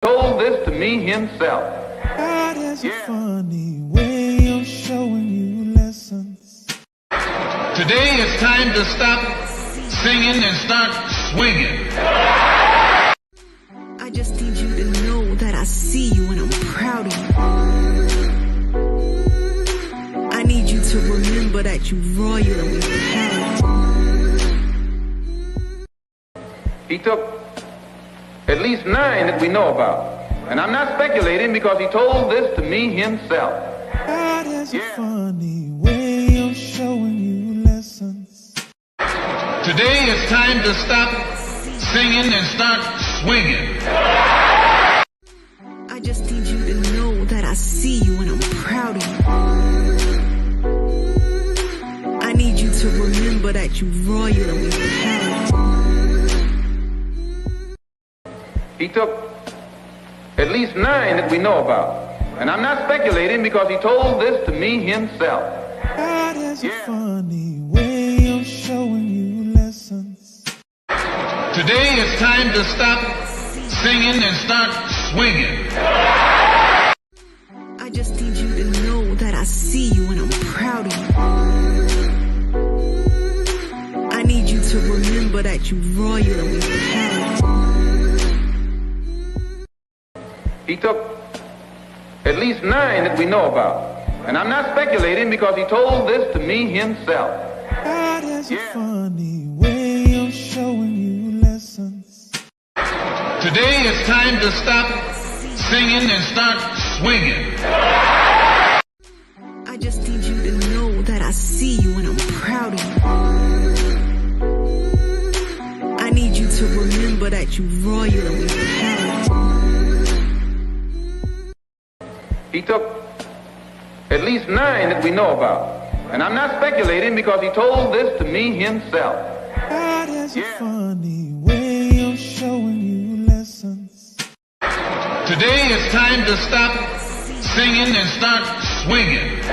Told this to me himself. God has a funny way of showing you lessons. Today it's time to stop singing and start swinging. I just need you to know that I see you and I'm proud of you. I need you to remember that you're royal and we're proud. He took at least 9 that we know about. And I'm not speculating because he told this to me himself. God has a funny way of showing you lessons. Today it's time to stop singing and start swinging. I just need you to know that I see you and I'm proud of you. I need you to remember that you're royal and we're proud. He took at least 9 that we know about. And I'm not speculating because he told this to me himself. God has a funny way of showing you lessons. Today it's time to stop singing and start swinging. I just need you to know that I see you and I'm proud of you. I need you to remember that you're royal and we're proud. He took at least 9 that we know about. And I'm not speculating because he told this to me himself. God has a funny way of showing you lessons. Today it's time to stop singing and start swinging. I just need you to know that I see you and I'm proud of you. I need you to remember that you're royal and we're proud. He took at least 9 that we know about. And I'm not speculating because he told this to me himself. God has a funny way of showing you lessons. Today it's time to stop singing and start swinging.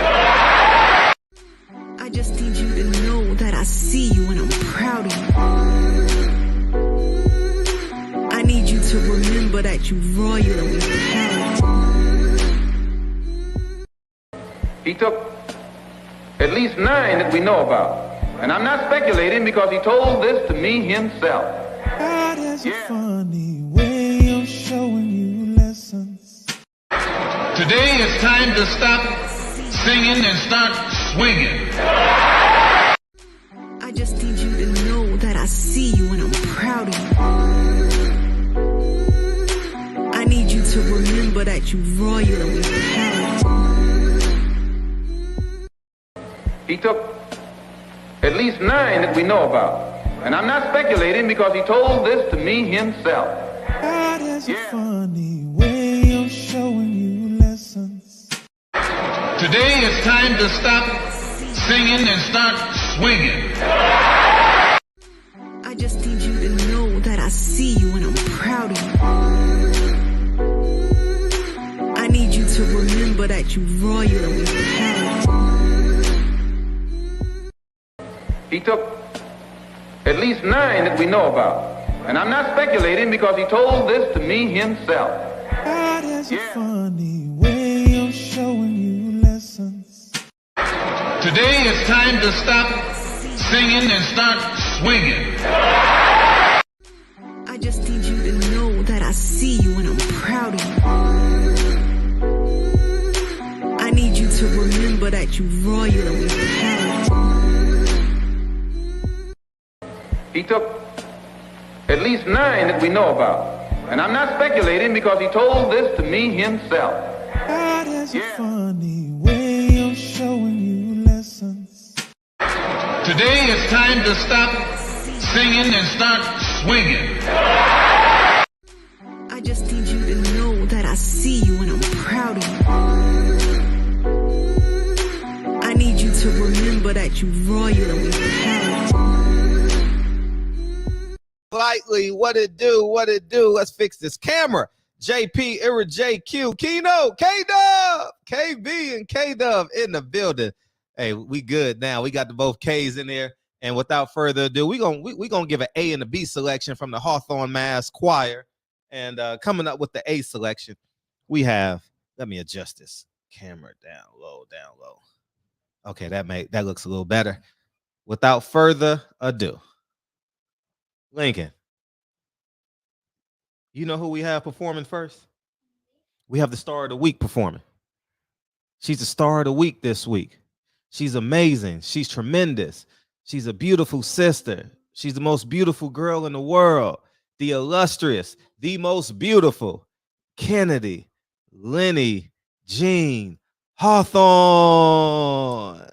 I just need you to know that I see you and I'm proud of you. I need you to remember that you're royal and we're proud. He took at least 9 that we know about. And I'm not speculating because he told this to me himself. God has a funny way of showing you lessons. Today it's time to stop singing and start swinging. I just need you to know that I see you and I'm proud of you. I need you to remember that you're royal and we're proud. He took at least 9 that we know about. And I'm not speculating because he told this to me himself. God has a funny way of showing you lessons. Today it's time to stop singing and start swinging. I just need you to know that I see you and I'm proud of you. I need you to remember that you're royal and we're proud. He took at least 9 that we know about. And I'm not speculating because he told this to me himself. God has a funny way of showing you lessons. Today it's time to stop singing and start swinging. I just need you to know that I see you and I'm proud of you. I need you to remember that you're royal and we're proud. He took at least 9 that we know about. And I'm not speculating because he told this to me himself. God has a funny way of showing you lessons. Today it's time to stop singing and start swinging. I just need you to know that I see you and I'm proud of you. I need you to remember that you're royal and we're proud. Slightly, what it do? Let's fix this camera. JP, Ira JQ, Keno, K-Dub, KB, and K-Dub in the building. Hey, we good now. We got the both K's in there. And without further ado, we're gonna give an A and a B selection from the Hawthorne Mass Choir. And coming up with the A selection, we have, let me adjust this camera down low. Okay, that looks a little better. Without further ado, Lincoln, you know who we have performing first? We have the star of the week performing. She's the star of the week this week. She's amazing. She's tremendous. She's a beautiful sister. She's the most beautiful girl in the world. The illustrious, the most beautiful Kennedy Lenny Jean Hawthorne.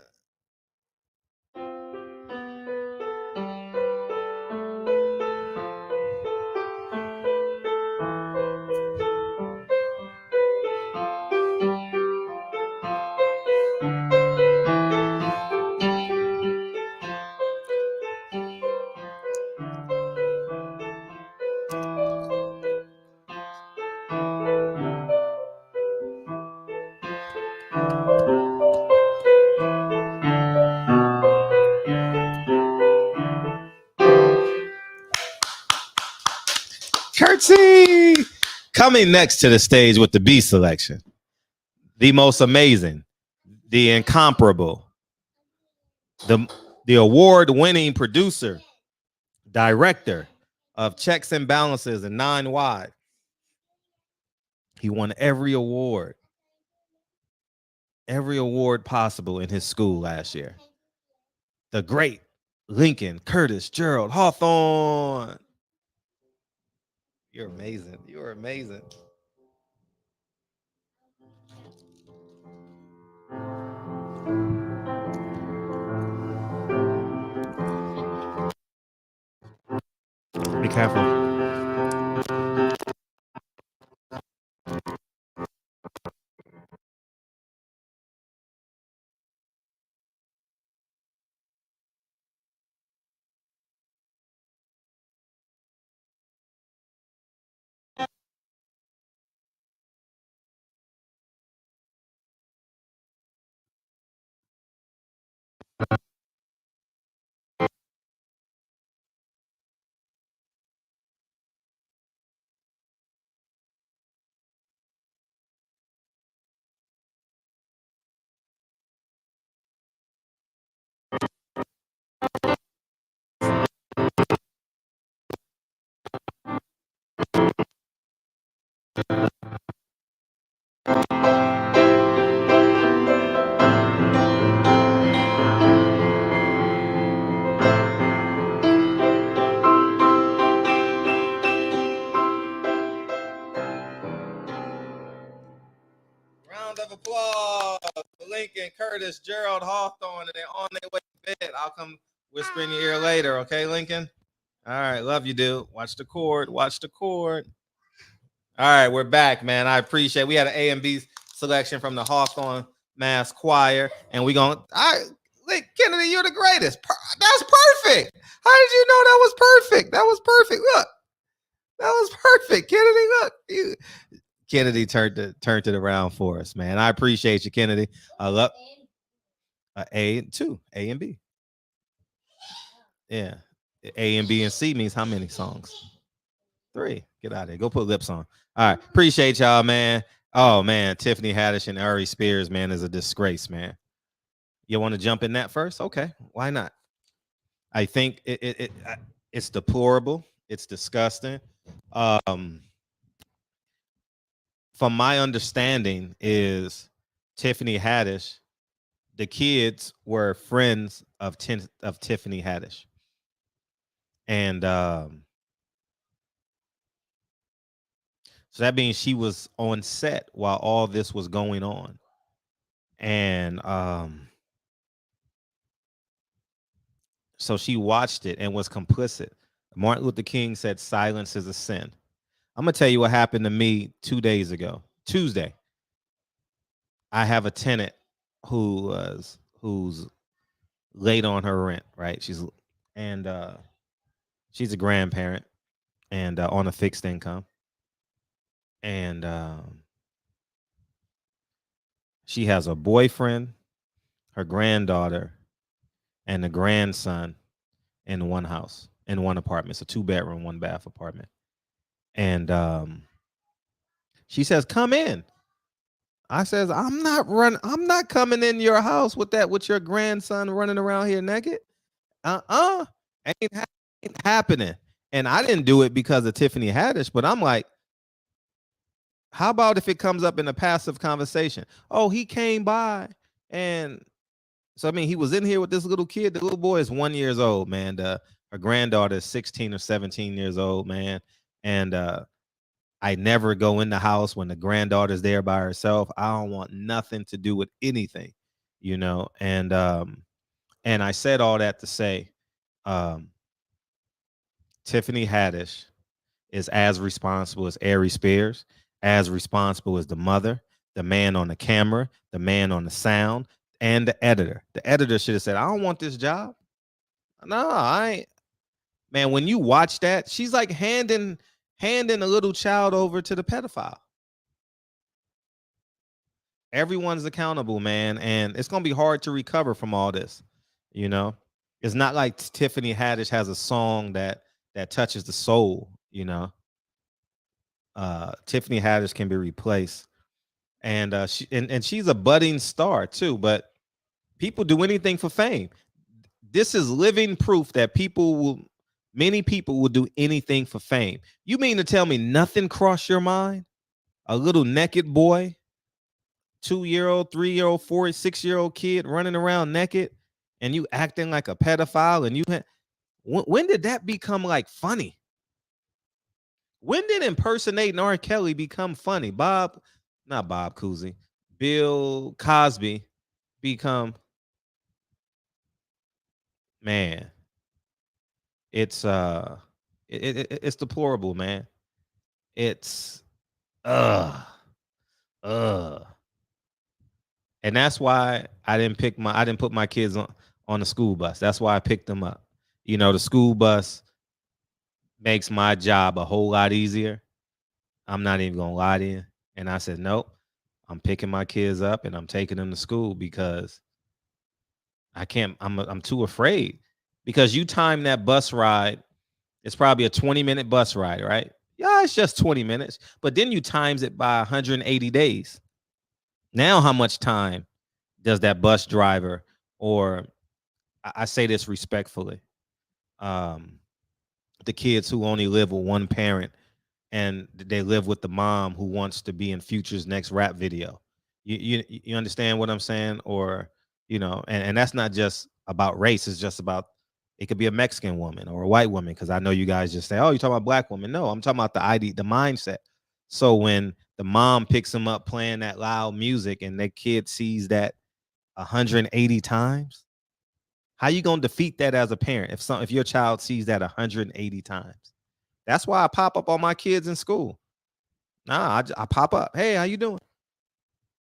Curtsy! Coming next to the stage with the B selection, the most amazing, the incomparable, the award-winning producer, director of Checks and Balances and 9 Wide. He won every award possible in his school last year. The great Lincoln Curtis Gerald Hawthorne. You're amazing. You're amazing. Be careful. Round of applause for Lincoln Curtis Gerald Hawthorne, and they're on their way to bed. I'll come whisper in your ear later, okay, Lincoln? All right, love you, dude. Watch the chord. Watch the chord. All right, we're back, man. I appreciate. We had an A and B selection from the Hawthorne Mass Choir, and we going. Kennedy, you're the greatest. That's perfect. How did you know that was perfect? That was perfect. Look, that was perfect, Kennedy. Look, Kennedy turned it around for us, man. I appreciate you, Kennedy. I love A and 2, A and B. Yeah, A and B and C means how many songs? 3. Get out of here. Go put lips on. All right. Appreciate y'all, man. Oh, man. Tiffany Haddish and Ari Spears, man, is a disgrace, man. You want to jump in that first? Okay. Why not? I think it's deplorable. It's disgusting. From my understanding is Tiffany Haddish, the kids were friends of Tiffany Haddish. And so that means she was on set while all this was going on. And so she watched it and was complicit. Martin Luther King said silence is a sin. I'm going to tell you what happened to me 2 days ago. Tuesday. I have a tenant who's late on her rent, right? She's a grandparent and on a fixed income. And she has a boyfriend, her granddaughter, and a grandson in one house, in one apartment. It's a 2-bedroom, 1-bath apartment. And she says, "Come in." I says, I'm not coming in your house with your grandson running around here naked. Ain't happening. And I didn't do it because of Tiffany Haddish, but I'm like, how about if it comes up in a passive conversation? Oh, he came by. And so, I mean, he was in here with this little kid. The little boy is 1 year old, man. Her granddaughter is 16 or 17 years old, man. And I never go in the house when the granddaughter's there by herself. I don't want nothing to do with anything, you know. And I said all that to say, Tiffany Haddish is as responsible as Ari Spears, as responsible as the mother, the man on the camera, the man on the sound, and the editor. The editor should have said, I don't want this job. No, I ain't. Man, when you watch that, she's like handing a little child over to the pedophile. Everyone's accountable, man, and it's gonna be hard to recover from all this. You know, it's not like Tiffany Haddish has a song that touches the soul. You know, Tiffany Haddish can be replaced, and she's a budding star too. But people do anything for fame. This is living proof that many people will do anything for fame. You mean to tell me nothing crossed your mind? A little naked boy, 2-year-old, 3-year-old, 4, 6-year-old kid running around naked, and you acting like a pedophile? And when did that become like funny? When did impersonating R. Kelly become funny? Not Bob Cousy, Bill Cosby become, man, it's it's deplorable, man. It's and that's why I didn't put my kids on the school bus. That's why I picked them up. You know, the school bus makes my job a whole lot easier. I'm not even gonna lie to you. And I said, nope, I'm picking my kids up and I'm taking them to school because I can't. I'm too afraid. Because you time that bus ride, it's probably a 20-minute bus ride, right? Yeah, it's just 20 minutes. But then you times it by 180 days. Now, how much time does that bus driver, or I say this respectfully, the kids who only live with one parent and they live with the mom who wants to be in Future's next rap video. You understand what I'm saying? Or, you know, and that's not just about race. It's just about, it could be a Mexican woman or a white woman. Because I know you guys just say, oh, you're talking about black women. No, I'm talking about the mindset. So when the mom picks them up playing that loud music and their kid sees that 180 times, how you gonna defeat that as a parent if your child sees that 180 times? That's why I pop up on my kids in school. I pop up. Hey, how you doing?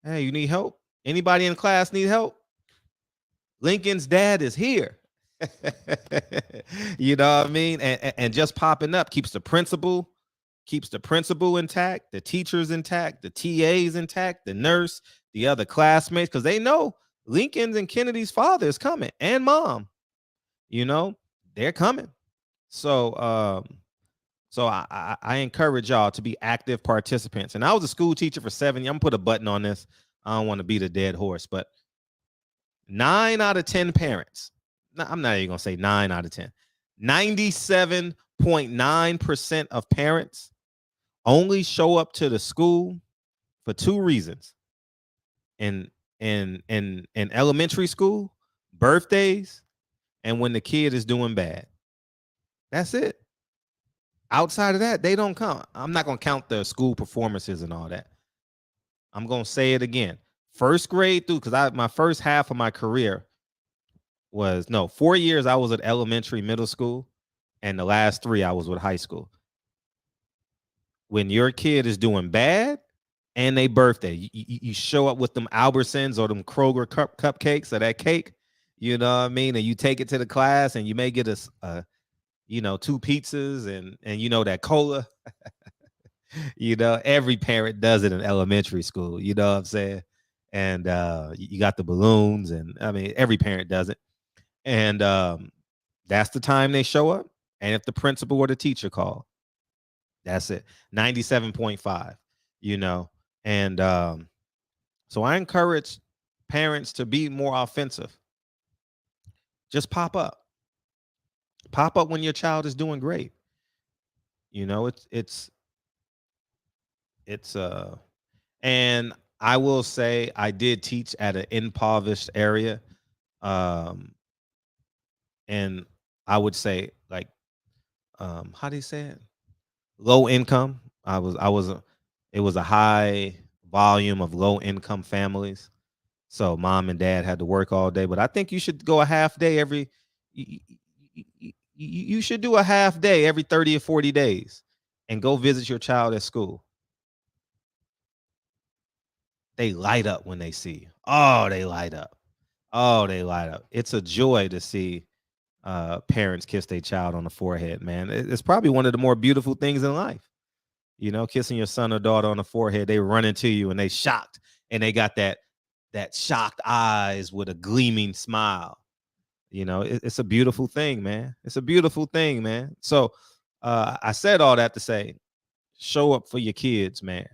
Hey, you need help? Anybody in class need help? Lincoln's dad is here. You know what I mean? And just popping up keeps the principal intact, the teachers intact, the TAs intact, the nurse, the other classmates, because they know Lincoln's and Kennedy's father is coming, and mom. You know, they're coming. So I encourage y'all to be active participants. And I was a school teacher for 7 years. I'm gonna put a button on this. I don't want to beat a dead horse, but 9 out of 10 parents, I'm not even gonna say 9 out of 10, 97.9% of parents only show up to the school for 2 reasons. In elementary school, birthdays, and when the kid is doing bad. That's it. Outside of that, they don't come. I'm not going to count the school performances and all that. I'm going to say it again. First grade through, because my first half of my career was, 4 years I was at elementary, middle school, and the last 3 I was with high school. When your kid is doing bad and they birthday, you show up with them Albertsons or them Kroger cupcakes or that cake, you know what I mean? And you take it to the class and you may get 2 pizzas and that cola. You know, every parent does it in elementary school, you know what I'm saying? And you got the balloons, and I mean, every parent does it. And that's the time they show up. And if the principal or the teacher call, That's it. 97.5, you know. And so I encourage parents to be more offensive. Just pop up. Pop up when your child is doing great. You know, it's and I will say I did teach at an impoverished area. And I would say like how do you say it? Low income. It was a high volume of low income families. So mom and dad had to work all day, but I think you should go a half day every you should do a half day every 30 or 40 days and go visit your child at school. They light up when they see you. Oh, they light up. Oh, they light up. It's a joy to see parents kiss their child on the forehead, man. It's probably one of the more beautiful things in life. You know, kissing your son or daughter on the forehead, they run into you and they shocked, and they got that shocked eyes with a gleaming smile. You know, it's a beautiful thing, man. It's a beautiful thing, man. So I said all that to say, show up for your kids, man.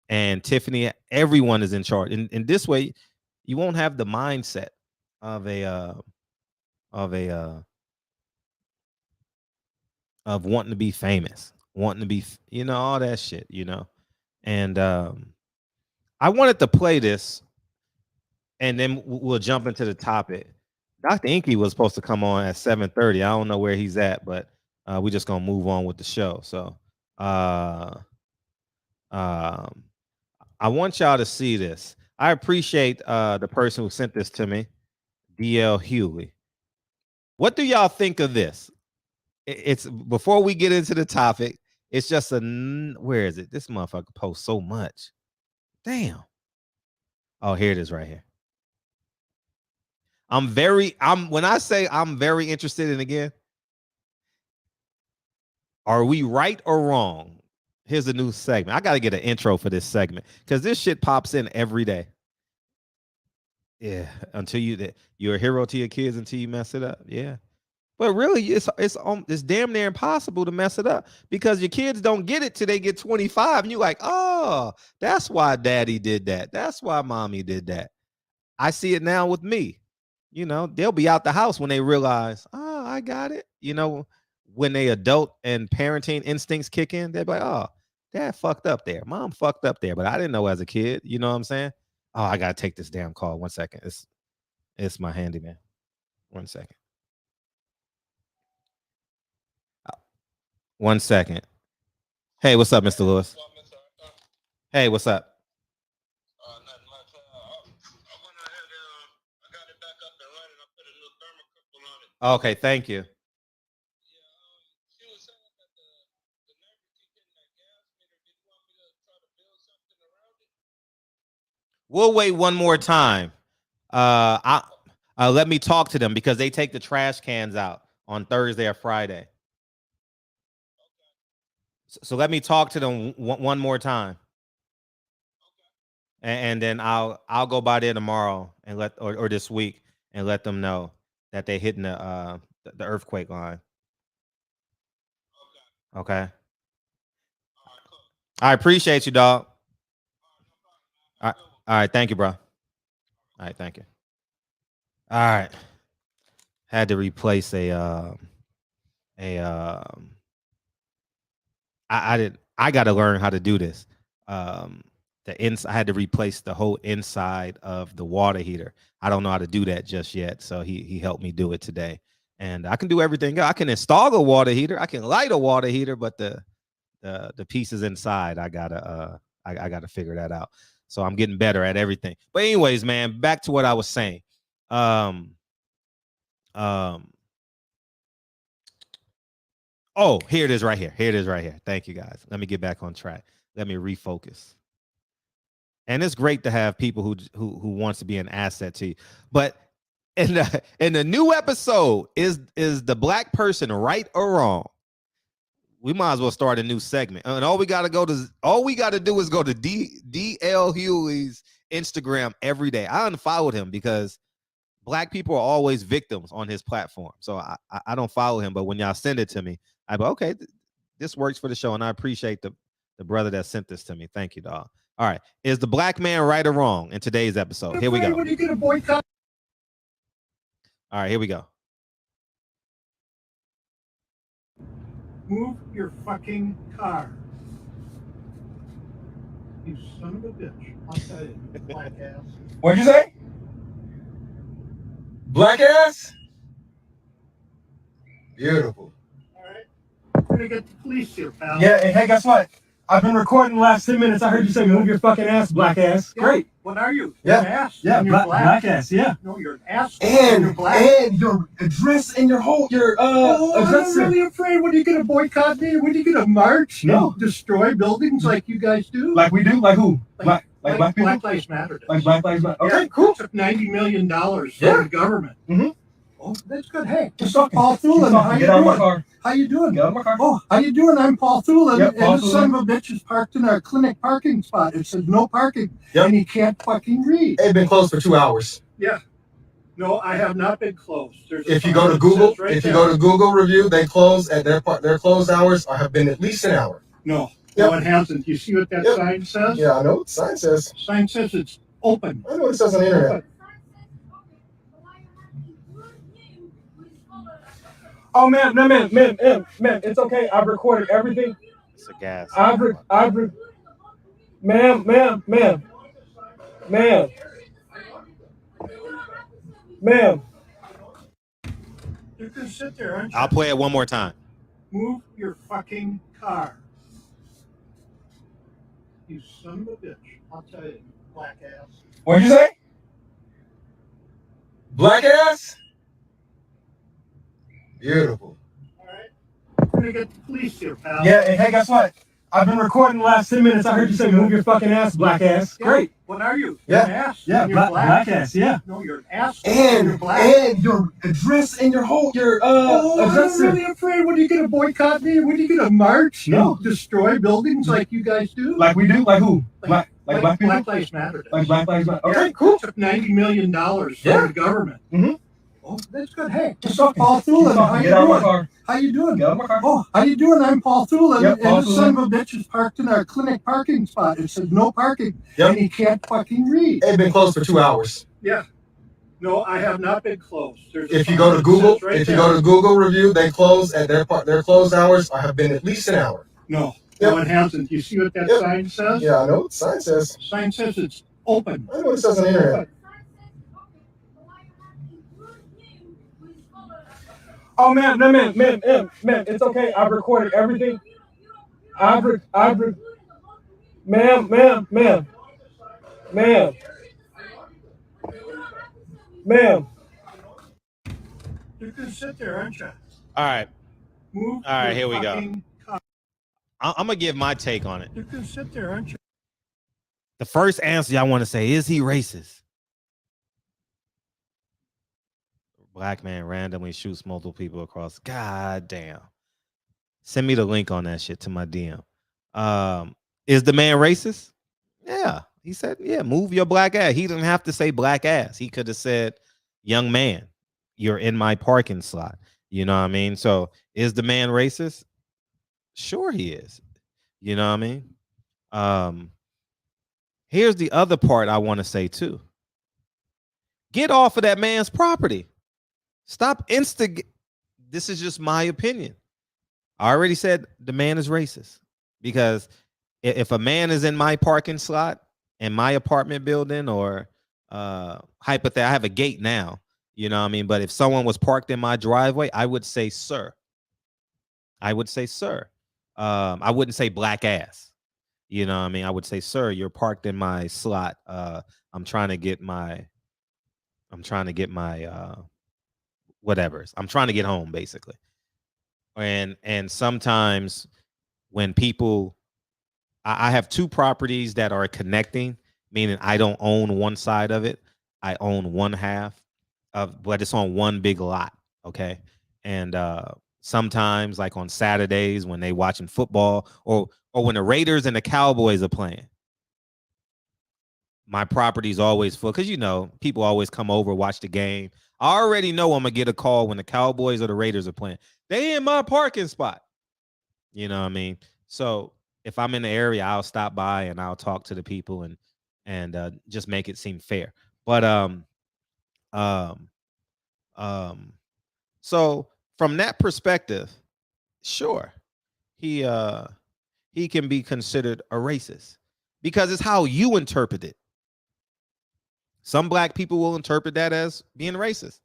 And Tiffany, everyone is in charge. In this way, you won't have the mindset of of wanting to be famous, wanting to be, you know, all that shit, you know. And I wanted to play this, and then we'll jump into the topic. Dr. Inky was supposed to come on at 7:30. I don't know where he's at, but we're just gonna move on with the show. So I want y'all to see this. I appreciate the person who sent this to me, DL Hewley. What do y'all think of this? It's before we get into the topic. It's just where is it? This motherfucker posts so much. Damn. Oh, here it is right here. When I say I'm very interested in, again, are we right or wrong? Here's a new segment. I got to get an intro for this segment because this shit pops in every day. Yeah, until you're a hero to your kids until you mess it up. Yeah. But really, it's damn near impossible to mess it up because your kids don't get it till they get 25, and you're like, oh, that's why daddy did that. That's why mommy did that. I see it now with me. You know, they'll be out the house when they realize, oh, I got it. You know, when they adult and parenting instincts kick in, they're like, oh, dad fucked up there. Mom fucked up there, but I didn't know as a kid. You know what I'm saying? Oh, I gotta take this damn call. 1 second. It's my handyman. 1 second. 1 second. Hey, what's up, Mr. Lewis? Hey, what's up? Okay, thank you. We'll wait one more time. Let me talk to them because they take the trash cans out on Thursday or Friday. So let me talk to them one more time, and then I'll go by there tomorrow and or this week and let them know that they hitting the earthquake line. Okay. I appreciate you, dog. All right, thank you, bro. All right, thank you. All right. Had to replace I got to learn how to do this. I had to replace the whole inside of the water heater. I don't know how to do that just yet, so he helped me do it today. And I can do everything. I can install a water heater. I can light a water heater, but the pieces inside, I gotta figure that out. So I'm getting better at everything. But anyways, man, back to what I was saying. Oh, here it is right here. Here it is right here. Thank you, guys. Let me get back on track. Let me refocus. And it's great to have people who wants to be an asset to you. But in the new episode, is the black person right or wrong? We might as well start a new segment. And all we got to do is go to DL Hewley's Instagram every day. I unfollowed him because black people are always victims on his platform. So I don't follow him. But when y'all send it to me, I go, okay, this works for the show, and I appreciate the brother that sent this to me. Thank you, dog. All right, is the black man right or wrong in today's episode? Here we go. When you get a boycott. All right, here we go. Move your fucking car. You son of a bitch. I'll tell you, black ass. What'd you say? Black ass? Beautiful. All right. We're gonna get the police here, pal. Yeah, and hey, guess what? I've been recording the last 10 minutes. I heard you say move your fucking ass, black ass. Yeah. Great. What are you? Yeah. You're an ass. Yeah, and you're black ass, yeah. No, you're an ass. And you're black. And your address and your whole address. I'm really afraid. What are you gonna boycott me? What are you gonna march? No. And destroy buildings like you guys do? Like we do? Like who? Like black people? Black Lives Matter does. Like Black Lives Matter. Okay, Yeah, cool. Took $90 million from Yeah. the government. Mm-hmm. Oh, that's good. Hey, Just talking. Paul Thulin, how you Get out of my doing? car. How you doing? Get out of my car. Oh, how you doing? I'm Paul Thulin, Yep, and Paul this son of a bitch is parked in our clinic parking spot. It says no parking, Yep. and he can't fucking read. It's been closed for 2 hours. Yeah. No, I have not been closed. There's a If you sign go to that Google, says right if you there. go to Google review, they close at their closed hours or have been at least an hour. No, Yep. no, it hasn't. You see what that Yep. sign says? Yeah, I know what the sign says. Sign says it's open. I know what it says on the internet. Open. Oh man, no man, it's okay. I've recorded everything. It's a gas. Ma'am. You can sit there, aren't you? I'll play it one more time. Move your fucking car. You son of a bitch. I'll tell you, black ass. What'd you say? Black ass? Beautiful. All right. We're gonna get the police here, pal. Yeah, and hey, guess what? I've been recording the last 10 minutes. I heard you say move your fucking ass, black ass. Yeah. Great. What are you? Yeah. You're an ass. Yeah, and you're black ass, yeah. No, you're an ass. And you're black. And your address and your whole address. I'm really afraid. What are you gonna boycott me? What are you gonna march? No. And destroy buildings like you guys do? Like we do? Like who? Like black people? Black Lives Matter does. Like Black Lives Matter. Yeah, Okay, cool. Took $90 million from Yeah. the government. Mm-hmm. Oh, that's good. Hey, Just talking. Paul Thulin, how you Get out of my doing? car. How you doing? Get out of my car. Oh, how you doing? I'm Paul Thulin, Yep, Paul and this son of a bitch is parked in our clinic parking spot. It says no parking, Yep. and he can't fucking read. It's been closed for 2 hours. Yeah. No, I have not been closed. There's a If you sign go to that Google, says right if you there. go to Google review, they close at their closed hours or have been at least an hour. No, Yep. no, it hasn't. You see what that Yep. sign says? Yeah, I know what the sign says. Sign says it's open. I know what it says on the internet. Oh man, it's okay. I've recorded everything. Ma'am. You can sit there, aren't you? All right. Move. All right, your here we go. fucking car. I'm gonna give my take on it. You can sit there, aren't you? The first answer I want to say, is he racist? Black man randomly shoots multiple people across. God damn. Send me the link on that shit to my DM. Is the man racist? Yeah. He said, yeah, move your black ass. He didn't have to say black ass. He could have said, young man, you're in my parking slot. You know what I mean? So is the man racist? Sure he is. You know what I mean? Here's the other part I want to say too. Get off of that man's property. Stop This is just my opinion. I already said the man is racist because if a man is in my parking slot in my apartment building or hypothetically, I have a gate now, you know what I mean? But if someone was parked in my driveway, I would say, sir. I would say, sir. I wouldn't say black ass. You know what I mean? I would say, sir, you're parked in my slot. I'm trying to get my whatever. I'm trying to get home, basically. And sometimes when people, I have two properties that are connecting, meaning I don't own one side of it. I own one half of, but it's on one big lot. Okay. And sometimes like on Saturdays when they watching football or when the Raiders and the Cowboys are playing, my property's always full because, you know, people always come over, watch the game. I already know I'm going to get a call when the Cowboys or the Raiders are playing. They in my parking spot. You know what I mean? So if I'm in the area, I'll stop by and I'll talk to the people and just make it seem fair. But um um so from that perspective, sure, he he can be considered a racist because it's how you interpret it. Some black people will interpret that as being racist.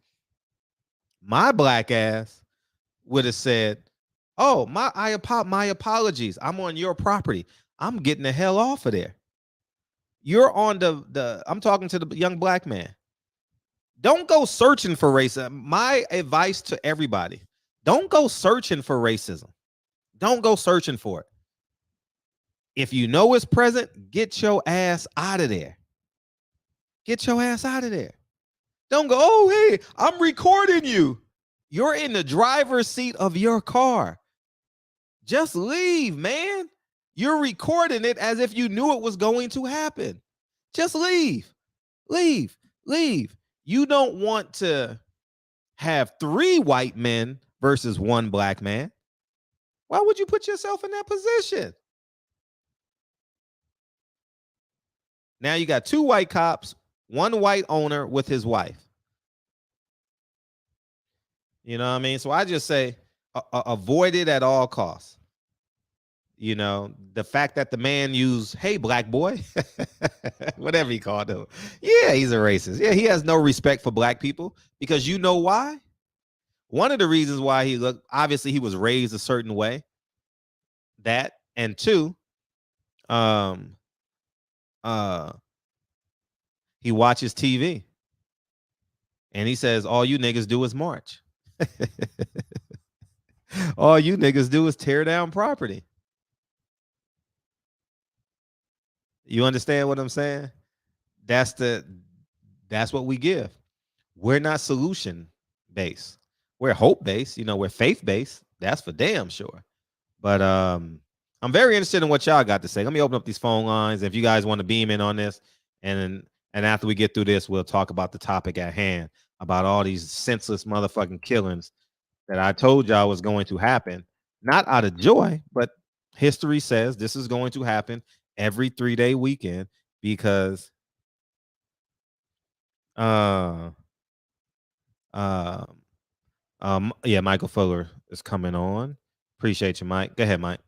My black ass would have said, "Oh, my apologies. I'm on your property. I'm getting the hell off of there. You're on the I'm talking to the young black man. Don't go searching for racism. My advice to everybody, don't go searching for racism. Don't go searching for it. If you know it's present, get your ass out of there. Get your ass out of there. Don't go, oh, hey, I'm recording you. You're in the driver's seat of your car. Just leave, man. You're recording it as if you knew it was going to happen. Just leave. Leave. Leave. You don't want to have 3 white men versus 1 black man. Why would you put yourself in that position? Now you got 2 white cops, 1 white owner with his wife. You know what I mean? So I just say avoid it at all costs. You know, the fact that the man used, hey, black boy, whatever he called him. Yeah, he's a racist. Yeah, he has no respect for black people because you know why? One of the reasons why he looked, obviously he was raised a certain way. That, and 2, he watches TV and he says, all you niggas do is march. All you niggas do is tear down property. You understand what I'm saying? That's what we give. We're not solution based. We're hope based. You know, we're faith based. That's for damn sure. But I'm very interested in what y'all got to say. Let me open up these phone lines. If you guys want to beam in on this, and after we get through this, we'll talk about the topic at hand, about all these senseless motherfucking killings that I told y'all was going to happen, not out of joy, but history says this is going to happen every 3-day weekend because yeah, Michael Fuller is coming on. Appreciate you, Mike. Go ahead, Mike.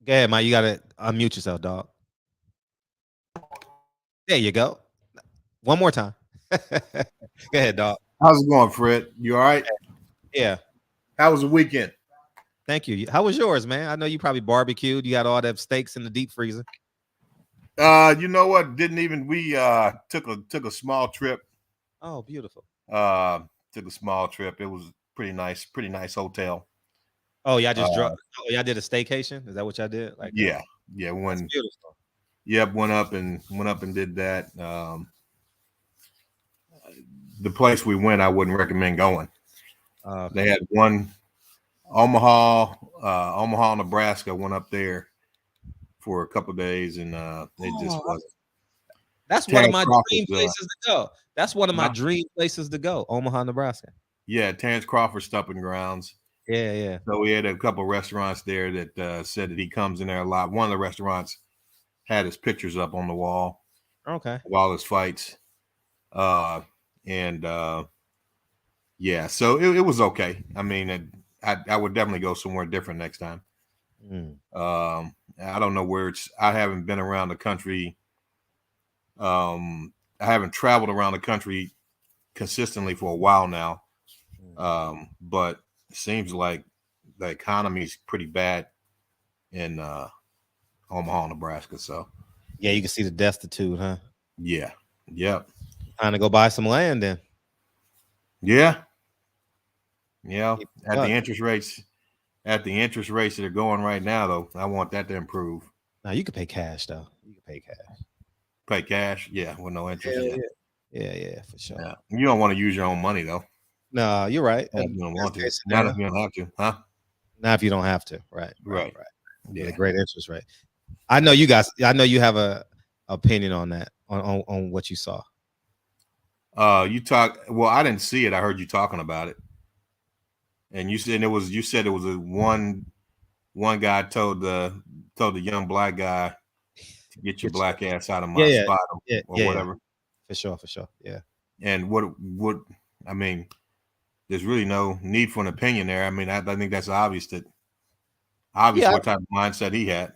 Go ahead, Mike. You gotta unmute yourself, dog. There you go. One more time. Go ahead, dog. How's it going, Fred? You all right? Yeah. How was the weekend? Thank you. How was yours, man? I know you probably barbecued. You got all that steaks in the deep freezer. You know what? We took a small trip. Oh, beautiful. Took a small trip. It was pretty nice hotel. Oh, y'all just y'all did a staycation? Is that what y'all did? Like yeah. That's beautiful. Yep, went up and did that. The place we went, I wouldn't recommend going. They had one Omaha, Nebraska. Went up there for a couple of days, and it just wasn't. That's one of my dream places to go. That's one of my dream places to go. Omaha, Nebraska. Yeah, Terrence Crawford stomping grounds. Yeah. So we had a couple of restaurants there that said that he comes in there a lot. One of the restaurants had his pictures up on the wall. Okay. While his fights. Yeah, so it was okay. I mean, I would definitely go somewhere different next time. I don't know where I haven't been around the country. I haven't traveled around the country consistently for a while now. But it seems like the economy is pretty bad in Omaha, Nebraska. So yeah, you can see the destitute, huh? Yeah. Yep. Time to go buy some land then. Yeah. At the interest rates that are going right now, though, I want that to improve. Now you can pay cash though. You can pay cash. Pay cash, yeah, with no interest. Yeah, for sure. Yeah. You don't want to use your own money though. No, you're right. You don't want to. Not if you don't have to, huh? Not if you don't have to. Right. Yeah. A great interest rate. I know you guys. I know you have a opinion on that. On what you saw. Well, I didn't see it. I heard you talking about it. And you said it was a one guy told the young black guy to get your black ass out of my spot or whatever. For sure. Yeah. And what I mean, there's really no need for an opinion there. I mean, I think that's obvious what type of mindset he had.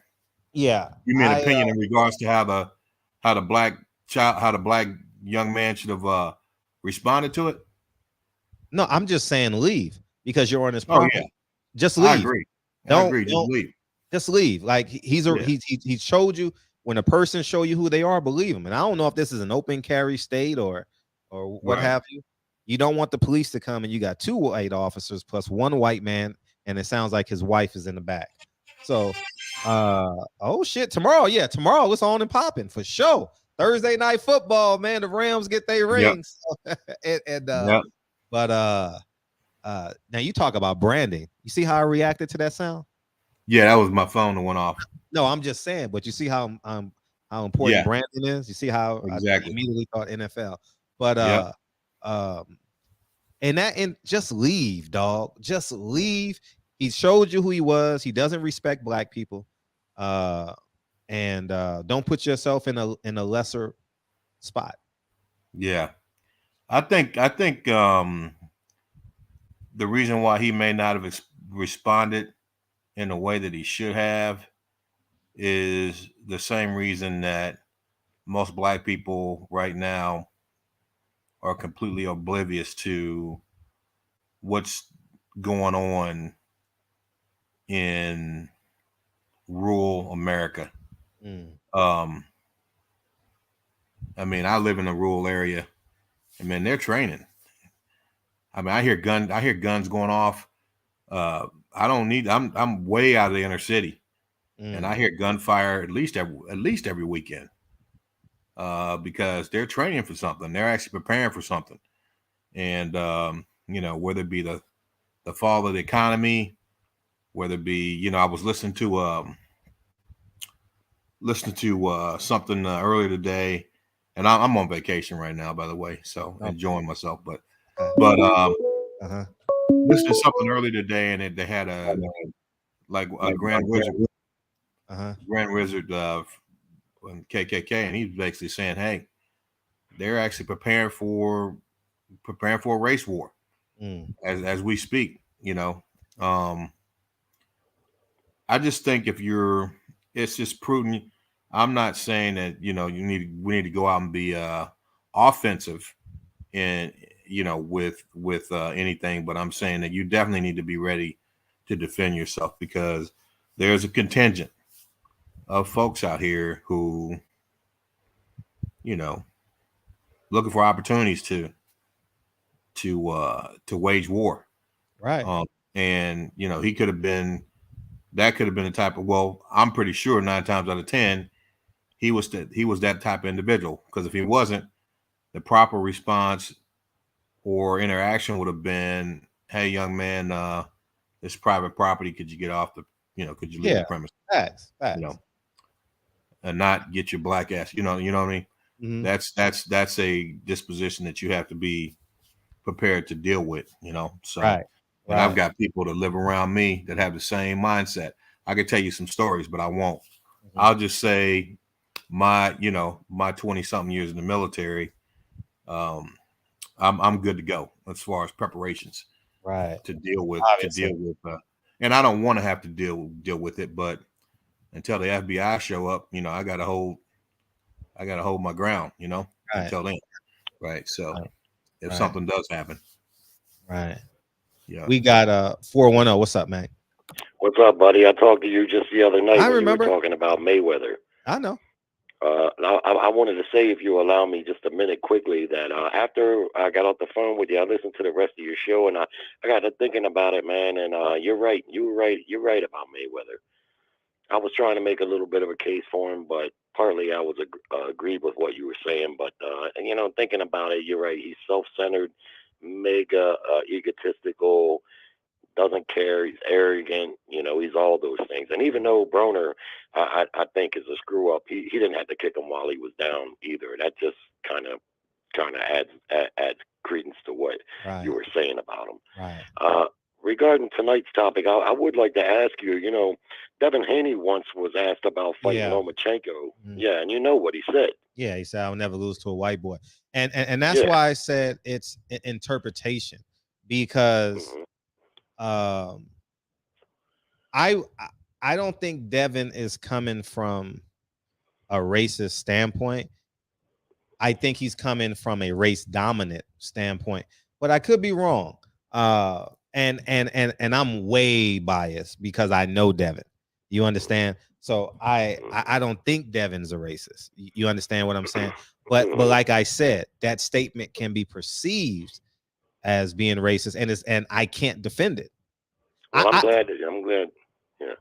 Yeah. You mean opinion in regards to how the black young man should have responded to it? No, I'm just saying leave because you're on his property. Oh yeah. Just leave. I agree. Just leave. Just leave. Like he showed you. When a person show you who they are, believe them. And I don't know if this is an open carry state or what have you. You don't want the police to come and you got 2 white officers plus 1 white man, and it sounds like his wife is in the back. So, oh shit, tomorrow it's on and popping for sure. Thursday night football, man. The Rams get their rings. But now you talk about branding. You see how I reacted to that sound? Yeah, that was my phone that went off. No, I'm just saying, but you see how important branding is. You see how exactly. I immediately thought NFL, but and just leave, dog. Just leave. He showed you who he was. He doesn't respect black people, and don't put yourself in a lesser spot. Yeah, I think the reason why he may not have responded in the way that he should have is the same reason that most black people right now are completely oblivious to what's going on in rural America. I mean, I live in a rural area. I mean, they're training. I mean, I hear guns going off. I'm way out of the inner city. And I hear gunfire at least every weekend, because they're training for something. They're actually preparing for something, and whether it be the fall of the economy, whether it be I was listening to something earlier today, and I'm on vacation right now, by the way, so enjoying myself. But listening to something earlier today, and they had a Grand Wizard. Grand Wizard from KKK, and he's basically saying, "Hey, they're actually preparing for a race war as we speak." I just think it's just prudent. I'm not saying that we need to go out and be offensive and with anything, but I'm saying that you definitely need to be ready to defend yourself, because there's a contingent of folks out here who, looking for opportunities to wage war. Right. And he could have been the type of, I'm pretty sure 9 times out of 10, he was that type of individual, because if he wasn't, the proper response or interaction would have been, "Hey, young man, this private property, could you get off could you leave the premise?" Facts. And not get your black ass, you know what I mean? Mm-hmm. That's a disposition that you have to be prepared to deal with, So, and I've got people that live around me that have the same mindset. I could tell you some stories, but I won't. Mm-hmm. I'll just say my 20-something years in the military, I'm good to go as far as preparations, to deal with, and I don't want to have to deal with it, but until the FBI show up, I gotta hold my ground, until then. Right. So if something does happen. Right. Yeah. We got 410. What's up, man? What's up, buddy? I talked to you just the other night I when remember. you were talking about Mayweather. I know. I wanted to say, if you allow me just a minute quickly, that after I got off the phone with you, I listened to the rest of your show, and I got to thinking about it, man. And you're right. You're right about Mayweather. I was trying to make a little bit of a case for him, but partly I was agreed with what you were saying. But thinking about it, you're right. He's self-centered, mega egotistical, doesn't care. He's arrogant. He's all those things. And even though Broner, I think, is a screw up, he didn't have to kick him while he was down either. That just kind of adds credence to what you were saying about him. Right. regarding tonight's topic, I would like to ask you, you know, Devin Haney once was asked about fighting Lomachenko. Yeah, and you know what he said. Yeah, he said, I'll never lose to a white boy. And that's why I said it's interpretation, because I don't think Devin is coming from a racist standpoint. I think he's coming from a race dominant standpoint, but I could be wrong. And I'm way biased because I know Devin. You understand? So I don't think Devin's a racist. You understand what I'm saying? But like I said, that statement can be perceived as being racist, and I can't defend it. Well, I'm glad. Yeah.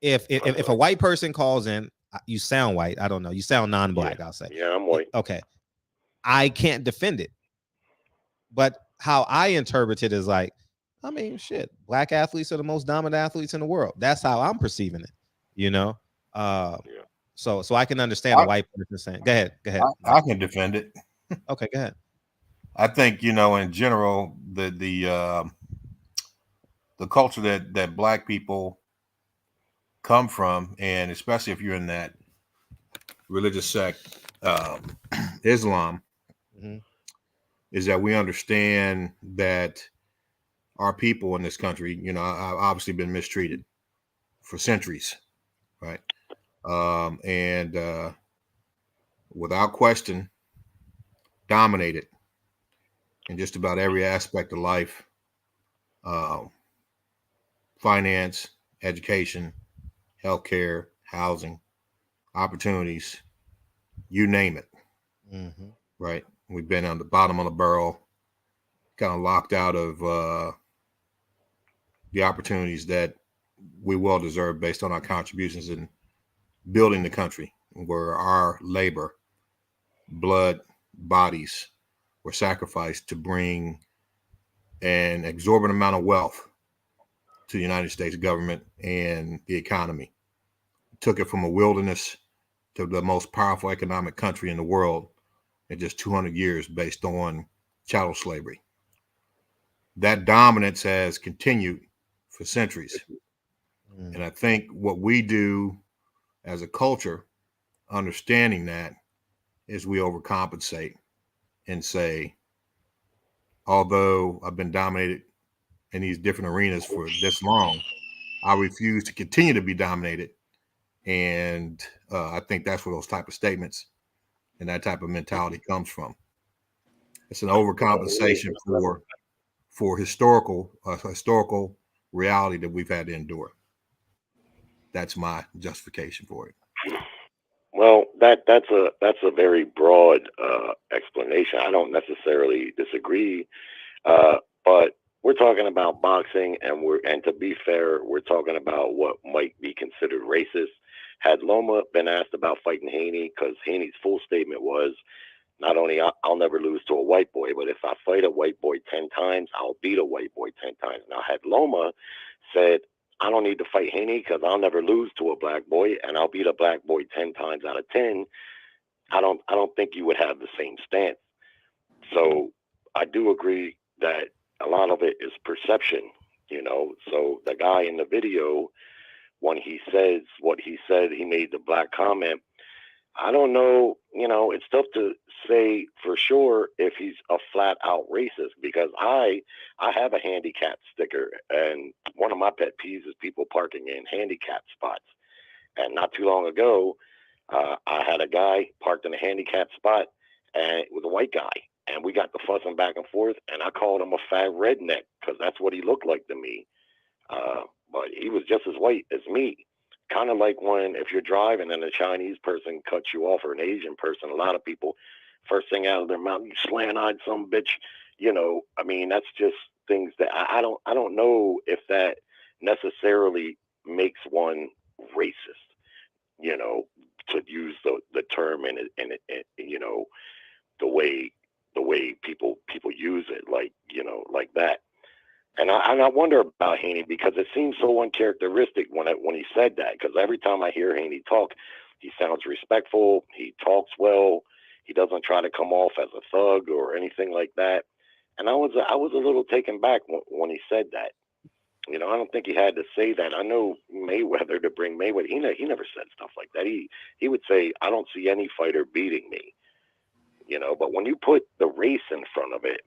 If a white person calls in, you sound white. I don't know. You sound non-black. I'll say. Yeah, I'm white. Okay. I can't defend it. But how I interpret it is like, I mean, shit, black athletes are the most dominant athletes in the world. That's how I'm perceiving it, you know? So I can understand a white person saying, go ahead. I can defend it. Okay, go ahead. I think, you know, in general, the culture that black people come from, and especially if you're in that religious sect, Islam, is that we understand that our people in this country, you know, I've obviously been mistreated for centuries, right? And without question, dominated in just about every aspect of life, finance, education, healthcare, housing, opportunities, you name it, right? We've been on the bottom of the barrel, kind of locked out of the opportunities that we well deserve based on our contributions in building the country, where our labor, blood, bodies were sacrificed to bring an exorbitant amount of wealth to the United States government and the economy. Took it from a wilderness to the most powerful economic country in the world in just 200 years based on chattel slavery. That dominance has continued for centuries. And I think what we do as a culture, understanding that, is we overcompensate and say, although I've been dominated in these different arenas for this long, I refuse to continue to be dominated. And I think that's where those type of statements and that type of mentality comes from. It's an overcompensation for historical reality that we've had to endure. That's my justification for it. Well, that's a very broad explanation. I don't necessarily disagree, but we're talking about boxing, and to be fair, we're talking about what might be considered racist. Had Loma been asked about fighting Haney, because Haney's full statement was, not only I'll never lose to a white boy, but if I fight a white boy 10 times, I'll beat a white boy 10 times. Now, had Loma said, I don't need to fight Haney because I'll never lose to a black boy, and I'll beat a black boy 10 times out of 10, I don't think you would have the same stance. So I do agree that a lot of it is perception, you know. So the guy in the video, when he says what he said, he made the black comment. I don't know, you know, it's tough to say for sure if he's a flat out racist, because I have a handicap sticker, and one of my pet peeves is people parking in handicap spots. And not too long ago, I had a guy parked in a handicap spot, and it was a white guy, and we got the fussing back and forth, and I called him a fat redneck because that's what he looked like to me. But he was just as white as me. Kind of like when, if you're driving and a Chinese person cuts you off, or an Asian person, a lot of people, first thing out of their mouth, you slant-eyed some bitch, you know. I mean, that's just things that I don't know if that necessarily makes one racist, you know, to use the term and you know, the way people use it, like, you know, like that. And I wonder about Haney, because it seems so uncharacteristic when he said that, because every time I hear Haney talk, he sounds respectful, he talks well, he doesn't try to come off as a thug or anything like that. And I was a little taken back when he said that. You know, I don't think he had to say that. I know Mayweather, to bring Mayweather, he never said stuff like that. He would say, I don't see any fighter beating me. You know, but when you put the race in front of it,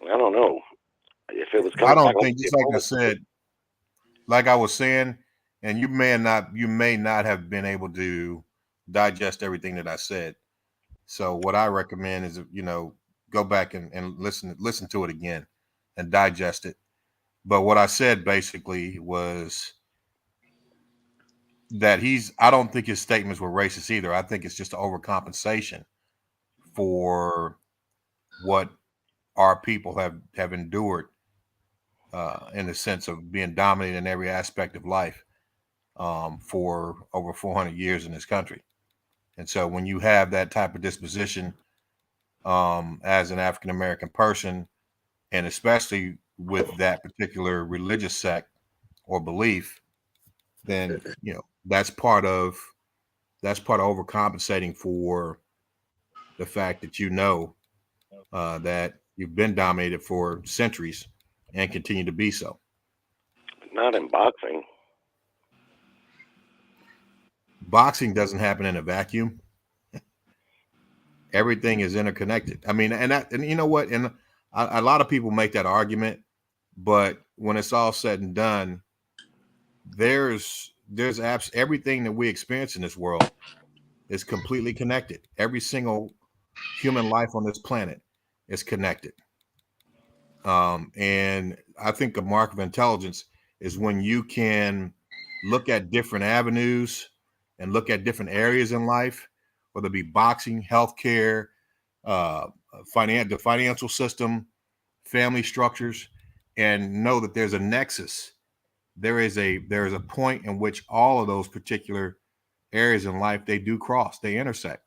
I don't know. If it was I coming back, don't think, just like I said, like I was saying, and you may not have been able to digest everything that I said. So what I recommend is, you know, go back and listen to it again and digest it. But what I said basically was that I don't think his statements were racist either. I think it's just an overcompensation for what our people have endured in the sense of being dominated in every aspect of life for over 400 years in this country. And so when you have that type of disposition as an African American person, and especially with that particular religious sect or belief, then you know that's part of overcompensating for the fact that that you've been dominated for centuries and continue to be so. not in boxing. Boxing doesn't happen in a vacuum. Everything is interconnected. I mean, and you know what? And a lot of people make that argument, but when it's all said and done, there's everything that we experience in this world is completely connected. Every single human life on this planet is connected. And I think a mark of intelligence is when you can look at different avenues and look at different areas in life, whether it be boxing, healthcare, the financial system, family structures, and know that there's a nexus. There is a point in which all of those particular areas in life, they do cross, they intersect.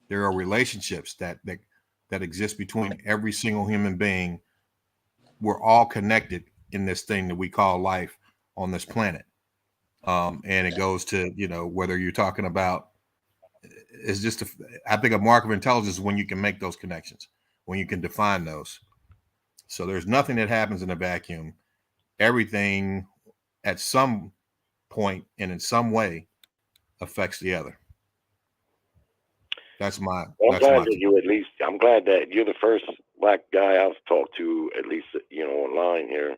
There are relationships that exist between every single human being. We're all connected in this thing that we call life on this planet. And it goes to, you know, whether you're talking about, it's just, I think a mark of intelligence is when you can make those connections, when you can define those. So there's nothing that happens in a vacuum. Everything at some point and in some way affects the other. I'm glad that you're the first black guy I've talked to, at least, you know, online here,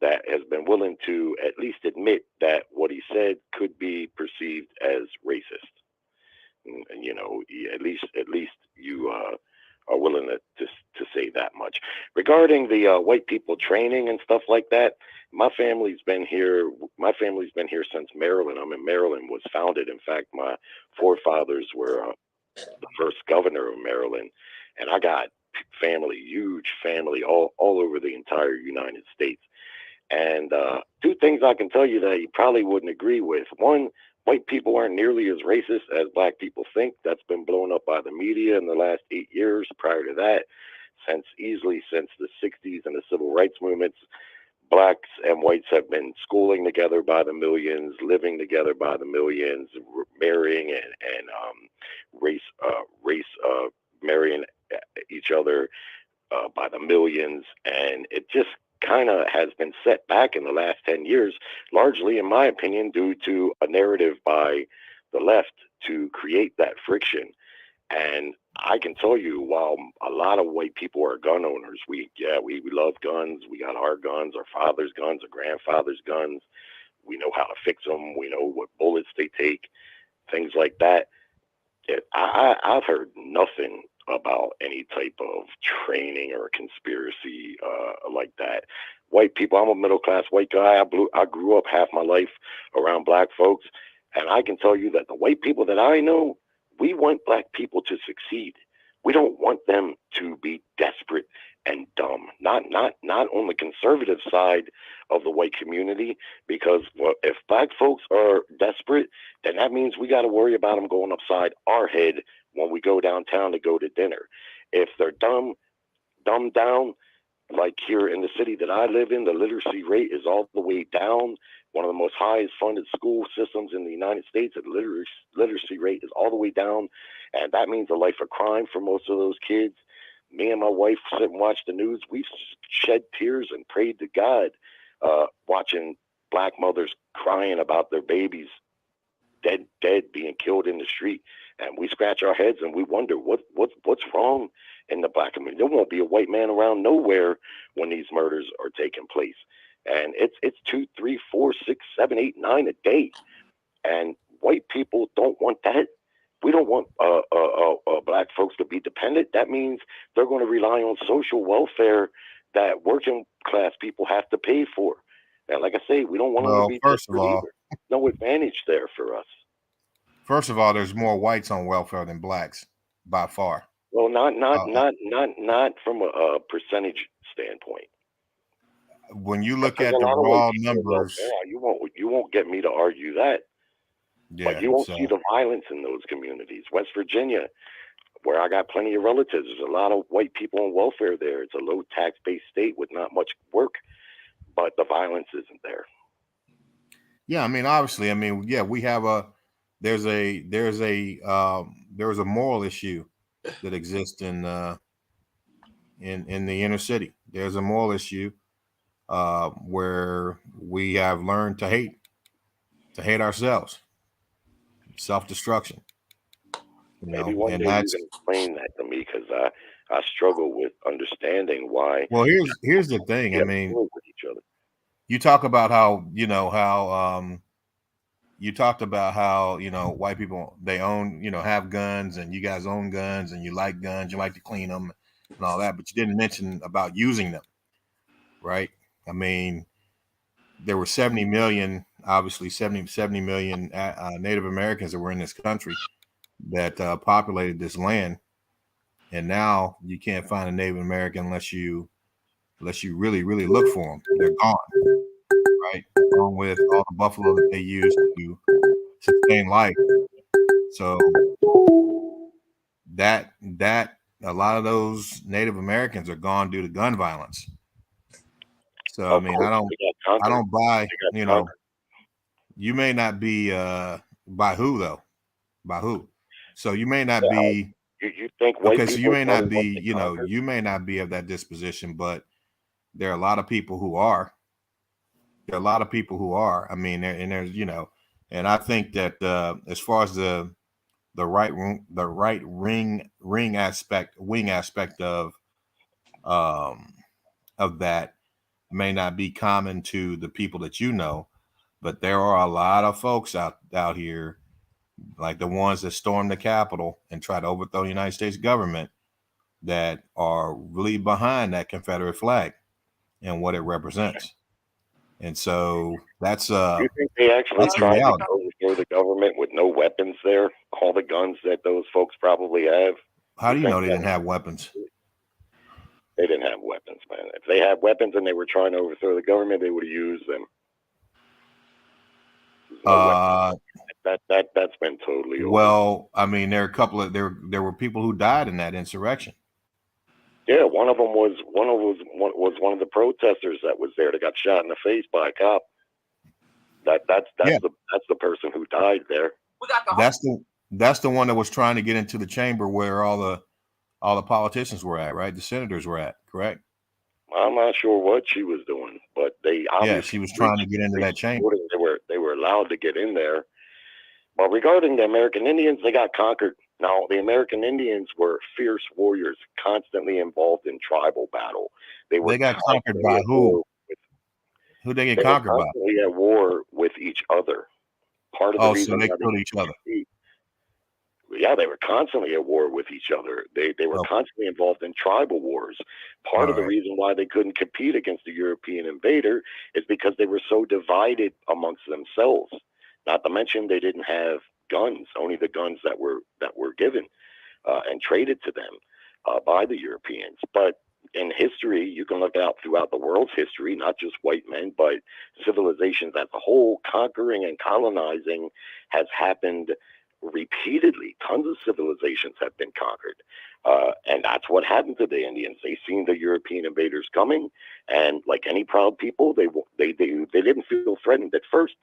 that has been willing to at least admit that what he said could be perceived as racist. And, you know, at least you are willing to say that much. Regarding the white people training and stuff like that, my family's been here since Maryland. I'm in Maryland, was founded. In fact, my forefathers were the first governor of Maryland, and I got huge family all over the entire United States. And two things I can tell you that you probably wouldn't agree with. One, white people aren't nearly as racist as black people think. That's been blown up by the media in the last 8 years. Prior to that, since the 60s and the civil rights movements, blacks and whites have been schooling together by the millions, living together by the millions, marrying and race marrying each other by the millions. And it just kind of has been set back in the last 10 years, largely, in my opinion, due to a narrative by the left to create that friction. And I can tell you, while a lot of white people are gun owners, we love guns. We got our guns, our father's guns, our grandfather's guns. We know how to fix them. We know what bullets they take, things like that. I've heard nothing about any type of training or conspiracy like that. White people, I'm a middle-class white guy. I grew up half my life around black folks, and I can tell you that the white people that I know, we want black people to succeed. We don't want them to be desperate and dumb. Not on the conservative side of the white community, because if black folks are desperate, then that means we got to worry about them going upside our head when we go downtown to go to dinner. If they're dumbed down, like here in the city that I live in, the literacy rate is all the way down. One of the most highest funded school systems in the United States, the literacy rate is all the way down. And that means a life of crime for most of those kids. Me and my wife sit and watch the news. We've shed tears and prayed to God, watching black mothers crying about their babies dead, being killed in the street. And we scratch our heads and we wonder what's wrong in the black community. There won't be a white man around nowhere when these murders are taking place. And it's 2, 3, 4, 6, 7, 8, 9 a day. And white people don't want that. We don't want black folks to be dependent. That means they're going to rely on social welfare that working class people have to pay for. And like I say, we don't want them to be first of all, no advantage there for us. First of all, there's more whites on welfare than blacks by far. Well, not from a percentage standpoint. When you look at the raw numbers, you won't get me to argue that. Yeah, but you won't see the violence in those communities. West Virginia, where I got plenty of relatives, there's a lot of white people on welfare there. It's a low tax-based state with not much work, but the violence isn't there. Yeah, I mean, obviously, I mean, yeah, we have there's a moral issue that exists in the inner city. There's a moral issue where we have learned to hate ourselves. Self-destruction. Maybe one day you can explain that to me, because I struggle with understanding why. Well, here's the thing. I mean, you talk about how you talked about how white people, they own, have guns, and you guys own guns, and you like guns, you like to clean them and all that, but you didn't mention about using them, right? I mean, there were 70 million Native Americans that were in this country that populated this land, and now you can't find a Native American unless you really look for them. They're gone, right? Along with all the buffalo that they use to sustain life. So that a lot of those Native Americans are gone due to gun violence. So I mean, I don't buy, you may not be by who though? By who? So you may not be you think okay, so you may not be, you may not be of that disposition, but there are a lot of people who are. There are a lot of people who are. I mean, there's and I think that as far as the right wing aspect of that may not be common to the people that but there are a lot of folks out here, like the ones that stormed the Capitol and try to overthrow the United States government, that are really behind that Confederate flag and what it represents. And so that's you think they actually tried to overthrow the government with no weapons there? All the guns that those folks probably have. How do you know they didn't have weapons? They didn't have weapons, man. If they had weapons and they were trying to overthrow the government, they would have used them. That's been totally over. Well, I mean, there were people who died in that insurrection. Yeah, one of them was one of the protesters that was there that got shot in the face by a cop. That's the person who died there. That's the one that was trying to get into the chamber where all the politicians were at, right? The senators were at, correct? I'm not sure what she was doing, but she was trying to get into that chamber. They were allowed to get in there. But regarding the American Indians, they got conquered. Now, the American Indians were fierce warriors, constantly involved in tribal battle. They got conquered by who? Who they get conquered by? They were at war with each other. Part of the reason so they killed each other. Yeah, they were constantly at war with each other. They were constantly involved in tribal wars. Part of the reason why they couldn't compete against the European invader is because they were so divided amongst themselves. Not to mention they didn't have guns, only the guns that were given and traded to them by the Europeans. But in history, you can look out throughout the world's history, not just white men, but civilizations as a whole, conquering and colonizing has happened repeatedly. Tons of civilizations have been conquered. And that's what happened to the Indians. They seen the European invaders coming, and like any proud people, they didn't feel threatened at first.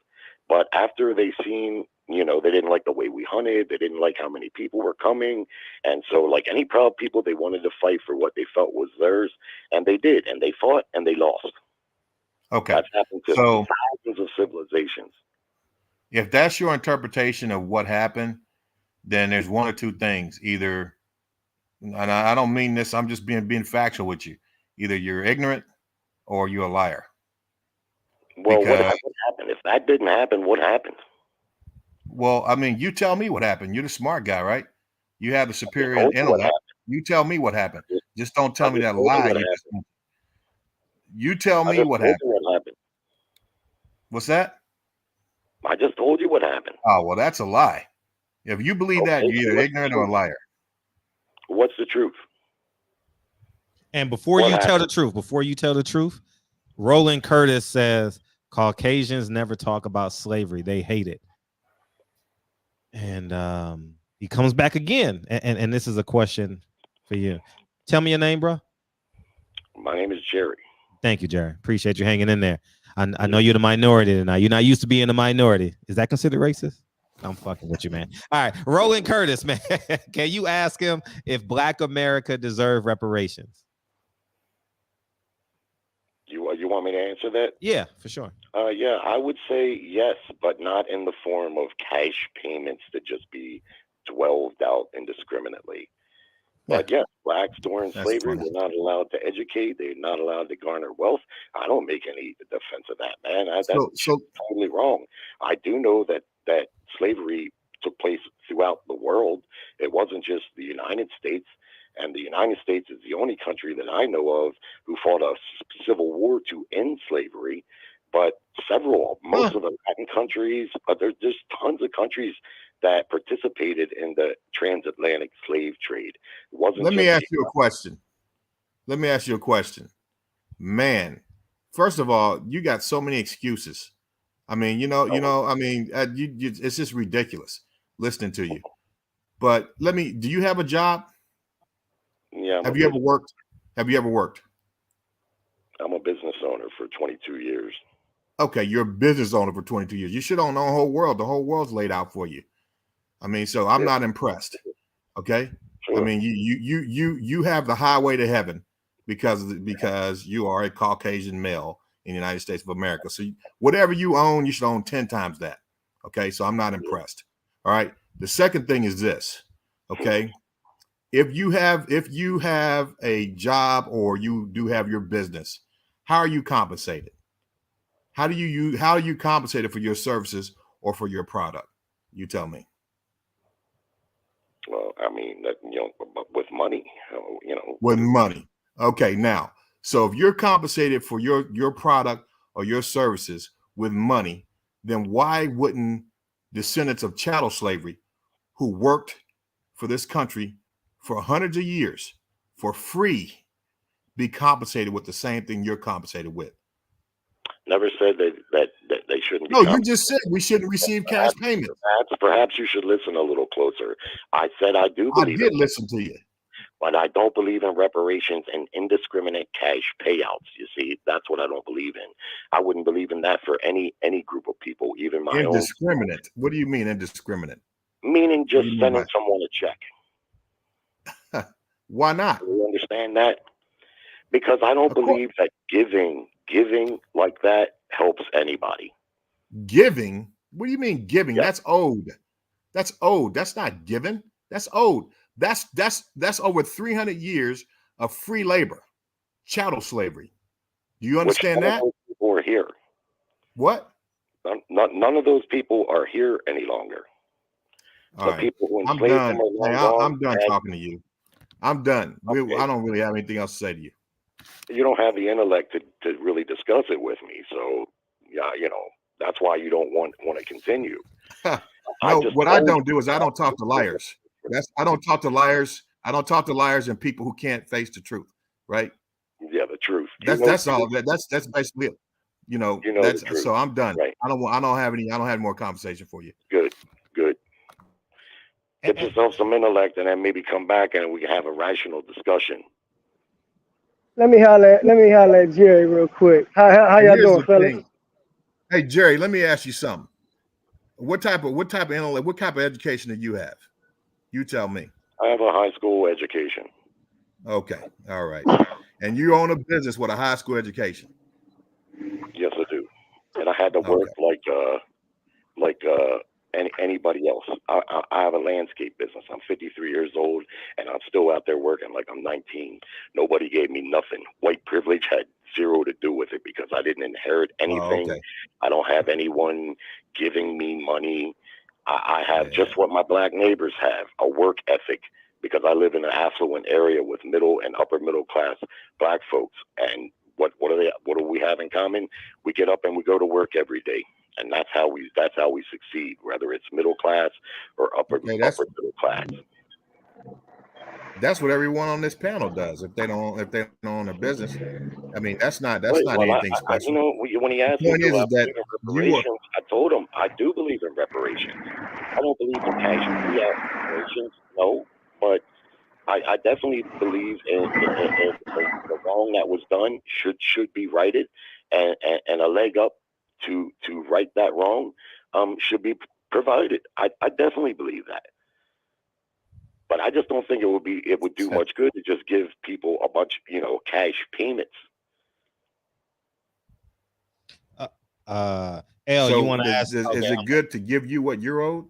But after they seen You know, they didn't like the way we hunted. They didn't like how many people were coming. And so, like any proud people, they wanted to fight for what they felt was theirs. And they did. And they fought and they lost. Okay. That's happened to thousands of civilizations. If that's your interpretation of what happened, then there's one or two things. Either, and I don't mean this, I'm just being factual with you. Either you're ignorant or you're a liar. Well, what happened? If that didn't happen, what happened? Well, I mean, you tell me what happened. You're the smart guy, right? You have the superior intellect. You tell me what happened. Just don't tell me that lie. You tell me what happened. What's that? I just told you what happened. Oh, well, that's a lie. If you believe that, you're either ignorant or a liar. What's the truth? And before you tell the truth, Roland Curtis says Caucasians never talk about slavery. They hate it. And he comes back again. And this is a question for you. Tell me your name, bro. My name is Jerry. Thank you, Jerry. Appreciate you hanging in there. I know you're the minority tonight. You're not used to being the minority. Is that considered racist? I'm fucking with you, man. All right. Roland Curtis, man. Can you ask him if Black America deserve reparations? You want me to answer that? Yeah, for sure. Yeah, I would say yes, but not in the form of cash payments to just be dwelled out indiscriminately. Yeah. But yes, blacks during slavery were not allowed to educate. They're not allowed to garner wealth. I don't make any defense of that, man. That's totally wrong. I do know that slavery took place throughout the world. It wasn't just the United States. And the United States is the only country that I know of who fought a civil war to end slavery. But most of the Latin countries, there's just tons of countries that participated in the transatlantic slave trade. It wasn't. Let me ask you a question. Man, first of all, you got so many excuses. I mean, it's just ridiculous listening to you. But do you have a job? Yeah. Have you ever worked? I'm a business owner for 22 years. Okay, you're a business owner for 22 years. You should own the whole world. The whole world's laid out for you. I mean, so I'm not impressed. Okay, sure. I mean, you have the highway to heaven because you are a Caucasian male in the United States of America. So whatever you own, you should own 10 times that. Okay, so I'm not impressed. All right. The second thing is this. Okay. If you have a job or you do have your business, how are you compensated? How do you compensated for your services or for your product? You tell me. Well, I mean, with money, With money. Okay, now, so if you're compensated for your product or your services with money, then why wouldn't descendants of chattel slavery who worked for this country for hundreds of years for free be compensated with the same thing you're compensated with? Never said that they shouldn't be. No, you just said we shouldn't receive cash payments. Perhaps you should listen a little closer. I said I do believe. I did listen to you. But I don't believe in reparations and indiscriminate cash payouts. You see, that's what I don't believe in. I wouldn't believe in that for any group of people, even my own. Indiscriminate? What do you mean indiscriminate? Meaning just sending someone a check. Why not? You understand that? Because I don't believe that giving like that helps anybody. Giving? What do you mean giving? Yeah. That's owed. That's owed. That's not given. That's owed. That's over 300 years of free labor, chattel slavery. Do you understand that? People are here. What? None of those people are here any longer. All right. People who enslaved them are long I'm done talking to you. I'm done. Okay. I don't really have anything else to say to you. You don't have the intellect to really discuss it with me. So, yeah, that's why you don't want to continue. No, what I don't do is I don't talk to liars. I don't talk to liars. I don't talk to liars and people who can't face the truth, right? Yeah, the truth. That's all. That's basically it. That's so I'm done. Right. I don't have any more conversation for you. Good. Get yourself some intellect and then maybe come back and we can have a rational discussion. Let me holler at Jerry real quick. How y'all doing, fellas? Hey, Jerry, let me ask you something. What type of education do you have? You tell me. I have a high school education. Okay, all right. And you own a business with a high school education? Yes, I do. And I had to work like anybody else. I have a landscape business. I'm 53 years old, and I'm still out there working like I'm 19. Nobody gave me nothing. White privilege had zero to do with it because I didn't inherit anything. Okay. I don't have anyone giving me money. I have just what my black neighbors have, a work ethic, because I live in an affluent area with middle and upper middle class black folks. And what do we have in common? We get up and we go to work every day. And that's how we succeed, whether it's middle class or upper middle class. That's what everyone on this panel does. If they don't own a business, I mean, that's not anything special. When he asked me about reparations, I told him I do believe in reparations. I don't believe in cash reparations, no, but I definitely believe in the wrong that was done should be righted, and a leg up to right that wrong should be provided. I definitely believe that. But I just don't think it would do much good to just give people a bunch, cash payments. So you want to ask? Is it good to give you what you're owed?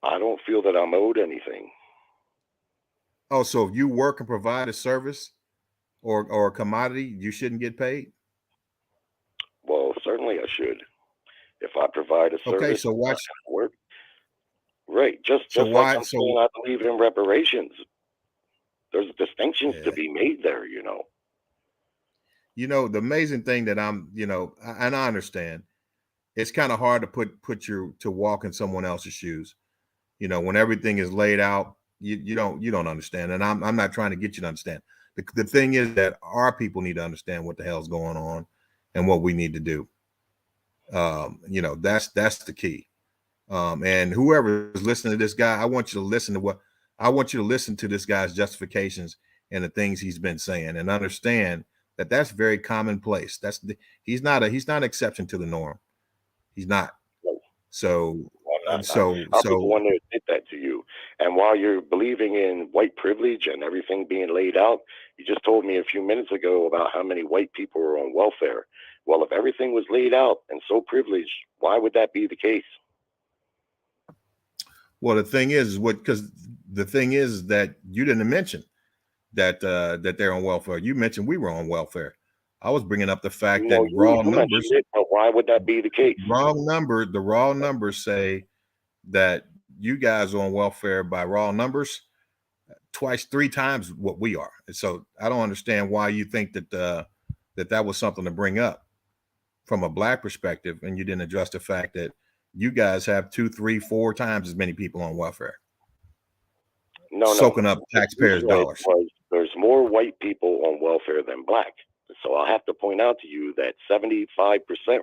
I don't feel that I'm owed anything. Oh, so if you work and provide a service or a commodity, you shouldn't get paid? Well, certainly I should. If I provide a service, okay. So watch work. Right. Just like I'm saying, I believe in reparations. There's distinctions to be made there, the amazing thing that I'm, and I understand, it's kind of hard to walk in someone else's shoes. When everything is laid out, you don't understand. And I'm not trying to get you to understand. The thing is that our people need to understand what the hell's going on and what we need to do. That's the key. And whoever is listening to this guy, I want you to listen to this guy's justifications and the things he's been saying, and understand that that's very commonplace. He's not an exception to the norm. He's not. So I'll be the one to admit that to you. And while you're believing in white privilege and everything being laid out, you just told me a few minutes ago about how many white people are on welfare. Well, if everything was laid out and so privileged, why would that be the case? Well, the thing is that you didn't mention that they're on welfare. You mentioned we were on welfare. I was bringing up the fact that raw numbers. But why would that be the case? The raw numbers say that you guys are on welfare by raw numbers twice, 3 times what we are. And so I don't understand why you think that that was something to bring up from a black perspective, and you didn't address the fact that you guys have 2, 3, 4 times as many people on welfare. Soaking up taxpayers' dollars. There's more white people on welfare than black. So I'll have to point out to you that 75%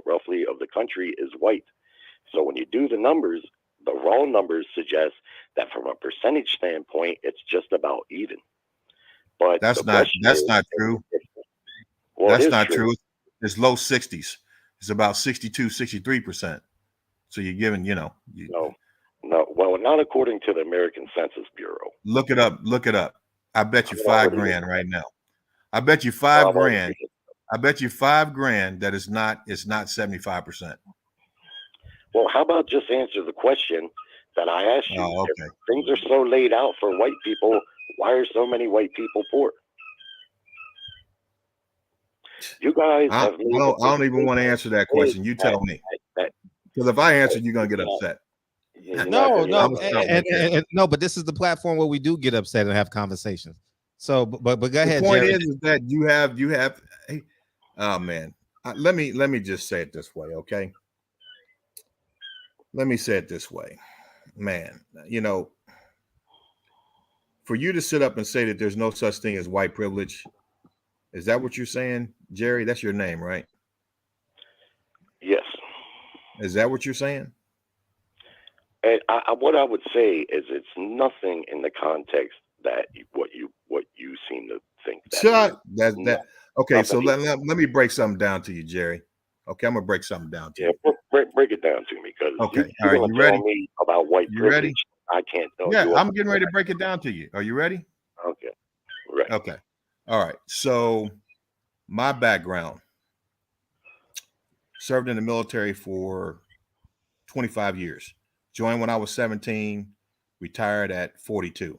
roughly of the country is white. So when you do the numbers, the raw numbers suggest that from a percentage standpoint, it's just about even. But that's not true. Well, that's not true. It's low 60s. It's about 62, 63%. So you're giving, No. Well, not according to the American Census Bureau. Look it up. I bet you $5,000 right now. I bet you $5,000. I bet you $5,000 that it's not 75%. Well, how about just answer the question that I asked you? Oh, okay. If things are so laid out for white people, why are so many white people poor? You guys I don't even want to answer that question. You tell me. Because if I answer, you're gonna get upset. No, but this is the platform where we do get upset and have conversations. So, but go ahead. The point Jerry. is that you have. Oh man, let me just say it this way, okay? Let me say it this way, man. For you to sit up and say that there's no such thing as white privilege, is that what you're saying, Jerry? That's your name, right? Yes. Is that what you're saying? And what I would say is it's nothing in the context that what you seem to think. Okay, so let me break something down to you, Jerry. Okay, I'm gonna break something down to Yeah, you. break it down to me, because Okay, you're all right, going you to tell ready? me about white You privilege. ready? I can't tell Yeah, you. I'm getting ready to break it down to you. Are you ready? Okay, right. Okay. All right. So my background: served in the military for 25 years. Joined when I was 17, retired at 42.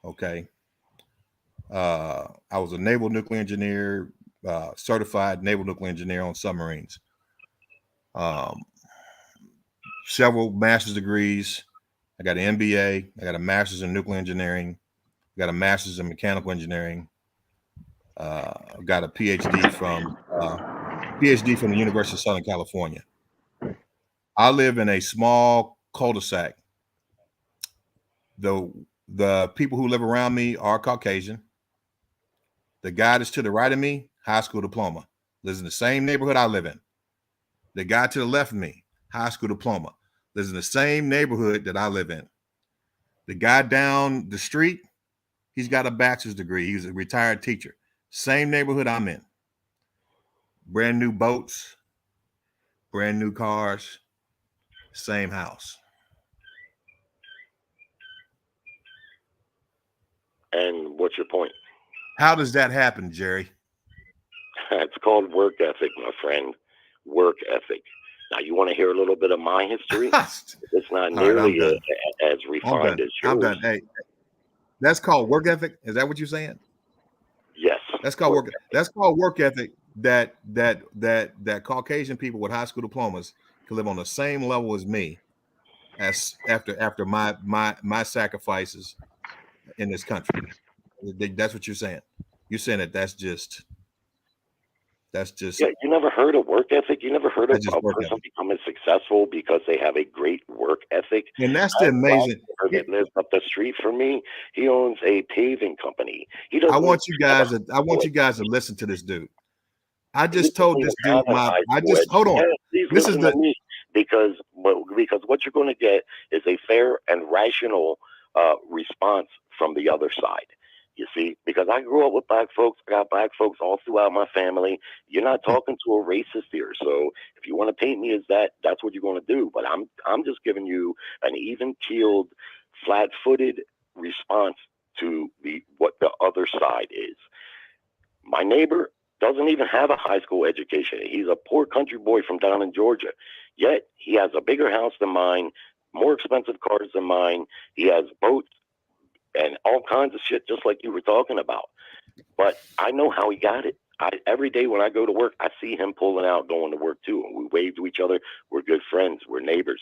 Okay. I was a naval nuclear engineer, certified naval nuclear engineer on submarines. Several master's degrees. I got an MBA. I got a master's in nuclear engineering. I got a master's in mechanical engineering. Got a PhD from the University of Southern California. I live in a small cul-de-sac. The people who live around me are Caucasian. The guy that's to the right of me, high school diploma, lives in the same neighborhood I live in. The guy to the left of me, high school diploma, lives in the same neighborhood that I live in. The guy down the street, he's got a bachelor's degree. He's a retired teacher. Same neighborhood I'm in. Brand new boats, brand new cars, same house. And what's your point? How does that happen, Jerry? It's called work ethic, my friend. Work ethic. Now, you want to hear a little bit of my history? It's not nearly as refined as yours. I'm done. Hey, that's called work ethic. Is that what you're saying? Yes. That's called work. That's called work ethic. That Caucasian people with high school diplomas can live on the same level as me, as after my sacrifices in this country. That's what you're saying. You're saying that's just. Yeah, you never heard of work ethic? You never heard of a person ethic. becoming successful because they have a great work ethic? And that's the amazing. That lives up the street from me, he owns a paving company. I want you guys to listen to this dude. I just told this dude hold on. Yeah, this is me, because what you're going to get is a fair and rational response from the other side. You see, because I grew up with black folks, I got black folks all throughout my family. You're not talking to a racist here, so if you want to paint me as that, that's what you're going to do. But I'm just giving you an even-keeled, flat-footed response to what the other side is. My neighbor doesn't even have a high school education. He's a poor country boy from down in Georgia. Yet he has a bigger house than mine, more expensive cars than mine. He has boats and all kinds of shit, just like you were talking about. But I know how he got it. Every day when I go to work, I see him pulling out, going to work too. And we wave to each other. We're good friends. We're neighbors.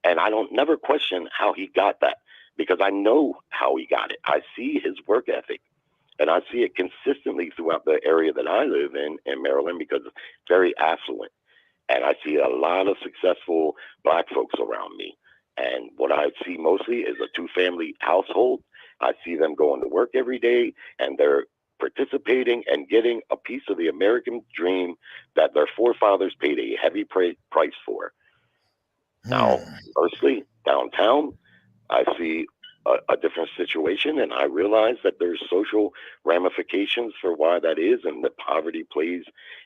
And I don't never question how he got that, because I know how he got it. I see his work ethic. And I see it consistently throughout the area that I live in Maryland, because it's very affluent. And I see a lot of successful black folks around me. And what I see mostly is a two-family household. I see them going to work every day, and they're participating and getting a piece of the American dream that their forefathers paid a heavy price for. Now, firstly, downtown, I see a different situation, and I realize that there's social ramifications for why that is, and that poverty plays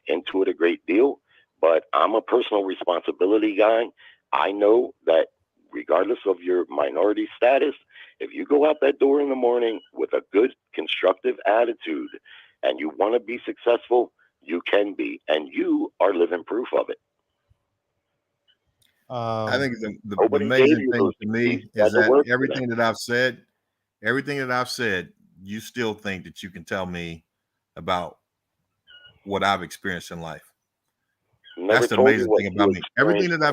into it a great deal. But I'm a personal responsibility guy. I know that regardless of your minority status, if you go out that door in the morning with a good, constructive attitude and you want to be successful, you can be, and you are living proof of it. I think the amazing thing to me is that everything that I've said, you still think that you can tell me about what I've experienced in life. That's the amazing thing about me. Everything that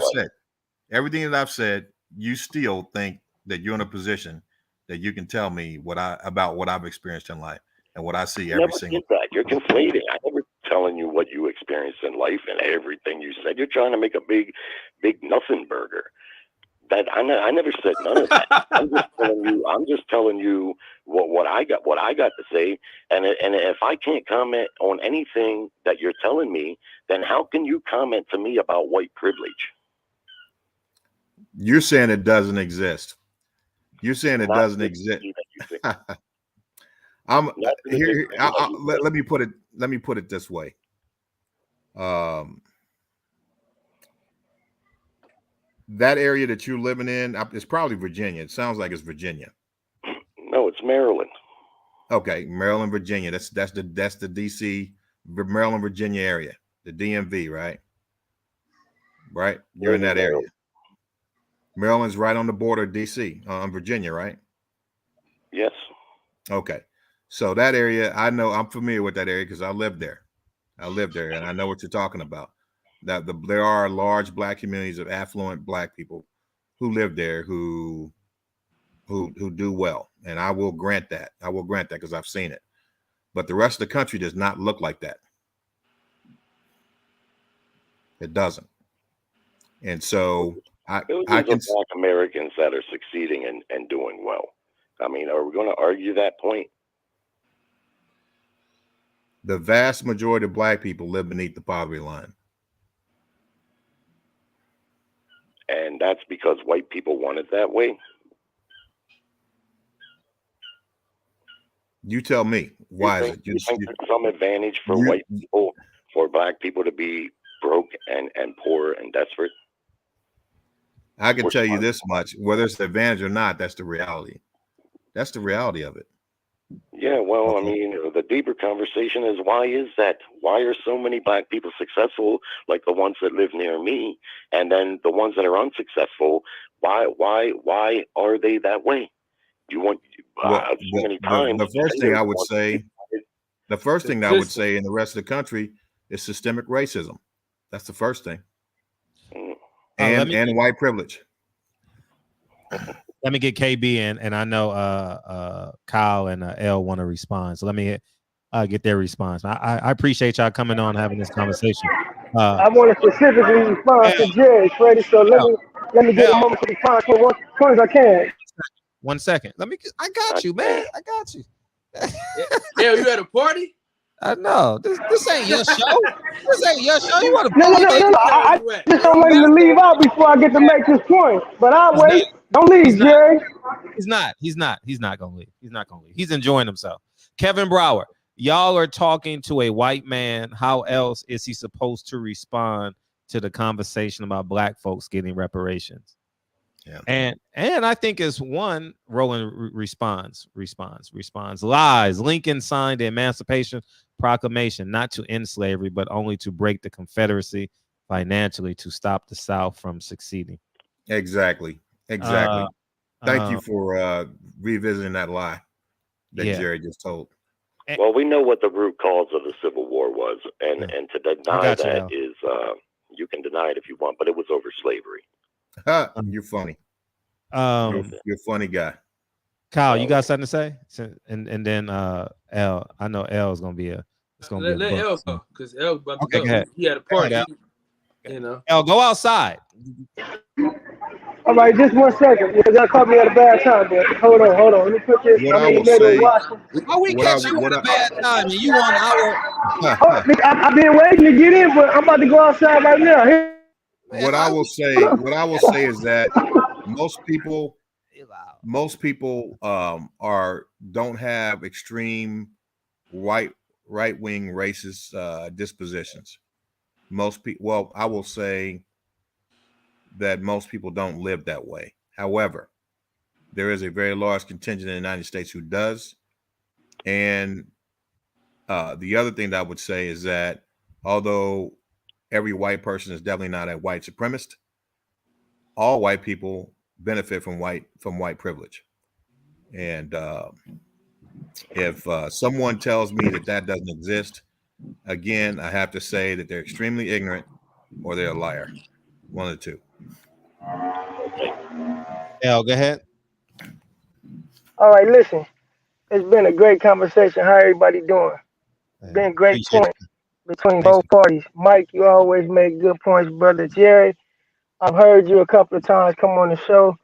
I've said, you still think that you're in a position that you can tell me about what I've experienced in life and what I see every single day. You're conflating. I never telling you what you experienced in life and everything you said. You're trying to make a big nothing burger. That I never said none of that. I'm just telling you what I got to say. And if I can't comment on anything that you're telling me, then how can you comment to me about white privilege? You're saying it doesn't exist. You're saying it doesn't exist. I'm here. Let me put it this way. That area that you're living in, it's probably Virginia. It sounds like it's Virginia. No, it's Maryland. Okay, Maryland, Virginia. That's the DC, Maryland, Virginia area, the DMV, right? Right, you're in that area. Maryland's right on the border of DC, Virginia, right? Yes. Okay, so that area, I know, I'm familiar with that area because I lived there. And I know what you're talking about. There are large black communities of affluent black people who live there who do well, and I will grant that. Because I've seen it. But the rest of the country does not look like that. It doesn't. And so I can black Americans that are succeeding and doing well. I mean, are we going to argue that point? The vast majority of black people live beneath the poverty line. And that's because white people want it that way. You tell me. Why is it? You think there's some advantage for white people, for black people to be broke and poor and desperate? I can tell you this much, whether it's the advantage or not, that's the reality. That's the reality of it. Yeah, well, I mean, the deeper conversation is, why is that? Why are so many black people successful, like the ones that live near me, and then the ones that are unsuccessful? Why are they that way? You want so many times. The first thing I would say, in the rest of the country is systemic racism. That's the first thing. And white privilege. Let me get KB and I know Kyle and L want to respond. So let me get their response. I appreciate y'all coming on and having this conversation. I want to specifically respond to Jerry, Freddie. So let me get a moment to respond to as soon as I can. 1 second. I got you, man. I got you. Hell, you at a party? I know. This ain't your show. This ain't your show. You want to No. I just don't let him leave out before I get to make this point. But I'll wait. Don't leave, Jerry. He's not gonna leave. He's not gonna leave. He's enjoying himself. Kevin Brower, y'all are talking to a white man. How else is he supposed to respond to the conversation about black folks getting reparations? Yeah. And I think it's one, Roland responds. Lies. Lincoln signed the Emancipation Proclamation not to end slavery, but only to break the Confederacy financially to stop the South from succeeding. Exactly. Thank you for revisiting that lie that Jerry just told. Well, we know what the root cause of the Civil War was, and to deny that is you can deny it if you want, but it was over slavery. You're funny. You're a funny guy. Kyle, you got something to say? And then L, I know L is gonna be a. It's gonna let L go, because L about to go. Go. He had a party. You know. L, go outside. All right, just 1 second. Because that caught me at a bad time, but hold on. Let me put this. How we catch you at a bad time? And you on our? I've been waiting to get in, but I'm about to go outside right now. What I will say is that most people don't have extreme right-wing racist dispositions. Most people, well, I will say that most people don't live that way. However, there is a very large contingent in the United States who does. And the other thing that I would say is that although every white person is definitely not a white supremacist, all white people benefit from white privilege. And if someone tells me that doesn't exist, again, I have to say that they're extremely ignorant or they're a liar. One of the two. Al, go ahead. All right, listen. It's been a great conversation. How everybody doing? Been great point between both parties. Mike, you always make good points, brother. Jerry, I've heard you a couple of times come on the show,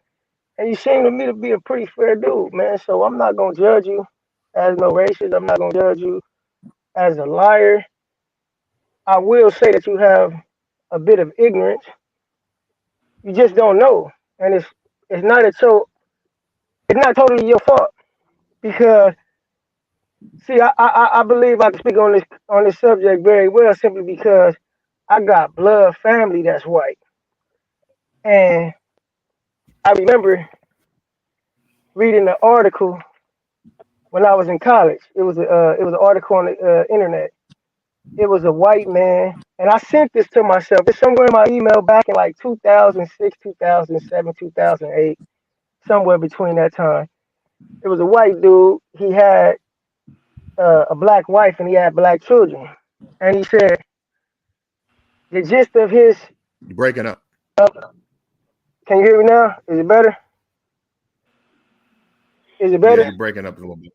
and you seem to me to be a pretty fair dude, man. So I'm not gonna judge you as no racist. I'm not gonna judge you as a liar. I will say that you have a bit of ignorance. You just don't know, and it's not it's not totally your fault, because see, I believe I can speak on this subject very well simply because I got blood family that's white. And I remember reading an article when I was in college. It was an article on the internet. It was a white man, and I sent this to myself. It's somewhere in my email back in like 2006, 2007, 2008, somewhere between that time. It was a white dude. He had a black wife and he had black children. And he said the gist of his. You're breaking up. Can you hear me now? Is it better? Is it Yeah, better? you're breaking up a little bit.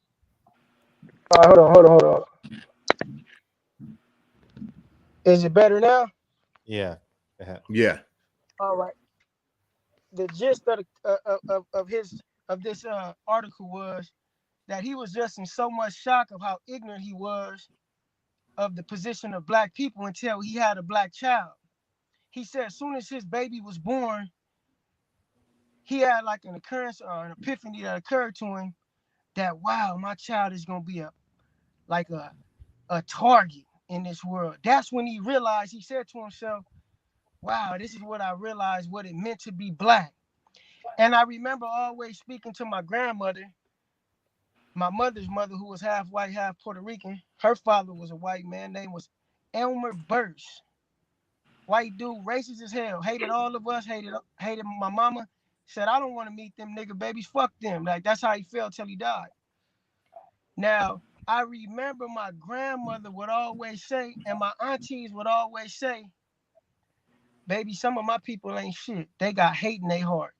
All right, hold on. Is it better now? Yeah. Yeah. All right. The gist of this article was that he was just in so much shock of how ignorant he was of the position of black people until he had a black child. He said as soon as his baby was born, he had like an occurrence or an epiphany that occurred to him that, wow, my child is gonna be a target in this world. That's when he realized, he said to himself, wow, this is what I realized what it meant to be black. And I remember always speaking to my grandmother, my mother's mother, who was half white, half Puerto Rican. Her father was a white man, name was Elmer Burse. White dude, racist as hell, hated all of us, hated my mama. Said, I don't want to meet them nigga babies, fuck them. Like, that's how he felt till he died. Now, I remember my grandmother would always say, and my aunties would always say, baby, some of my people ain't shit. They got hate in their heart.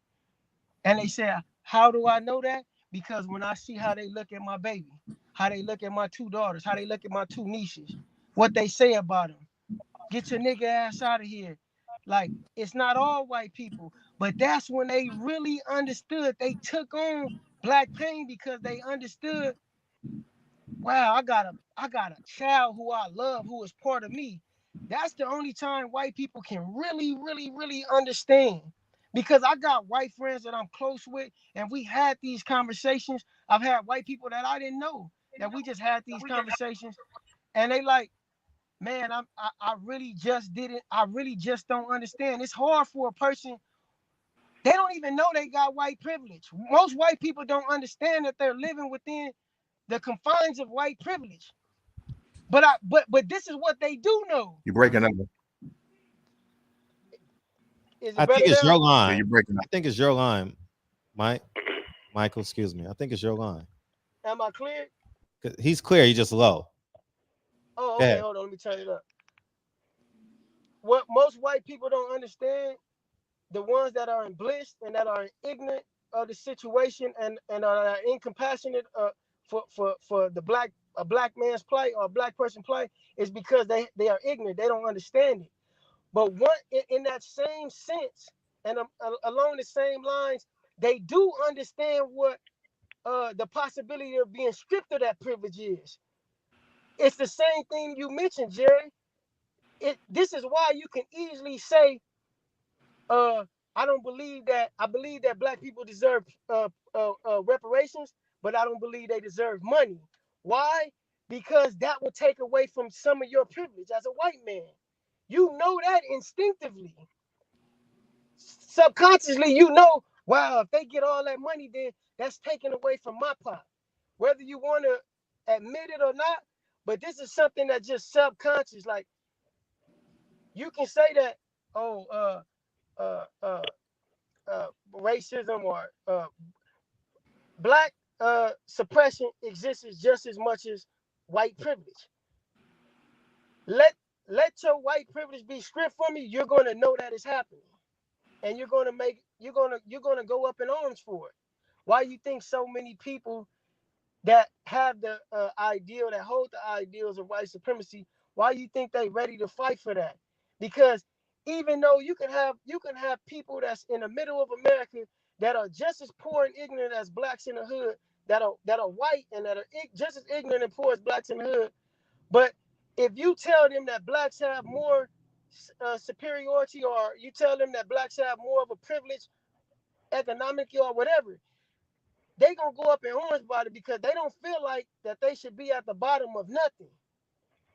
And they said, how do I know that? Because when I see how they look at my baby, how they look at my two daughters, how they look at my two nieces, what they say about them. Get your nigga ass out of here. Like, it's not all white people, but that's when they really understood. They took on black pain because they understood, wow, I got a child who I love, who is part of me. That's the only time white people can really, really, really understand. Because I got white friends that I'm close with, and we had these conversations. I've had white people that I didn't know that we just had these conversations, and they like, man, I really just didn't. I really just don't understand. It's hard for a person. They don't even know they got white privilege. Most white people don't understand that they're living within the confines of white privilege. But this is what they do know. You're breaking up. Is it I better think it's now? your line. Yeah, you're breaking up. I think it's your line, Michael, excuse me. I think it's your line. Am I clear? He's clear. He's just low. Oh, Go okay. ahead. Hold on. Let me turn it up. What most white people don't understand, the ones that are in bliss and that are ignorant of the situation and are incompassionate for a black man's plight or a black person plight, is because they are ignorant. They don't understand it. But in that same sense and along the same lines, they do understand what the possibility of being stripped of that privilege is. It's the same thing you mentioned, Jerry. This is why you can easily say, I don't believe that. I believe that black people deserve reparations, but I don't believe they deserve money. Why? Because that will take away from some of your privilege as a white man. You know that instinctively. Subconsciously, you know, wow, if they get all that money, then that's taken away from my pot. Whether you want to admit it or not, but this is something that just subconscious. Like, you can say that, oh, uh, uh, racism or black suppression exists just as much as white privilege. Let your white privilege be stripped from you. You're going to know that it's happening, and you're going to go up in arms for it. Why you think so many people that have the ideal, that hold the ideals of white supremacy, why you think they ready to fight for that? Because even though you can have people that's in the middle of America that are just as poor and ignorant as blacks in the hood, that are white and that are just as ignorant and poor as blacks in the hood, but if you tell them that blacks have more superiority, or you tell them that blacks have more of a privilege economically or whatever, they gonna go up in arms about it because they don't feel like that they should be at the bottom of nothing.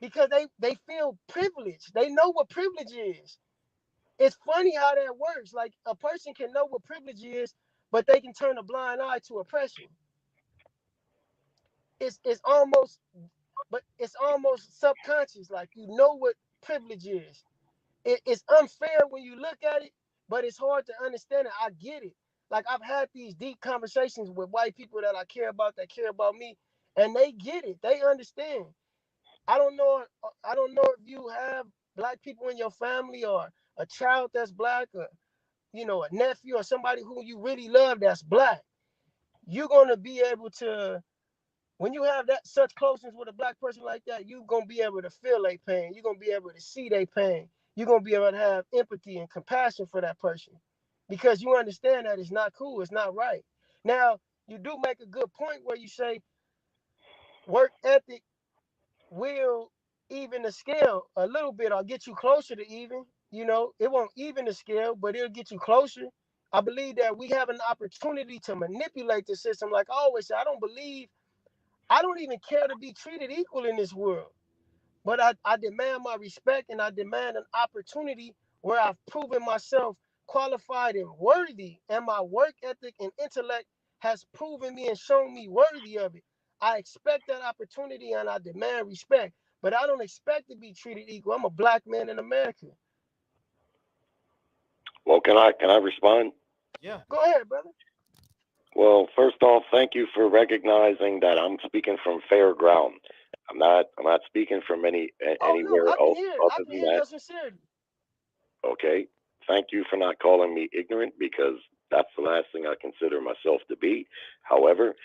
because they feel privileged. They know what privilege is. It's funny how that works. Like a person can know what privilege is, but they can turn a blind eye to oppression. It's almost, but it's almost subconscious. Like you know what privilege is. It's unfair when you look at it, but it's hard to understand it. I get it. Like I've had these deep conversations with white people that I care about, that care about me, and they get it. They understand. I don't know. I don't know if you have black people in your family or a child that's black, or a nephew or somebody who you really love that's black. You're gonna be able to, when you have that such closeness with a black person like that, you're gonna be able to feel their pain. You're gonna be able to see their pain. You're gonna be able to have empathy and compassion for that person, because you understand that it's not cool, it's not right. Now, you do make a good point where you say work ethic will even the scale a little bit or get you closer to even. It won't even the scale, but it'll get you closer. I believe that we have an opportunity to manipulate the system. Like I always say, I don't even care to be treated equal in this world. But I demand my respect, and I demand an opportunity where I've proven myself qualified and worthy, and my work ethic and intellect has proven me and shown me worthy of it. I expect that opportunity and I demand respect, but I don't expect to be treated equal. I'm a black man in America. Well, can I respond? Yeah. Go ahead, brother. Well, first off, thank you for recognizing that I'm speaking from fair ground. I'm not speaking from anywhere I can else hear it. I other can than hear that. your sincerity. Okay. Thank you for not calling me ignorant, because that's the last thing I consider myself to be. However,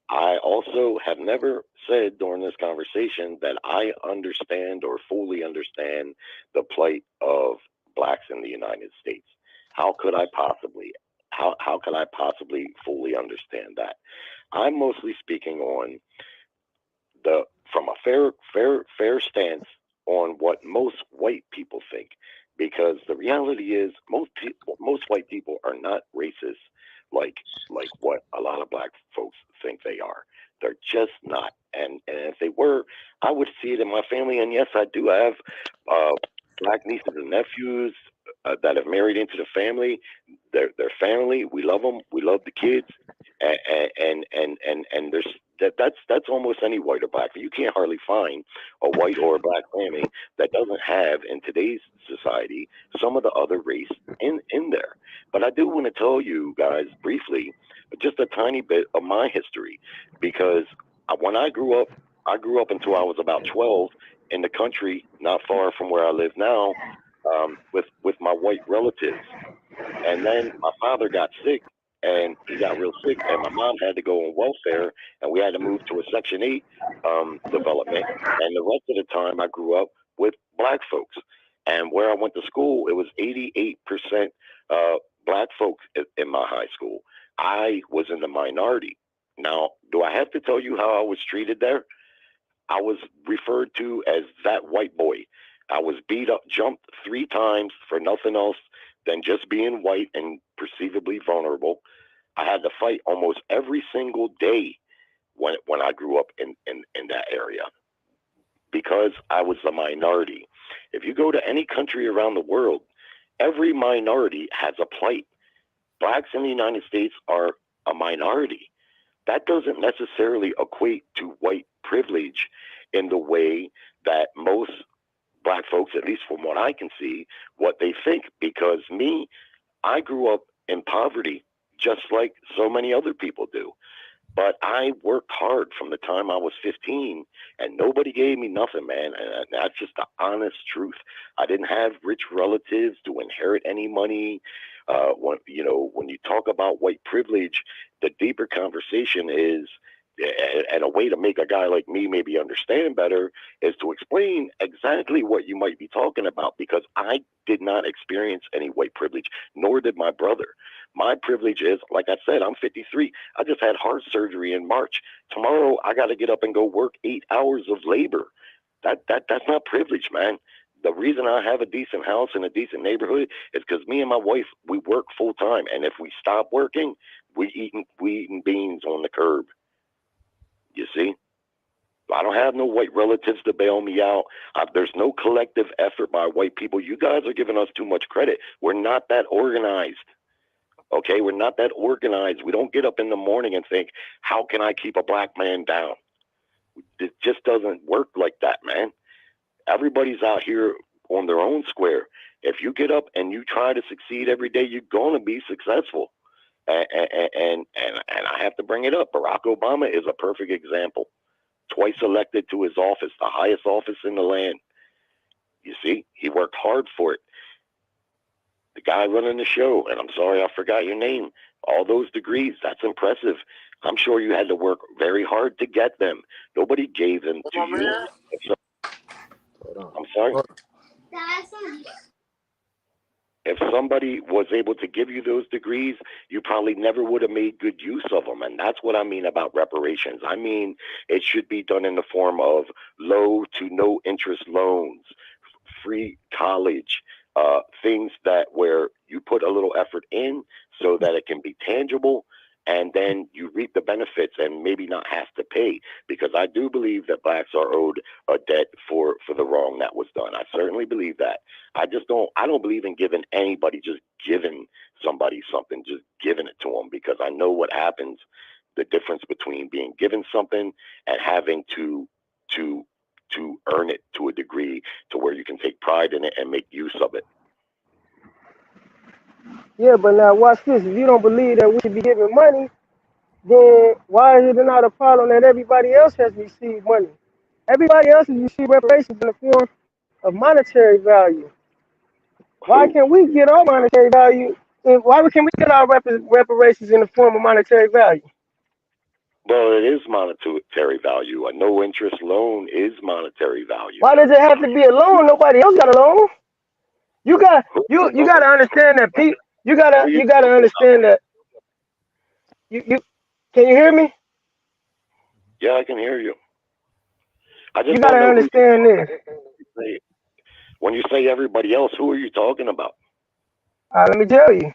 I also have never said during this conversation that I understand or fully understand the plight of blacks in the United States. How could I possibly fully understand that? I'm mostly speaking on from a fair stance on what most white people think, because the reality is most white people are not racist like what a lot of black folks think they are. They're just not. And if they were, I would see it in my family. And yes, I do. I have black nieces and nephews that have married into the family. They're family. We love them. We love the kids. And there's that's almost any white or black. You can't hardly find a white or a black family that doesn't have, in today's society, some of the other race in there. But I do want to tell you guys briefly just a tiny bit of my history, because when I grew up until I was about 12 in the country, not far from where I live now, with my white relatives. And then my father got sick, and he got real sick, and my mom had to go on welfare, and we had to move to a Section 8 development. And the rest of the time, I grew up with black folks. And where I went to school, it was 88% black folks in my high school. I was in the minority. Now, do I have to tell you how I was treated there? I was referred to as that white boy. I was beat up, jumped 3 times for nothing else than just being white and perceivably vulnerable. I had to fight almost every single day when I grew up in that area, because I was a minority. If you go to any country around the world, every minority has a plight. Blacks in the United States are a minority. That doesn't necessarily equate to white privilege in the way that most black folks, at least from what I can see, what they think. Because I grew up in poverty just like so many other people do. But I worked hard from the time I was 15, and nobody gave me nothing, man. And that's just the honest truth. I didn't have rich relatives to inherit any money. When you talk about white privilege, the deeper conversation is, and a way to make a guy like me maybe understand better, is to explain exactly what you might be talking about, because I did not experience any white privilege, nor did my brother. My privilege is, like I said, I'm 53. I just had heart surgery in March. Tomorrow, I got to get up and go work 8 hours of labor. That's not privilege, man. The reason I have a decent house in a decent neighborhood is because me and my wife, we work full time. And if we stop working, we eating beans on the curb. You see? I don't have no white relatives to bail me out. There's no collective effort by white people. You guys are giving us too much credit. We're not that organized. Okay, we're not that organized. We don't get up in the morning and think, how can I keep a black man down? It just doesn't work like that, man. Everybody's out here on their own square. If you get up and you try to succeed every day, you're going to be successful. And I have to bring it up. Barack Obama is a perfect example. Twice elected to his office, the highest office in the land. You see, he worked hard for it. The guy running the show, and I'm sorry I forgot your name, all those degrees, that's impressive. I'm sure you had to work very hard to get them. Nobody gave them to you. I'm sorry? If somebody was able to give you those degrees, you probably never would have made good use of them. And that's what I mean about reparations. I mean, it should be done in the form of low to no interest loans, free college, things that where you put a little effort in so that it can be tangible, and then you reap the benefits and maybe not have to pay. Because I do believe that blacks are owed a debt for the wrong that was done. I certainly believe that. I don't believe in giving anybody, just giving somebody something, just giving it to them, because I know what happens, the difference between being given something and having to earn it to a degree to where you can take pride in it and make use of it. Yeah, but now watch this. If you don't believe that we should be giving money, then why is it not a problem that everybody else has received money? Everybody else has received reparations in the form of monetary value. Why can't we get our monetary value? Why can we get our reparations in the form of monetary value? Well, it is monetary value. A no interest loan is monetary value. Why does it have to be a loan? Nobody else got a loan. You got to understand that people. You gotta understand that. You can you hear me? Yeah, I can hear you. You gotta understand this. When you say everybody else, who are you talking about? Let me tell you.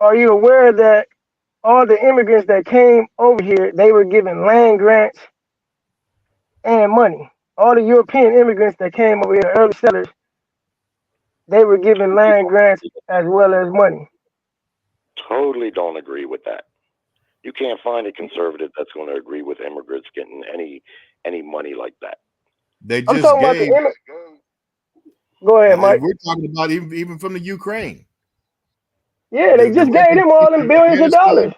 Are you aware that all the immigrants that came over here, they were given land grants and money? All the European immigrants that came over here, early settlers, they were given land grants as well as money. Totally don't agree with that. You can't find a conservative that's going to agree with immigrants getting any money like that. They just gave. Go ahead, Mike. We're talking about even from the Ukraine. Yeah, they just gave them all them billions of dollars.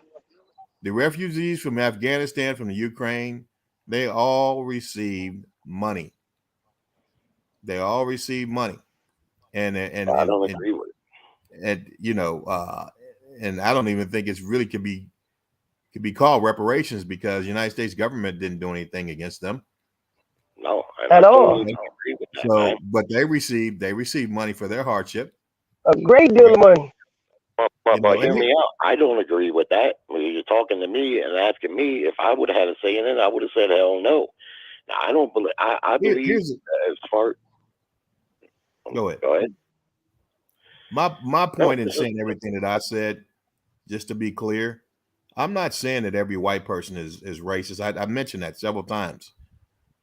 The refugees from Afghanistan, from the Ukraine, they all received money. They all received money, and I don't agree with it. And you know, and I don't even think it's really could be called reparations, because the United States government didn't do anything against them. No, at all. Totally don't agree with that, so, man. But they received money for their hardship. A great deal of money. But hear me out. I don't agree with that. When you're talking to me and asking me if I would have had a say in it, I would have said hell no. Now I don't believe. I believe as far. Go ahead. Go ahead. My point in saying everything that I said, just to be clear, I'm not saying that every white person is racist. I mentioned that several times,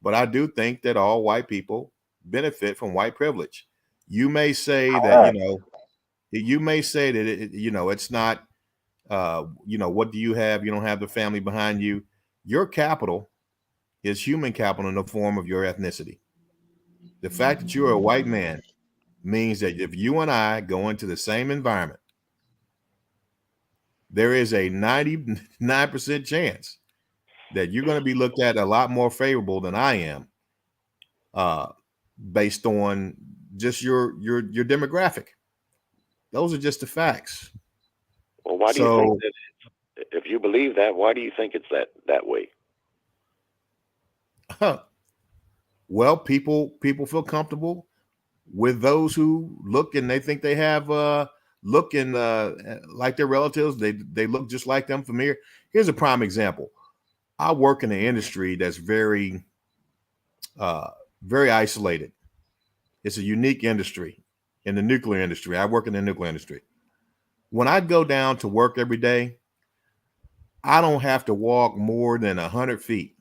but I do think that all white people benefit from white privilege. You may say that, you may say that it's not, what do you have? You don't have the family behind you. Your capital is human capital in the form of your ethnicity. The fact that you're a white man means that if you and I go into the same environment, there is a 99% chance that you're going to be looked at a lot more favorable than I am, based on just your demographic. Those are just the facts. Well, why do you think that? If you believe that, why do you think it's that way? Well, people feel comfortable with those who look and they think they have looking like their relatives. They look just like them from here. Here's a prime example. I work in an industry that's very isolated. It's a unique industry in the nuclear industry. I work in the nuclear industry. When I go down to work every day, I don't have to walk more than 100 feet.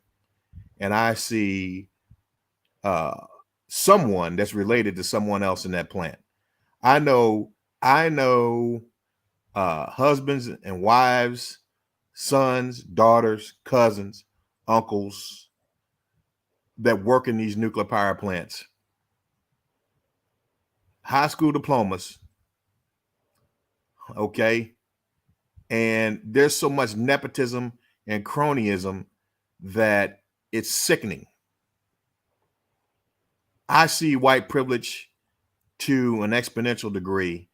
and I see someone that's related to someone else in that plant. I know husbands and wives, sons, daughters, cousins, uncles that work in these nuclear power plants. High school diplomas, okay? And there's so much nepotism and cronyism that it's sickening. I see white privilege to an exponential degree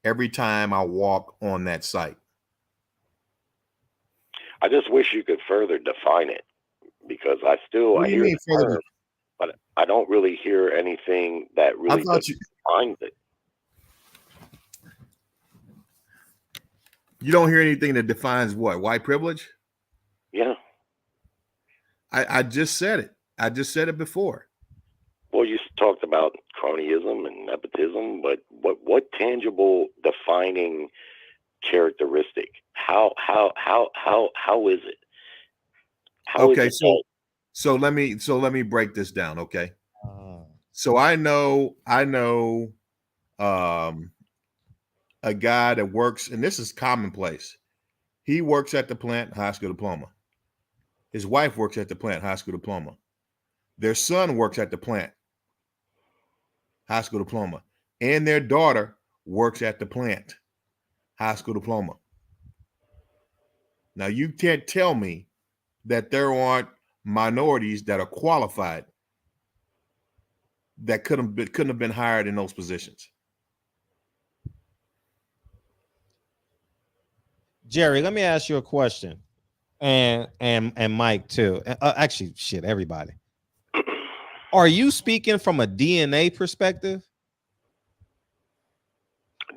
every time I walk on that site. I just wish you could further define it, because I hear the term, but I don't really hear anything that really defines it. You don't hear anything that defines what? White privilege? Yeah. I just said it. I just said it before. Well, you talked about cronyism and nepotism, but what tangible defining characteristic? How is it? Okay, so let me break this down, okay? So I know a guy that works, and this is commonplace. He works at the plant, high school diploma. His wife works at the plant, high school diploma. Their son works at the plant, high school diploma. And their daughter works at the plant, high school diploma. Now, you can't tell me that there aren't minorities that are qualified that couldn't have been hired in those positions. Jerry, let me ask you a question, and Mike too. Actually, shit, everybody. Are you speaking from a DNA perspective?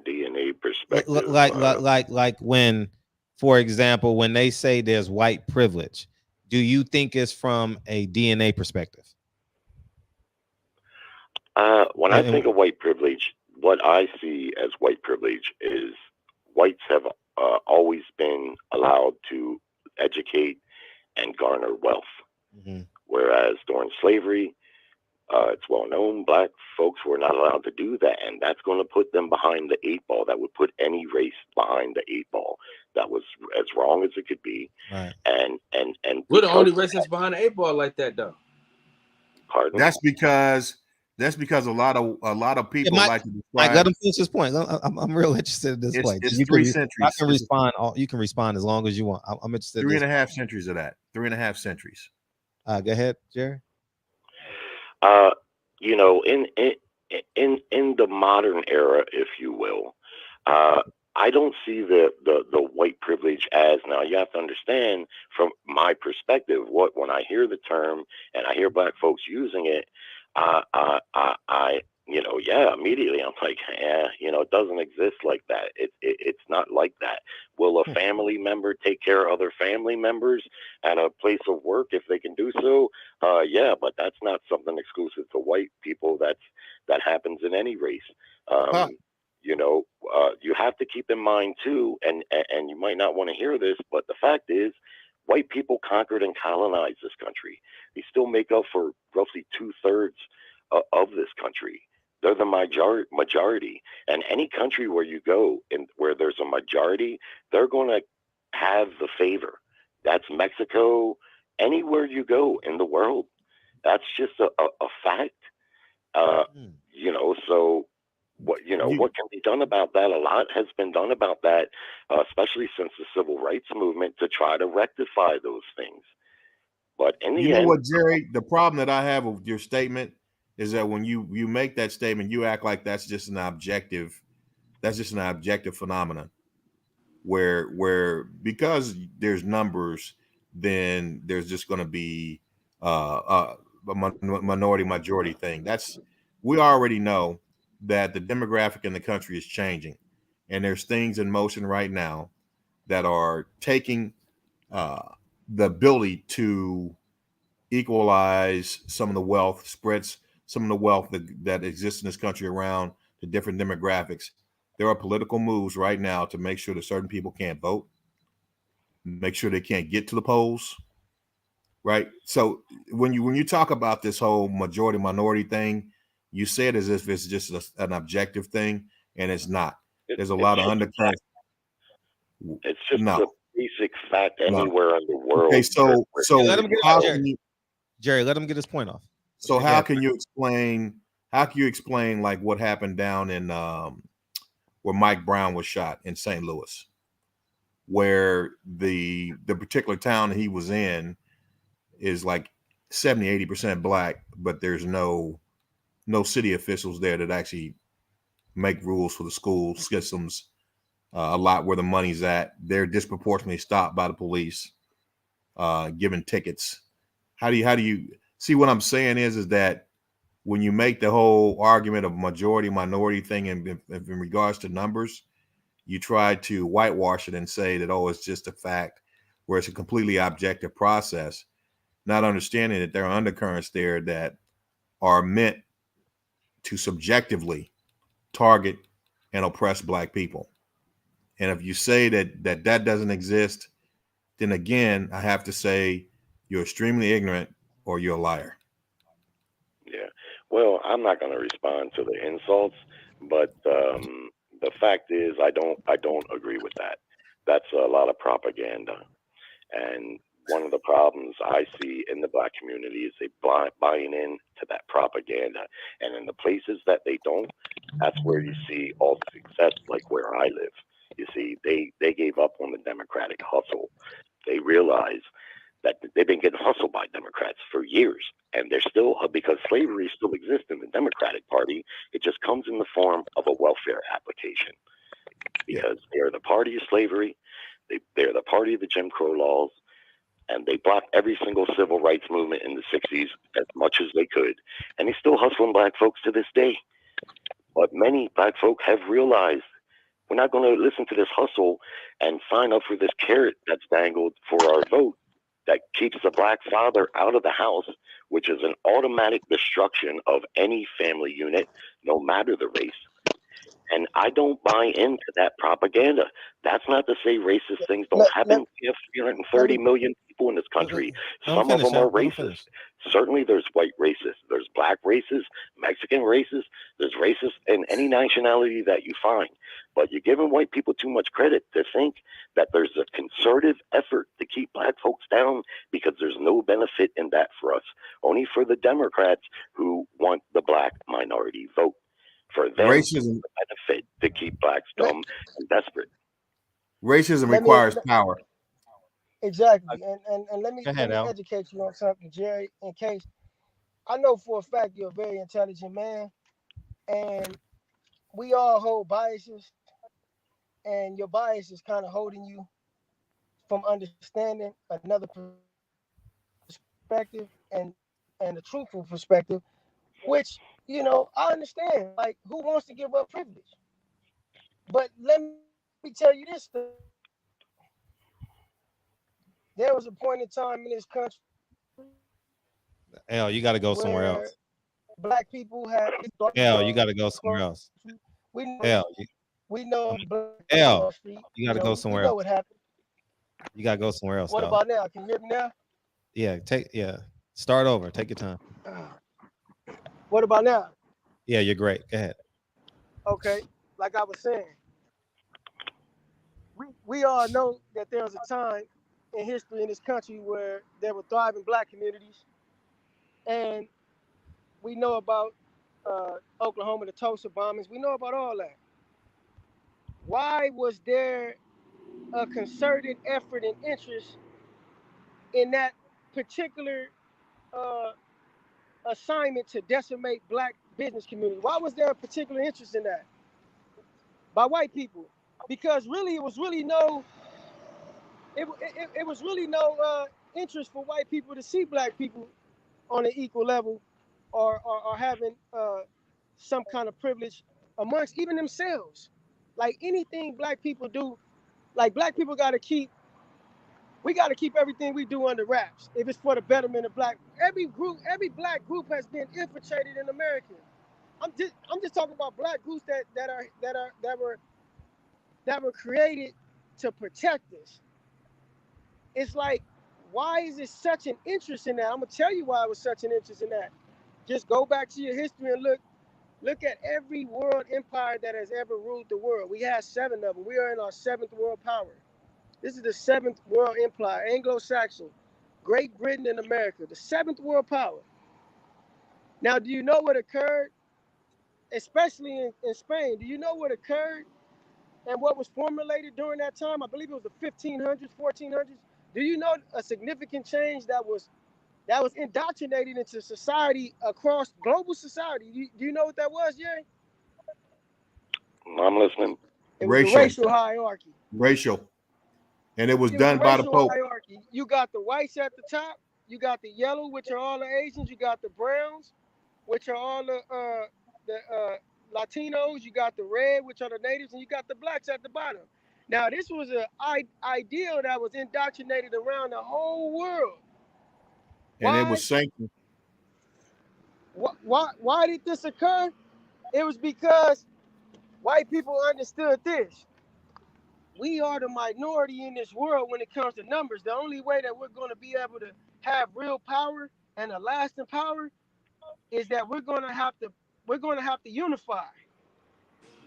DNA perspective, like when, for example, when they say there's white privilege, do you think it's from a DNA perspective? When I think of white privilege, what I see as white privilege is whites have always been allowed to educate and garner wealth. Mm-hmm. Whereas during slavery, it's well known, black folks were not allowed to do that. And that's going to put them behind the 8 ball. That would put any race behind the 8 ball. That was as wrong as it could be. Right. And we're the only race that's behind the 8 ball like that, though. Pardon? That's because a lot of people like to describe. I let him finish his point. I'm real interested in this point. It's you 3 centuries. I can respond. You can respond as long as you want. I'm interested. 3.5 centuries of that. 3.5 centuries. Go ahead, Jerry. You know, in the modern era, if you will, I don't see the white privilege as, now you have to understand from my perspective, when I hear the term and I hear black folks using it, immediately I'm like, it doesn't exist like that. It's not like that. Will a family member take care of other family members at a place of work if they can do so? Yeah, but that's not something exclusive to white people. That happens in any race. You have to keep in mind too, and you might not want to hear this, but the fact is, white people conquered and colonized this country. They still make up for roughly 2/3 of this country. They're the majority. And any country where you go and where there's a majority, they're going to have the favor. That's Mexico. Anywhere you go in the world, that's just a fact. So what can be done about that? A lot has been done about that, especially since the civil rights movement, to try to rectify those things. But in the end, you know what, Jerry? The problem that I have with your statement is that when you make that statement, you act like that's just an objective phenomenon. Where because there's numbers, then there's just going to be a minority majority thing. We already know that the demographic in the country is changing, and there's things in motion right now that are taking the ability to equalize some of the wealth, spreads some of the wealth that exists in this country around the different demographics. There are political moves right now to make sure that certain people can't vote, make sure they can't get to the polls, right? So when you talk about this whole majority minority thing, you say it as if it's just an objective thing, and it's not. There's a lot of undercurrents. It's just a basic fact anywhere in the world. Okay, so let him get how Jerry. can you, Jerry, let him get his point off. so how can you explain like what happened down in where Mike Brown was shot in St. Louis, where the particular town he was in is like 70-80% black, but there's no city officials there that actually make rules for the school systems. A lot where the money's at, they're disproportionately stopped by the police, given tickets. How do you see what I'm saying is that when you make the whole argument of majority minority thing in regards to numbers, you try to whitewash it and say that, oh, it's just a fact, where it's a completely objective process, not understanding that there are undercurrents there that are meant to subjectively target and oppress black people. And if you say that doesn't exist, then again, I have to say you're extremely ignorant or you're a liar. Yeah. Well, I'm not going to respond to the insults, but the fact is, I don't agree with that. That's a lot of propaganda, and one of the problems I see in the black community is they buying into that propaganda, and in the places that they don't, that's where you see all the success, like where I live. You see, they gave up on the democratic hustle. They realize that they've been getting hustled by Democrats for years, and they're still, because slavery still exists in the Democratic Party. It just comes in the form of a welfare application, because they're the party of slavery, they're the party of the Jim Crow laws, and they blocked every single civil rights movement in the 60s as much as they could, and they're still hustling black folks to this day. But many black folk have realized, we're not going to listen to this hustle and sign up for this carrot that's dangled for our vote that keeps the black father out of the house, which is an automatic destruction of any family unit, no matter the race. And I don't buy into that propaganda. That's not to say racist things don't happen. We have 330 million people in this country. Some of them are racist. Certainly there's white racists, there's black racists, Mexican racists, there's racists in any nationality that you find. But you're giving white people too much credit to think that there's a concerted effort to keep black folks down, because there's no benefit in that for us. Only for the Democrats who want the black minority vote. For them, Racism benefit to keep blacks dumb and desperate. Racism requires power. Exactly, and let me Al. educate you on something, Jerry. In case I know for a fact you're a very intelligent man, and we all hold biases, and your bias is kind of holding you from understanding another perspective and a truthful perspective, which I understand. Like, who wants to give up privilege? But let me tell you this: there was a point in time in this country. Al, you got to go somewhere else. Black people had. Al, you got to go somewhere else. We know. Al, Al, you got to go somewhere else. What happened? You got to go somewhere else. What about now? Can you hear me now? Yeah, start over. Take your time. What about now? Yeah, you're great. Go ahead. Okay, like I was saying, we all know that there was a time in history in this country where there were thriving black communities, and we know about Oklahoma, the Tulsa bombings. We know about all that. Why was there a concerted effort and interest in that particular assignment to decimate black business community? Why was there a particular interest in that by white people? Because really, it was really no interest for white people to see black people on an equal level, or having some kind of privilege amongst even themselves. Like anything black people do, like black people we got to keep everything we do under wraps. If it's for the betterment of every black group has been infiltrated in America. I'm just talking about black groups that were created to protect us. It's like why is it such an interest in that? I'm gonna tell you why it was such an interest in that. Just go back to your history and look at every world empire that has ever ruled the world. We have 7 of them. We are in our 7th world power. This is the 7th world empire, Anglo-Saxon, Great Britain and America, the 7th world power. Now, do you know what occurred, especially in Spain? Do you know what occurred and what was formulated during that time? I believe it was the 1500s, 1400s. Do you know a significant change that was indoctrinated into society across global society? Do you know what that was, Jerry? I'm listening. It was the racial hierarchy. Racial. And it was done by the Pope. Hierarchy. You got the whites at the top. You got the yellow, which are all the Asians. You got the browns, which are all the Latinos. You got the red, which are the natives, and you got the blacks at the bottom. Now, this was an ideal that was indoctrinated around the whole world. And it was sanctioned. Why did this occur? It was because white people understood this. We are the minority in this world when it comes to numbers. The only way that we're going to be able to have real power and a lasting power is that we're going to have to unify.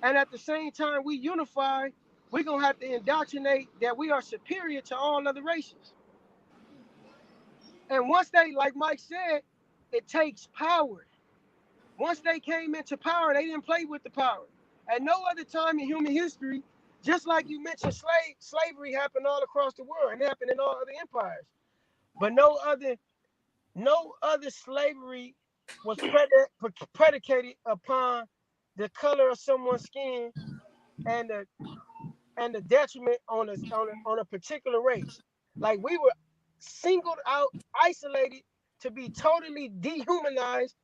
And at the same time we unify, we're going to have to indoctrinate that we are superior to all other races. And once they, like Mike said, it takes power. Once they came into power, they didn't play with the power. At no other time in human history, just like you mentioned, slavery happened all across the world and happened in all other empires. But no other slavery was predicated upon the color of someone's skin and the detriment on a particular race. Like, we were singled out, isolated to be totally dehumanized,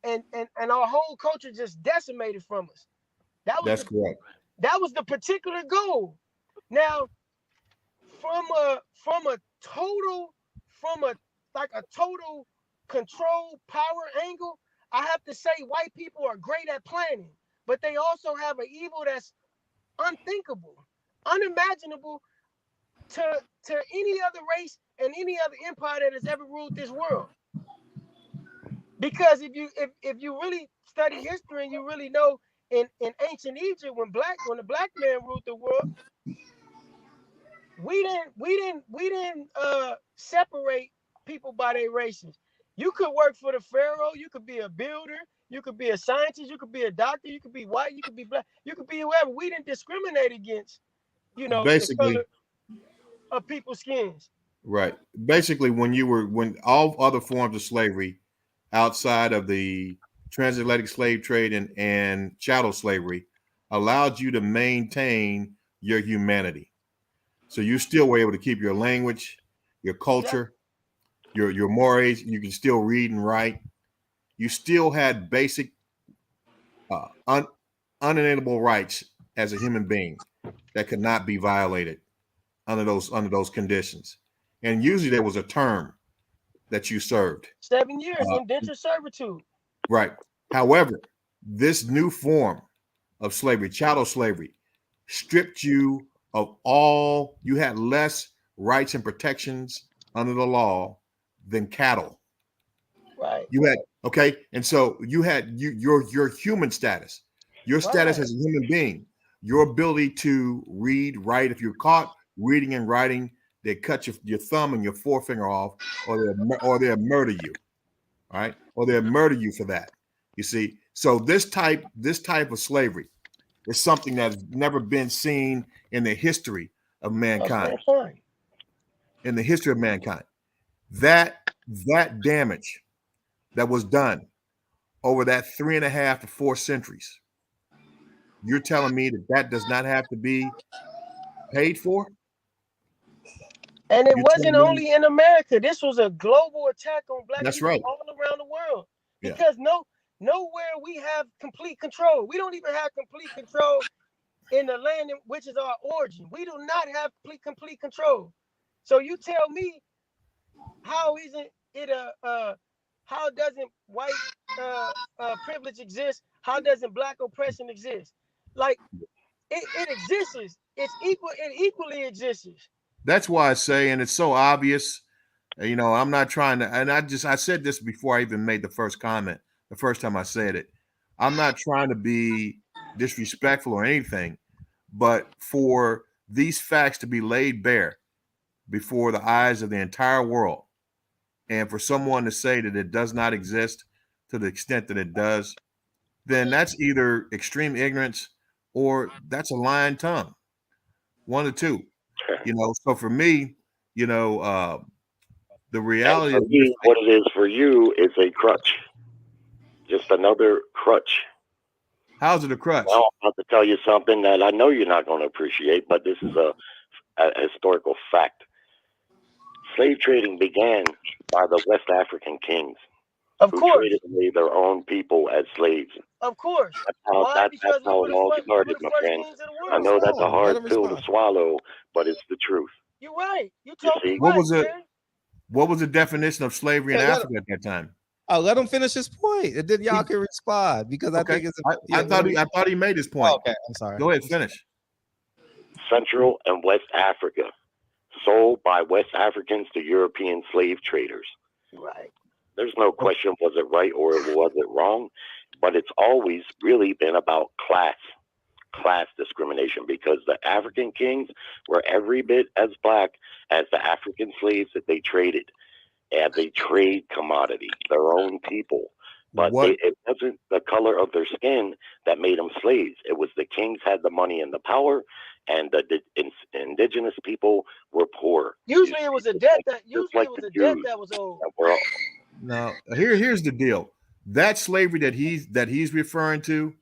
and our whole culture just decimated from us. That's correct. That was the particular goal. Now, from a total control power angle, I have to say white people are great at planning, but they also have an evil that's unthinkable, unimaginable to any other race and any other empire that has ever ruled this world. Because if you really study history and you really know, in ancient Egypt, when the black man ruled the world, we didn't separate people by their races. You could work for the pharaoh, you could be a builder, you could be a scientist, you could be a doctor, you could be white, you could be black, you could be whoever. We didn't discriminate against, basically, the color of people's skins. Right. Basically, when all other forms of slavery outside of the transatlantic slave trade and chattel slavery allowed you to maintain your humanity. So you still were able to keep your language, your culture, your mores. You can still read and write. You still had basic unalienable rights as a human being that could not be violated under those conditions. And usually there was a term that you served. 7 years, indentured servitude. Right. However, this new form of slavery, chattel slavery, stripped you of all. You had less rights and protections under the law than cattle. Right. You had, okay, and so you had your human status, your status as a human being, your ability to read, write. If you're caught reading and writing, they cut your thumb and your forefinger off, or they'll murder you. All right, or they'll murder you for that. You see, so this type of slavery is something that's never been seen in the history of mankind. In the history of mankind, that damage that was done over that 3.5 to 4 centuries, you're telling me that does not have to be paid for? And it wasn't only in America. This was a global attack on black people all around the world. Because nowhere we have complete control. We don't even have complete control in the land which is our origin. We do not have complete control. So you tell me, how doesn't white privilege exist? How doesn't black oppression exist? Like, it exists. It's equal. It equally exists. That's why I say, and it's so obvious You know, I'm not trying to, and I said this before I even made the first comment, the first time I said it. I'm not trying to be disrespectful or anything, but for these facts to be laid bare before the eyes of the entire world, and for someone to say that it does not exist to the extent that it does, then that's either extreme ignorance or that's a lying tongue. One of the two. You know, so for me, you know, the reality and for me, what it is for you is a crutch. Just another crutch. How's it a crutch? Now I'm about to tell you something that I know you're not going to appreciate, but this is a historical fact. Slave trading began by the West African kings, who traded away their own people as slaves. Of course. That's how it all started, my friend. I know that's a hard pill to swallow, but it's the truth. You're right. You see? What was the definition of slavery in Africa at that time? Oh, let him finish his point, and then y'all can respond because I think it's. I thought he made his point. Oh, okay, I'm sorry. Go ahead, finish. Central and West Africa, sold by West Africans to European slave traders. Right. There's no question, was it right or was it wrong? But it's always really been about class discrimination, because the African kings were every bit as black as the African slaves that they traded. And they trade commodity, their own people. But it wasn't the color of their skin that made them slaves. It was the kings had the money and the power, and the indigenous people were poor. Usually it was a debt that was owed. Now, here's the deal. That slavery that he's referring to,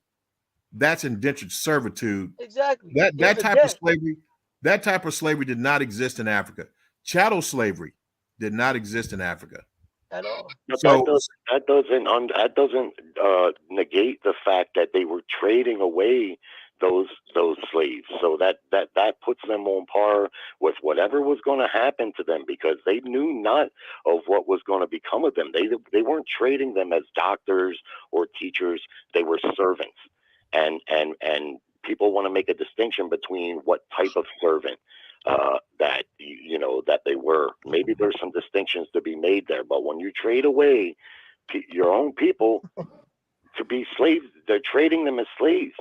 that's indentured servitude. Exactly. That type of slavery did not exist in Africa. Chattel slavery did not exist in Africa at all. So that doesn't negate the fact that they were trading away those slaves. So that puts them on par with whatever was going to happen to them, because they knew not of what was going to become of them. They weren't trading them as doctors or teachers. They were servants, and people want to make a distinction between what type of servant that they were. Maybe there's some distinctions to be made there, but when you trade away your own people to be slaves, they're trading them as slaves.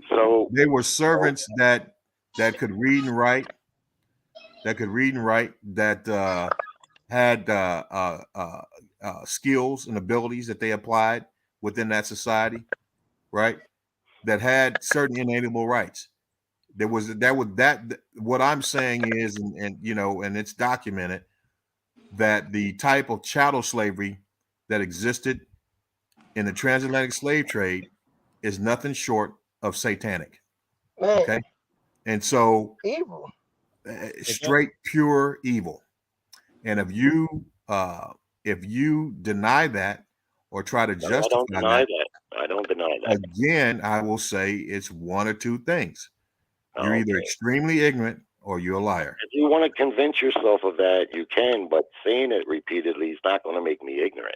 So they were servants that could read and write, that had skills and abilities that they applied within that society, right? That had certain inalienable rights. What I'm saying is, and it's documented, that the type of chattel slavery that existed in the transatlantic slave trade is nothing short of satanic. Man. Okay. And so evil. Straight pure evil. And if you deny that or try to justify I don't deny that. Again, I will say it's one or two things. You're either extremely ignorant or you're a liar. If you want to convince yourself of that, you can, but saying it repeatedly is not going to make me ignorant.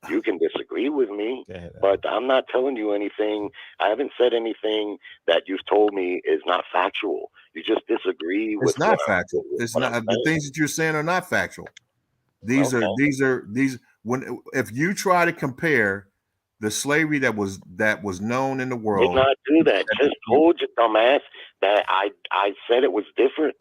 You can disagree with me, but I'm not telling you anything. I haven't said anything that you've told me is not factual. You just disagree with. It's not factual. It's not. The things that you're saying are not factual. These are if you try to compare the slavery that was known in the world. Did not do that. Just told you, dumbass, that I said it was different.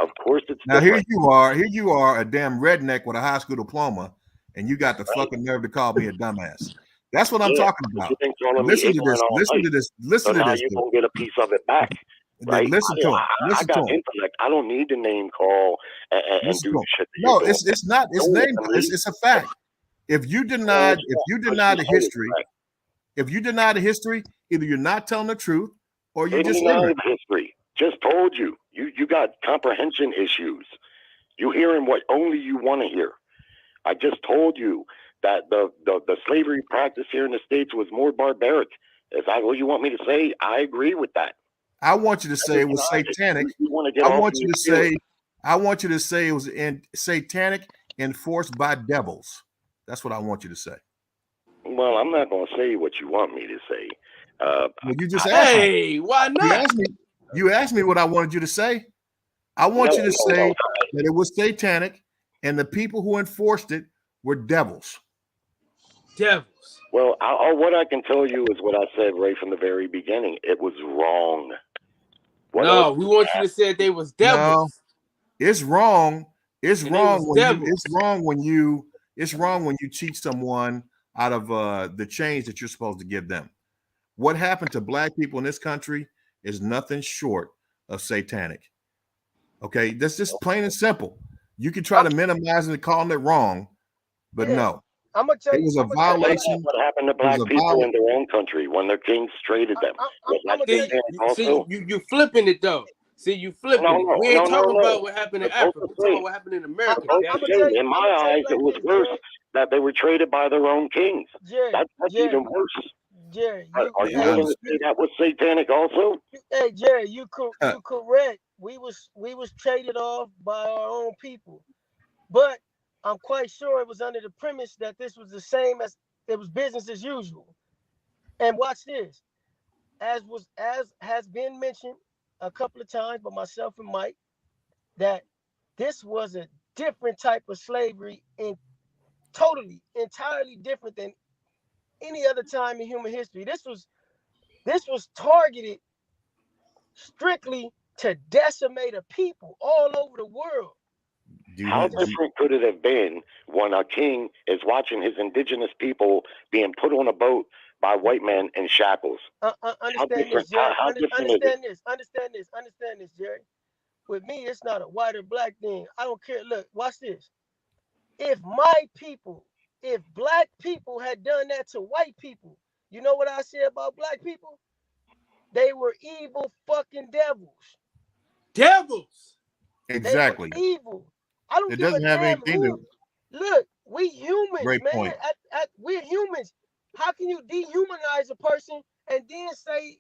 Of course it's now different. Here you are, a damn redneck with a high school diploma, and you got the fucking nerve to call me a dumbass. That's what I'm talking about. Listen to this. Listen to this. Listen to this. You're gonna get a piece of it back. Right? Listen to him. I got intellect. I don't need to name call and do shit. No, it's not. It's name. It's a fact. If you deny the history, either you're not telling the truth or you're just ignorant. History. Just told you. You got comprehension issues. You hearing what only you want to hear. I just told you that the slavery practice here in the States was more barbaric. Is that what you want me to say? I agree with that. I want you to say it was satanic. I want you to say it was satanic, enforced by devils. That's what I want you to say. Well, I'm not going to say what you want me to say. Well, you just asked me. Why not? You asked me what I wanted you to say. I want you to say that it was satanic, and the people who enforced it were devils. Devils. Well, what I can tell you is what I said right from the very beginning. It was wrong. No, we want you to say they was devils. No, it's wrong. It's wrong when you cheat someone out of the change that you're supposed to give them. What happened to black people in this country is nothing short of satanic. Okay, that's just plain and simple. You can try to minimize it and call it wrong, but no. I'm gonna tell you, it was a violation. What happened to black people in their own country when their kings traded them? You flipping it though. See, you flipping it. We ain't talking about what happened in Africa. We're talking about what happened in America. In my eyes, it was worse that they were traded by their own kings. That's even worse. Jerry, are you willing to say that was satanic also? Hey, Jerry, you correct. We was traded off by our own people, but I'm quite sure it was under the premise that this was the same as it was business as usual. And watch this, as has been mentioned a couple of times by myself and Mike, that this was a different type of slavery and entirely different than any other time in human history. This was targeted strictly to decimate a people all over the world. How different could it have been when a king is watching his indigenous people being put on a boat by white men in shackles? Understand this, Jerry. Understand this, Jerry. With me, it's not a white or black thing. I don't care. Look, watch this. If black people had done that to white people, you know what I say about black people? They were evil fucking devils. Devils. Exactly. They were evil. I don't. It doesn't have anything to. Look, we humans, Great man. point. We're humans. How can you dehumanize a person and then say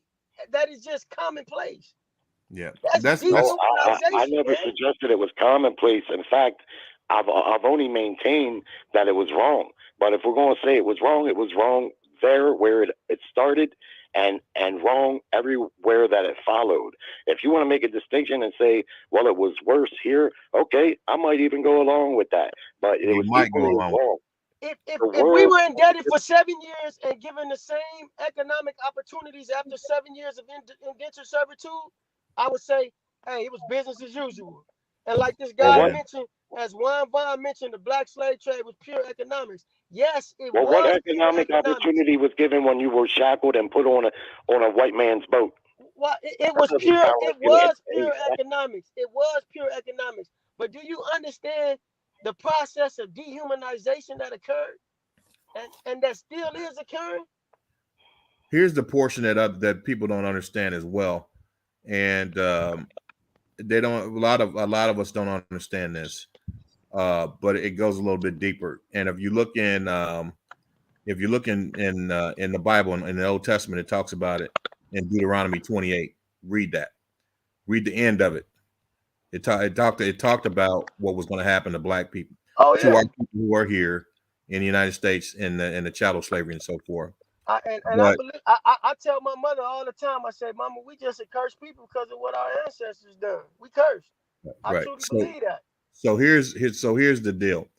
that is just commonplace? Yeah, that's I never suggested it was commonplace. In fact, I've only maintained that it was wrong. But if we're going to say it was wrong there where it started, and wrong everywhere that it followed. If you want to make a distinction and say, well, it was worse here, okay, I might even go along with that. But it was equally wrong. If we were indebted for 7 years and given the same economic opportunities after 7 years of indentured servitude, I would say, hey, it was business as usual. And like this guy mentioned, as Juan Vaughn mentioned, the black slave trade was pure economics. Yes, it was. What economic opportunity was given when you were shackled and put on a white man's boat? Well, it was pure. It was pure economics. It was pure economics. But do you understand the process of dehumanization that occurred, and that still is occurring? Here's the portion that people don't understand as well, and they don't. A lot of us don't understand this, but it goes a little bit deeper. And if you look in the Bible, in the Old Testament, it talks about it in Deuteronomy 28. Read that. Read the end of it. It talked about what was going to happen to black people, to our people who are here in the United States in the chattel slavery and so forth. I tell my mother all the time. I say, "Mama, we just a cursed people because of what our ancestors done. We cursed." I truly believe that. So here's the deal.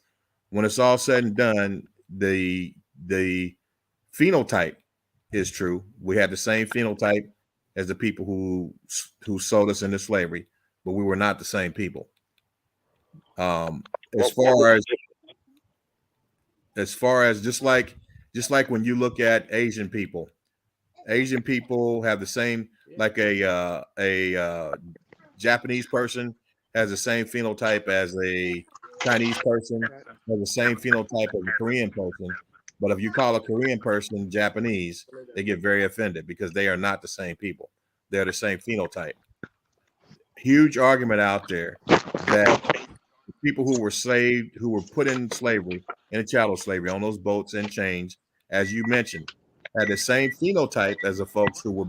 When it's all said and done, the phenotype is true. We had the same phenotype as the people who sold us into slavery, but we were not the same people. As far as just like when you look at Asian people have the same, like a Japanese person has the same phenotype as a Chinese person, has the same phenotype as a Korean person. But if you call a Korean person Japanese, they get very offended because they are not the same people. They're the same phenotype. Huge argument out there that people who were put in slavery, in chattel slavery, on those boats and chains, as you mentioned, had the same phenotype as the folks who were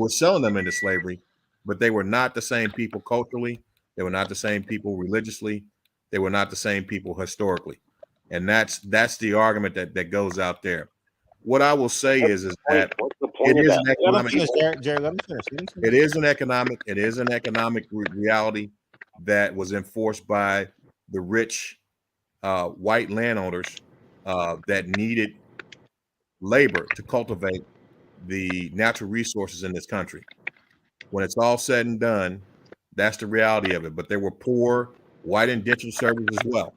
selling them into slavery, but they were not the same people culturally. They were not the same people religiously. They were not the same people historically. And that's the argument that goes out there. What I will say is that it is an economic. Jerry, let me finish. It is an economic reality that was enforced by the rich white landowners that needed labor to cultivate the natural resources in this country. When it's all said and done, that's the reality of it. But there were poor white indentured servants as well.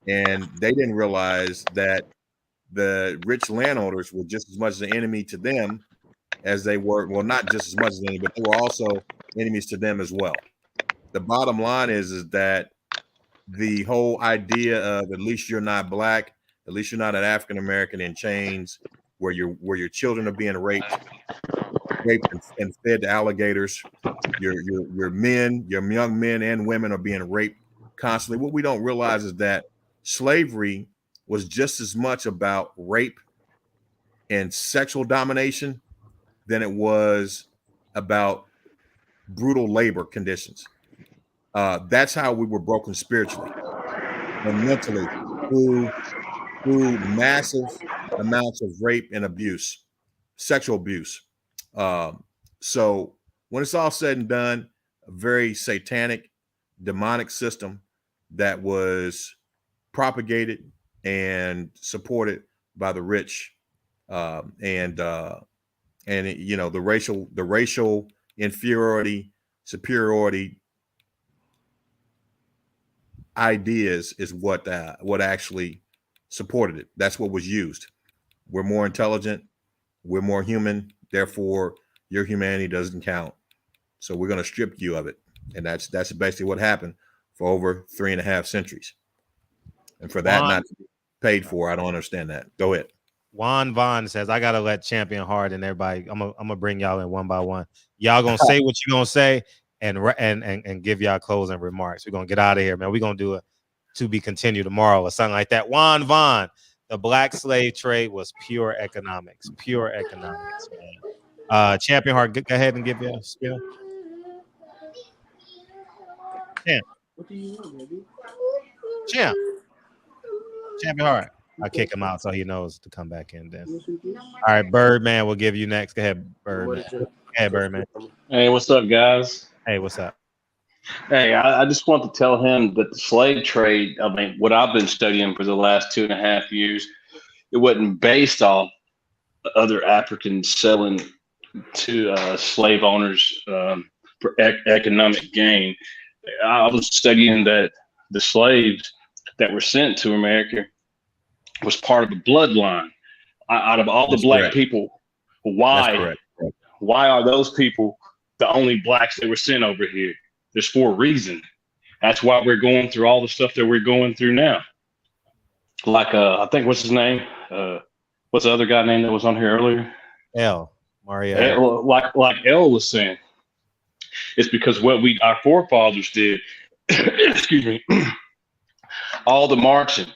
And they didn't realize that the rich landowners were just as much an enemy to them as they were, well, not just as much as any, but they were also enemies to them as well. The bottom line is that the whole idea of at least you're not black, at least you're not an African American in chains, where your children are being raped and fed to alligators. Your men, your young men and women are being raped constantly. What we don't realize is that slavery was just as much about rape and sexual domination than it was about brutal labor conditions. That's how we were broken spiritually and mentally through massive amounts of rape and abuse, sexual abuse. So when it's all said and done, a very satanic, demonic system that was propagated and supported by the rich, and you know, the racial inferiority, superiority ideas is what actually supported it. That's what was used. We're more intelligent, we're more human, therefore your humanity doesn't count. So we're going to strip you of it. And that's basically what happened for over 3.5 centuries. And for that not to be paid for, I don't understand that. Go ahead. Juan Vaughn says, I gotta let Champion Hard and everybody. I'm gonna bring y'all in one by one. Y'all gonna say what you gonna say and give y'all closing remarks. We're gonna get out of here, man. We're gonna do a to be continued tomorrow or something like that. Juan Vaughn, the black slave trade was pure economics, man. Champion Hard, go ahead and give your spiel. Champion Hard. I'll kick him out so he knows to come back in then. All right, Birdman, we'll give you next. Go ahead, Birdman. Go ahead, Birdman. Hey, what's up, guys? Hey, what's up? Hey, I just want to tell him that the slave trade, I mean, what I've been studying for the last 2.5 years, it wasn't based off other Africans selling to slave owners for economic gain. I was studying that the slaves that were sent to America was part of a bloodline. Out of all the black people, why are those people the only blacks that were sent over here? There's for a reason. That's why we're going through all the stuff that we're going through now. Like I think what's his name? What's the other guy name that was on here earlier? Mario. Like El was saying, it's because what our forefathers did. Excuse me. All the marching,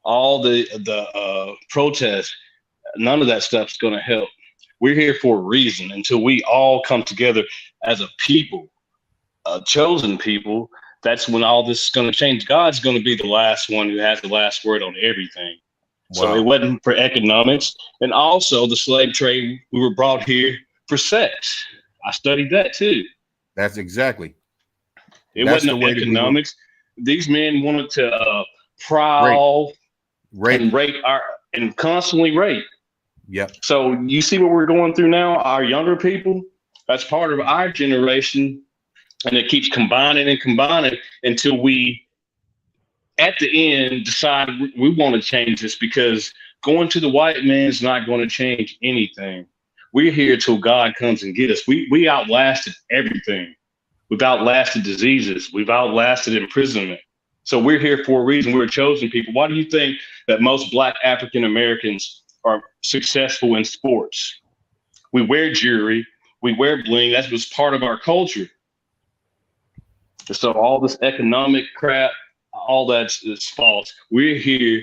all the protests, none of that stuff's going to help. We're here for a reason. Until we all come together as a people, a chosen people, that's when all this is going to change. God's going to be the last one who has the last word on everything. Wow. So it wasn't for economics. And also the slave trade, we were brought here for sex. I studied that too. That's exactly. It wasn't economics. These men wanted to prowl, rape, and constantly rape. Yep. So you see what we're going through now, our younger people, that's part of our generation. And it keeps combining until we, at the end, decide we want to change this, because going to the white man is not going to change anything. We're here till God comes and get us. We outlasted everything. We've outlasted diseases. We've outlasted imprisonment. So we're here for a reason. We're a chosen people. Why do you think that most Black African Americans are successful in sports? We wear jewelry. We wear bling. That was part of our culture. So all this economic crap, all that's false. We're here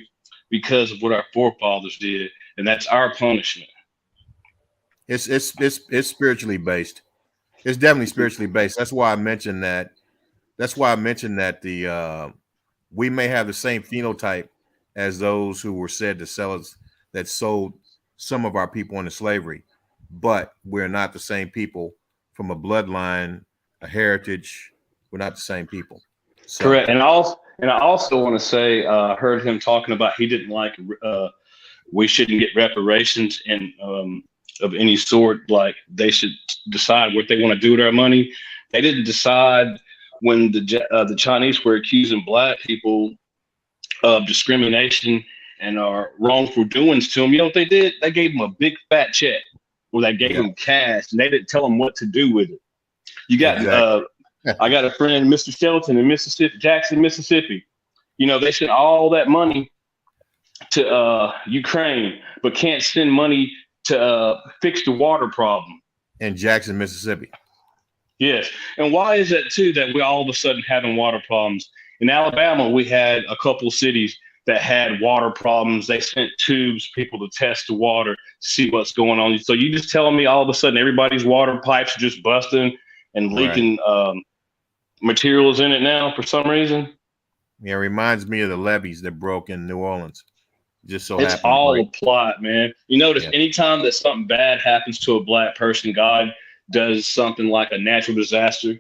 because of what our forefathers did, and that's our punishment. It's spiritually based. It's definitely spiritually based. That's why I mentioned that. That's why I mentioned that we may have the same phenotype as those who were said to sell us, that sold some of our people into slavery, but we're not the same people from a bloodline, a heritage. We're not the same people. So. Correct. And And I also want to say, heard him talking about he didn't like we shouldn't get reparations and of any sort. Like they should decide what they want to do with our money. They didn't decide when the Chinese were accusing black people of discrimination and wrongful doings to them. You know what they did? They gave them a big fat check, or they gave them cash, and they didn't tell them what to do with it. You got I got a friend, Mr. Shelton in Mississippi, Jackson, Mississippi. You know, they sent all that money to Ukraine, but can't send money to fix the water problem in Jackson, Mississippi. Yes. And why is that too, that we all of a sudden having water problems? In Alabama, we had a couple cities that had water problems. They sent tubes, people to test the water, see what's going on. So you just telling me all of a sudden everybody's water pipes are just busting and leaking materials in it now for some reason? Yeah, it reminds me of the levees that broke in New Orleans. Just so it's all a plot, man. You notice anytime that something bad happens to a black person, God does something like a natural disaster.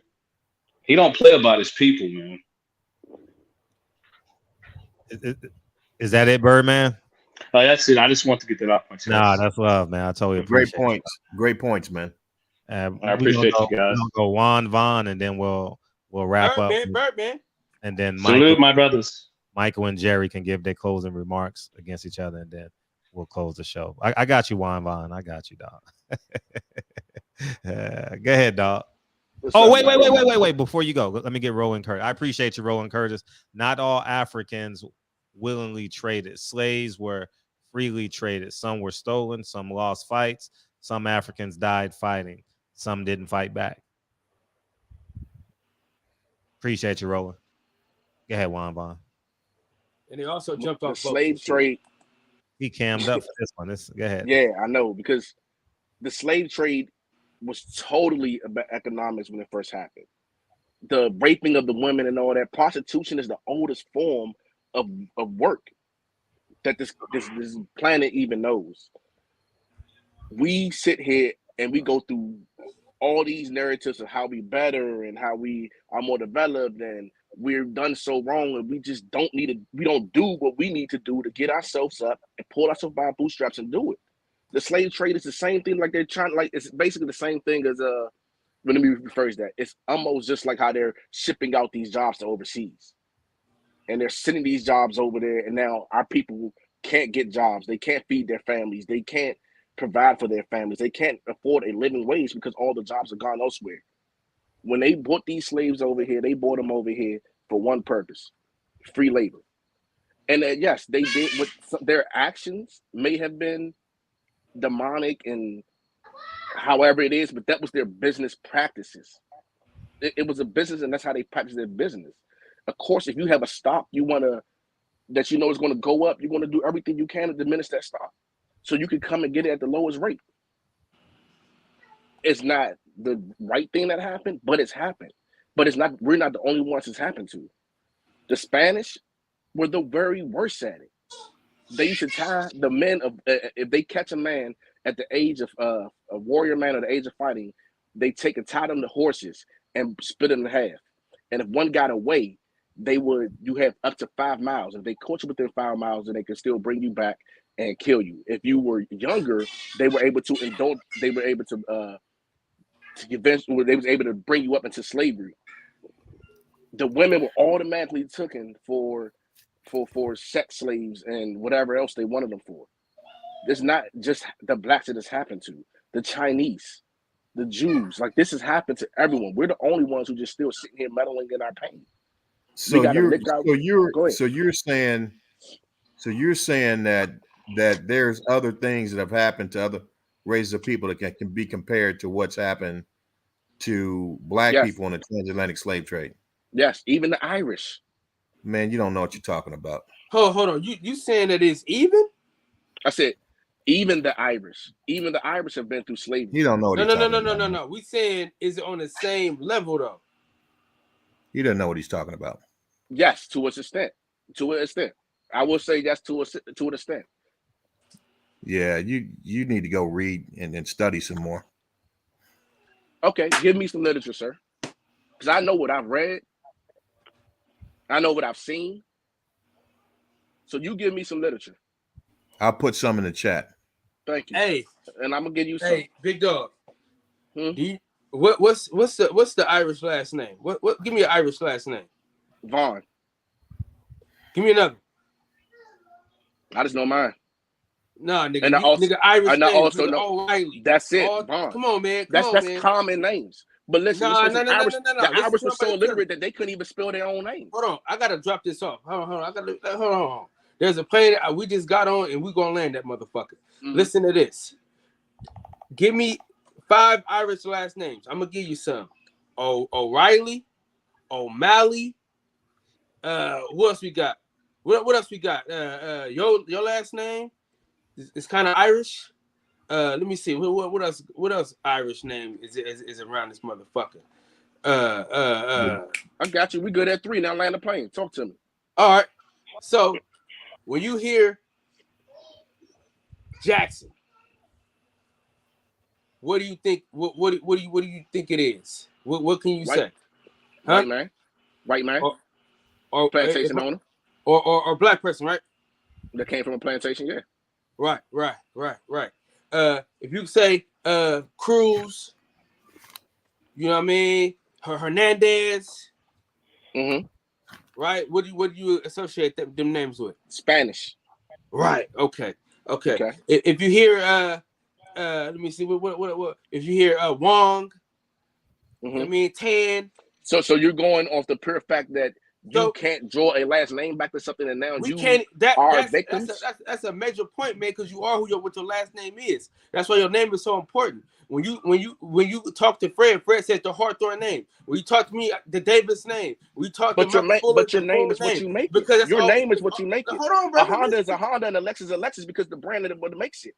He don't play about his people, man. Is that it, Birdman? That's it. I just want to get that off my chest. Nah, that's love, man. I totally appreciate Great points. Great points, man. I appreciate you guys. We'll go Juan Vaughn, and then we'll wrap up. Birdman. And then salute my brothers. Michael and Jerry can give their closing remarks against each other, and then we'll close the show. I got you, Juan Vaughn. I got you, dog. Go ahead, dog. Wait. Before you go, let me get Rowan Curtis. I appreciate you, Rowan Curtis. Not all Africans willingly traded. Slaves were freely traded. Some were stolen. Some lost fights. Some Africans died fighting. Some didn't fight back. Appreciate you, Rowan. Go ahead, Juan Vaughn. And they also jumped off the slave trade. He cammed up for this one. Go ahead. Yeah, I know, because the slave trade was totally about economics when it first happened. The raping of the women and all that. Prostitution is the oldest form of work that this planet even knows. We sit here and we go through all these narratives of how we better and how we are more developed and we're done so wrong, and we just don't do what we need to do to get ourselves up and pull ourselves by our bootstraps and do it. The slave trade is the same thing, like they're trying, like it's basically the same thing as let me rephrase that. It's almost just like how they're shipping out these jobs to overseas. And they're sending these jobs over there, and now our people can't get jobs. They can't feed their families. They can't provide for their families. They can't afford a living wage because all the jobs are gone elsewhere. When they brought these slaves over here, they brought them over here for one purpose: free labor. And yes, they did. What their actions may have been demonic and however it is, but that was their business practices. It was a business, and that's how they practice their business. Of course, if you have a stock you want to, that you know is going to go up, you're going to do everything you can to diminish that stock so you can come and get it at the lowest rate. It's not the right thing that happened, but it's happened. But it's not. We're not the only ones it's happened to. The Spanish were the very worst at it. They used to tie the men of if they catch a man at the age of a warrior man or the age of fighting, they tie them to horses and split them in half. And if one got away, you have up to 5 miles. If they caught you within 5 miles, then they could still bring you back and kill you. If you were younger, they were able to indulge. They were able to eventually they was able to bring you up into slavery. The women were automatically taken for sex slaves and whatever else they wanted them for. It's not just the blacks that this happened to. The Chinese, the Jews, like this has happened to everyone. We're the only ones who just still sitting here meddling in our pain. So you're saying that there's other things that have happened to other races of people that can be compared to what's happened to black people in the transatlantic slave trade. Yes, even the Irish. Man, you don't know what you're talking about. Hold on. You saying that it's even? I said even the Irish. Even the Irish have been through slavery. You don't know what No. We saying is it on the same level though? He doesn't know what he's talking about. Yes, to an extent. To an extent. I will say that's to an extent. Yeah, you need to go read and study some more. Okay, give me some literature, sir. Because I know what I've read. I know what I've seen. So you give me some literature. I'll put some in the chat. Thank you. Hey, and I'm gonna give you some. Hey, big dog. What's the Irish last name? What? Give me an Irish last name. Vaughn. Give me another. I just know mine. Nah, nigga, and nigga Irish and I names. also Nigga, know O'Reilly. that's it. Vaughn. Come on, man. That's common names. But listen, no. The Irish were so illiterate that they couldn't even spell their own name. Hold on, I gotta drop this off. Hold on. Hold on. There's a plane that we just got on, and we gonna land that motherfucker. Mm-hmm. Listen to this. Give me 5 Irish last names. I'm gonna give you some. O'Reilly, O'Malley. Who else we got? What else we got? Your last name is kind of Irish. Let me see. What else? What else Irish name is around this motherfucker? I got you. We good at 3 now. Land the plane. Talk to me. All right. So when you hear Jackson, what do you think? What do you think it is? What can you say? Huh? White man. Or plantation owner. Or black person, right? That came from a plantation, yeah. Right. If you say Cruz, you know what I mean? Hernandez. Mm-hmm. Right? What do you associate them names with? Spanish. Right. Okay. If you hear let me see what if you hear Wong, I mean Tan. So you're going off the pure fact that you can't draw a last name back to something, and now we you can't. are victims. That's a major point, man, because you are what your last name is. That's why your name is so important. When you talk to Fred says the Hawthorne name. When you talk to me, the Davis name. We talk but to your name is what you make it. Because your name is what you make it. Hold on, brother. A Honda is a Honda, and a Lexus is a Lexus because the brand of what makes it.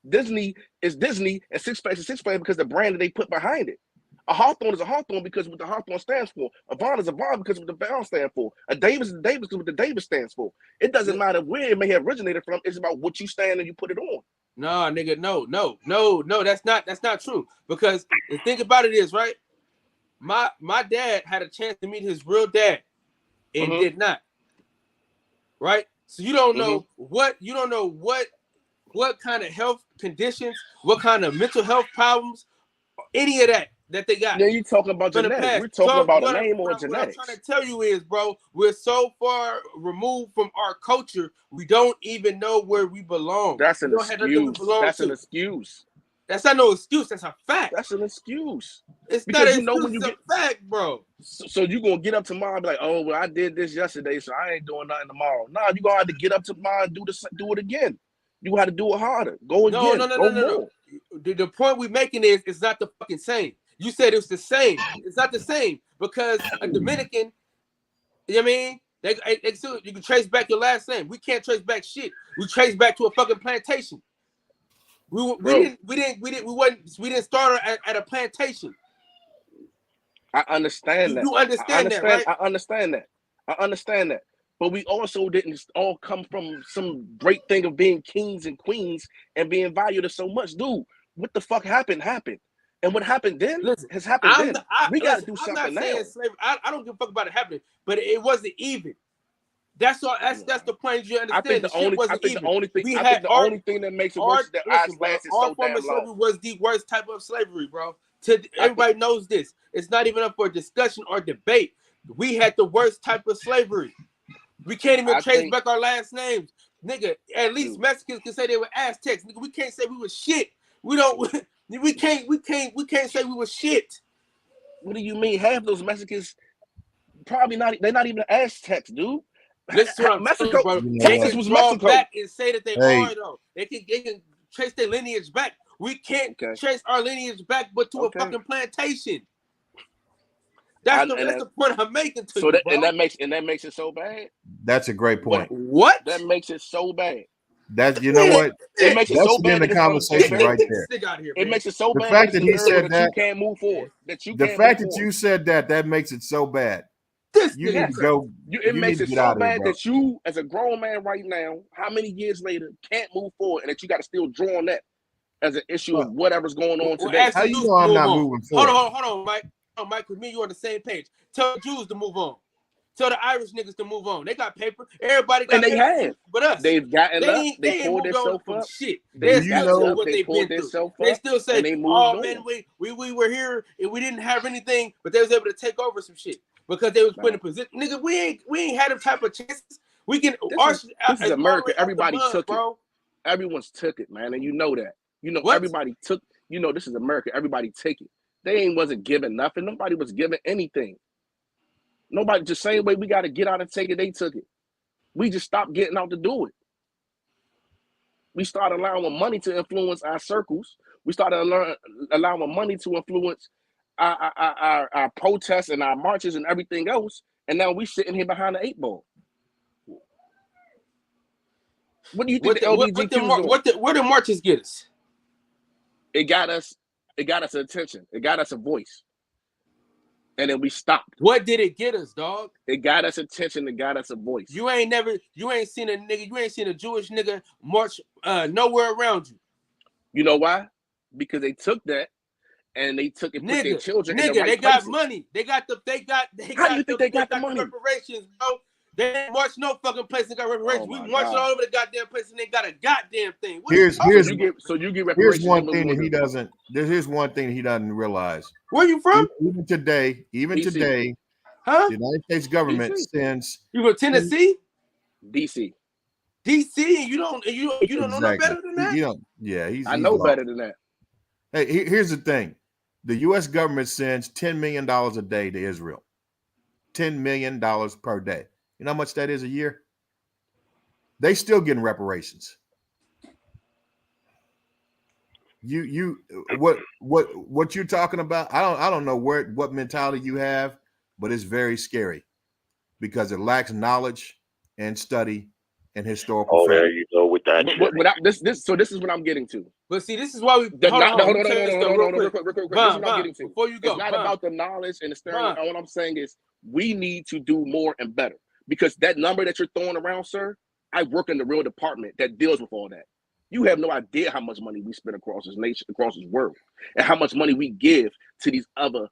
Disney is Disney, and Six Flags is Six Flags because the brand that they put behind it. A Hawthorne is a Hawthorne because what the Hawthorne stands for. A Vaughn is a Vaughn because what the Vaughn stands for. A Davis is a Davis because what the Davis stands for. It doesn't matter where it may have originated from. It's about what you stand and you put it on. Nah, nigga, no. That's not true. Because the thing about it is, right? My dad had a chance to meet his real dad and did not. Right? So you don't know what kind of health conditions, what kind of mental health problems, any of that they got. Yeah, you talking about genetics. We're talking about a name or genetics. What I'm trying to tell you is, bro, we're so far removed from our culture, we don't even know where we belong. That's an excuse. That's an excuse. That's not no excuse. That's a fact. That's an excuse. It's because not an excuse. It's a fact, bro. So you gonna get up tomorrow and be like, oh, well, I did this yesterday, so I ain't doing nothing tomorrow. Nah, you gonna have to get up tomorrow and do it again. You got to do it harder. Go again. No. The point we're making is it's not the fucking same. You said it's the same. It's not the same because a Dominican, you know what I mean? They still, you can trace back your last name. We can't trace back shit. We trace back to a fucking plantation. We didn't start at a plantation. I understand that. You understand that, right? I understand that. But we also didn't all come from some great thing of being kings and queens and being valued so much. Dude, what the fuck happened? And what happened then has happened then. We got to do something now. Slavery, I don't give a fuck about it happening, but it wasn't even. That's all. That's the point you understand. I think the only thing that makes it worse is that ours lasted so damn long. Slavery was the worst type of slavery, bro. Everybody knows this. It's not even up for discussion or debate. We had the worst type of slavery. We can't even trace back our last names, nigga. At least Mexicans can say they were Aztecs, nigga. We can't say we were shit. We don't. We can't say we were shit. What do you mean? Half those Mexicans probably not. They're not even Aztecs, dude. Listen, Mexico, Texas was Mexico. Back and say that they are though. They can trace their lineage back. We can't trace our lineage back, but to a fucking plantation. That's the point I'm making to you, bro. And that makes it so bad. That's a great point. What? That makes it so bad. That you know what? It makes it so bad. The conversation right there. It makes it so bad. The fact that he said that you can't move forward. The fact that you said that makes it so bad. You need to go. It makes it so bad that you, as a grown man right now, how many years later, can't move forward, and that you got to still draw on that as an issue of whatever's going on today. How you know I'm not moving forward? Hold on, Mike. Mike, with me, you're on the same page. Tell Jews to move on. Tell the Irish niggas to move on. They got paper. Everybody got And they paper have. but us. They've gotten They up. ain't They pulled moved on themselves from up. shit. They Still say what they they've pulled been through. themselves They up. still say, And they moved oh on. man, we were here and we didn't have anything, but they was able to take over some shit because they was put in position. Nigga, we ain't had them type of chances. We can. This is America. Everybody took bro. it. Everyone's took it, man, and you know that. You know, everybody took. You know, this is America. Everybody take it. They wasn't giving nothing. Nobody was giving anything. Nobody, just same way we got to get out and take it. They took it. We just stopped getting out to do it. We started allowing money to influence our circles. We started allowing money to influence our protests and our marches and everything else. And now we sitting here behind the 8 ball. What do you think the LGBTQ where the marches get us? It got us attention. It got us a voice. And then we stopped. What did it get us, dog? It got us attention. It got us a voice. You ain't seen a Jewish nigga march nowhere around you. You know why? Because they took that and they took and put their children in the right they got places. money. How do you think they got the money? Reparations, bro. They didn't march no fucking place and got reparations. We marched all over the goddamn place and they got a goddamn thing. Here's you get reparations. Here's one thing that he doesn't. Here's one thing he doesn't realize. Where you from? Even today, huh? The United States government sends. You from Tennessee? DC. DC, and you don't know no better than that. I know better than that. Hey, here's the thing: the U.S. government sends $10 million a day to Israel. $10 million per day. You know how much that is a year? They still getting reparations. What you're talking about? I don't know what mentality you have, but it's very scary because it lacks knowledge and study and historical. Oh, there you go with that. So this is what I'm getting to. But see, this is why we Hold on, real quick. This is what I'm getting to. Before you go, it's not about the knowledge and the study. What I'm saying is we need to do more and better. Because that number that you're throwing around, sir, I work in the real department that deals with all that. You have no idea how much money we spend across this nation, across this world, and how much money we give to these other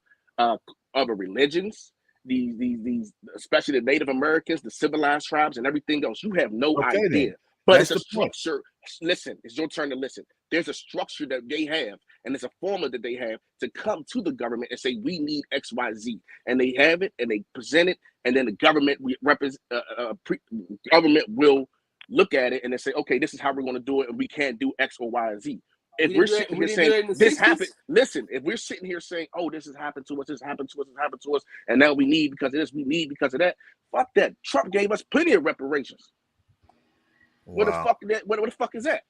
religions, these especially the Native Americans, the civilized tribes, and everything else. You have no idea. Then. But That's it's a structure. Listen, it's your turn to listen. There's a structure that they have, and it's a formula that they have to come to the government and say, we need X, Y, Z. And they have it, and they present it, and then the government government will look at it and then say, okay, this is how we're going to do it, and we can't do X or Y, Z. If we're sitting here saying this happened, listen, if we're sitting here saying, oh, this has happened to us, this happened to us, this happened to us, and now we need because of this, we need because of that. Fuck that. Trump gave us plenty of reparations. Wow. What the fuck is that?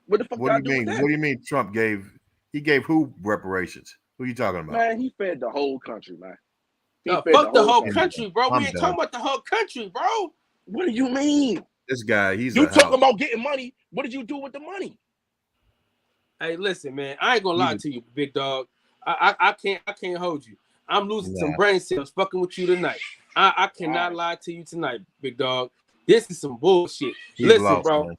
What the fuck? What do you mean? What do you mean Trump gave? He gave who reparations? Who are you talking about? Man, he fed the whole country, man. Fuck the whole country, bro. We ain't talking about the whole country, bro. What do you mean? This guy, you talking about getting money. What did you do with the money? Hey, listen, man. I ain't gonna lie to you, big dog. I can't hold you. I'm losing some brain cells fucking with you tonight. I cannot lie to you tonight, big dog. This is some bullshit. Listen, bro. Man.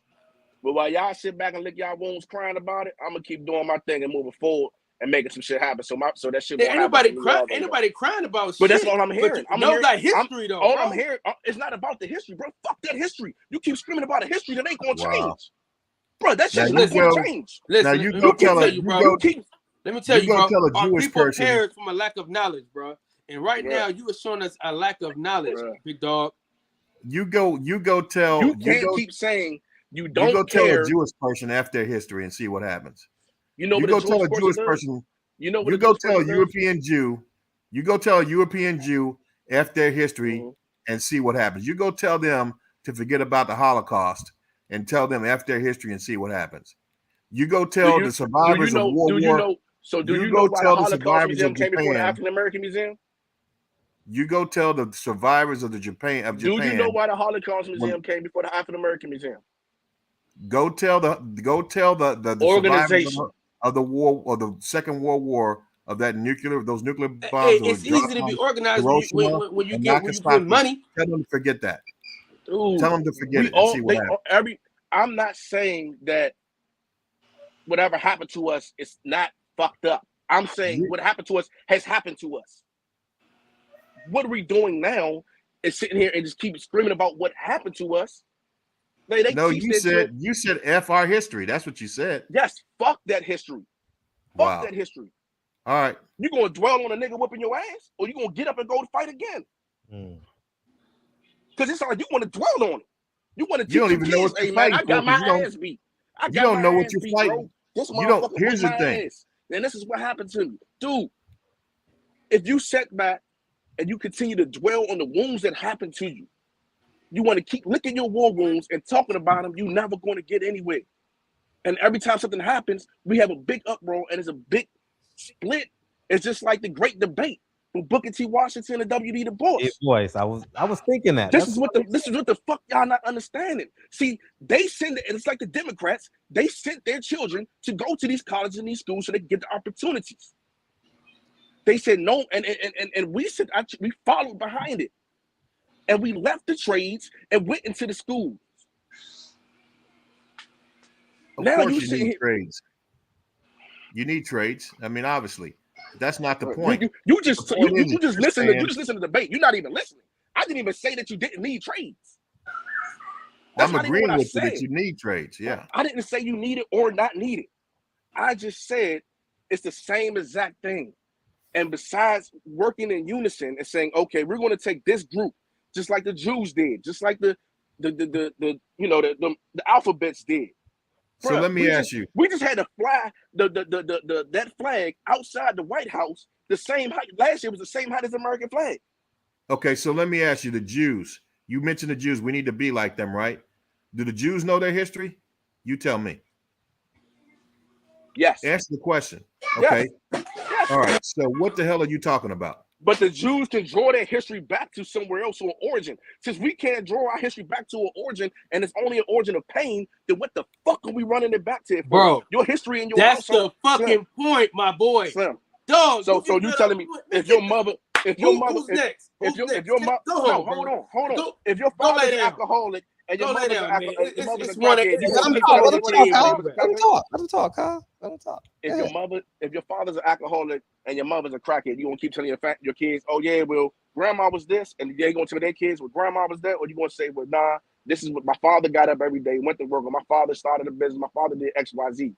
But while y'all sit back and lick y'all wounds crying about it, I'm gonna keep doing my thing and moving forward and making some shit happen. So that shit won't happen. Ain't nobody crying about shit. But that's what I'm hearing. I'm hearing that history though. All I'm hearing, it's not about the history, bro. Fuck that history. You keep screaming about a history that ain't gonna change. Bro, that shit's not gonna change. Listen, now you go tell you, bro. Let me tell you, bro. Tell a Jewish people person perish from a lack of knowledge, bro. And right now, you are showing us a lack of knowledge, big dog. You go tell. You can't keep saying you don't tell care. a Jewish person after their history and see what happens. You know, you go tell a Jewish person. You know what? You go tell a European Jew. You go tell a European Jew after their history and see what happens. You go tell them to forget about the Holocaust and tell them after their history and see what happens. You go tell the survivors of World War. So do you know why the Holocaust Museum came before the African American Museum? You go tell the survivors of Japan. Do you know why the Holocaust Museum came before the African American Museum? Go tell the organization of the war or the Second World War of those nuclear bombs. It's easy to be organized when you get money. Tell them to forget that. Dude, tell them to forget it and see what happens. I'm not saying that whatever happened to us is not fucked up. I'm saying what happened to us has happened to us. what are we doing now? Is sitting here and just keep screaming about what happened to us. No, you said F our history. That's what you said. Yes, fuck that history. Wow. Fuck that history. All right. You gonna dwell on a nigga whipping your ass, or you gonna get up and go to fight again? Because it's like you want to dwell on it. You want to teach you don't even know what you're fighting I got my ass beat. You don't know what you're fighting. This You don't. motherfucker Here's whipped the my thing. ass. And this is what happened to me, dude. If you set back and you continue to dwell on the wounds that happened to you, you want to keep licking your war wounds and talking about them, you're never going to get anywhere. And every time something happens, we have a big uproar and it's a big split. It's just like the great debate from Booker T. Washington and W.D. Du Bois. I was thinking that. This is what the fuck y'all not understanding. See, they send it, and it's like the Democrats, they sent their children to go to these colleges and these schools so they can get the opportunities. They said no, and we said we followed behind it. And we left the trades and went into the schools. Of now course you need trades. You need trades. I mean, obviously, that's not the point. You just listen to the debate. You're not even listening. I didn't even say that you didn't need trades. I'm agreeing with you that you need trades. Yeah. I didn't say you need it or not need it. I just said it's the same exact thing. And besides working in unison and saying, okay, we're going to take this group, just like the Jews did, just like the alphabets did. So let me ask you. We just had to fly that flag outside the White House the same height. Last year was the same height as the American flag. Okay, so let me ask you, the Jews. You mentioned the Jews. We need to be like them, right? Do the Jews know their history? You tell me. Yes. Answer the question. Okay. Yes. All right. So what the hell are you talking about? But the Jews can draw their history back to somewhere else, to an origin. Since we can't draw our history back to an origin, and it's only an origin of pain, then what the fuck are we running it back to? Bro, your history and your that's the fucking point, my boy. Slim. Dog. So you telling me if your mother, who's next? If your mother, no, hold on. If your father's an alcoholic and your mother's a crackhead, let him talk, Kyle. Let him talk. If your father's an alcoholic and your mother's a crackhead, you gonna keep telling your kids, oh yeah, well, grandma was this, and they gonna tell their kids, well, grandma was that, or you gonna say, well, nah, this is what my father got up every day, went to work, or my father started a business, my father did X, Y, Z.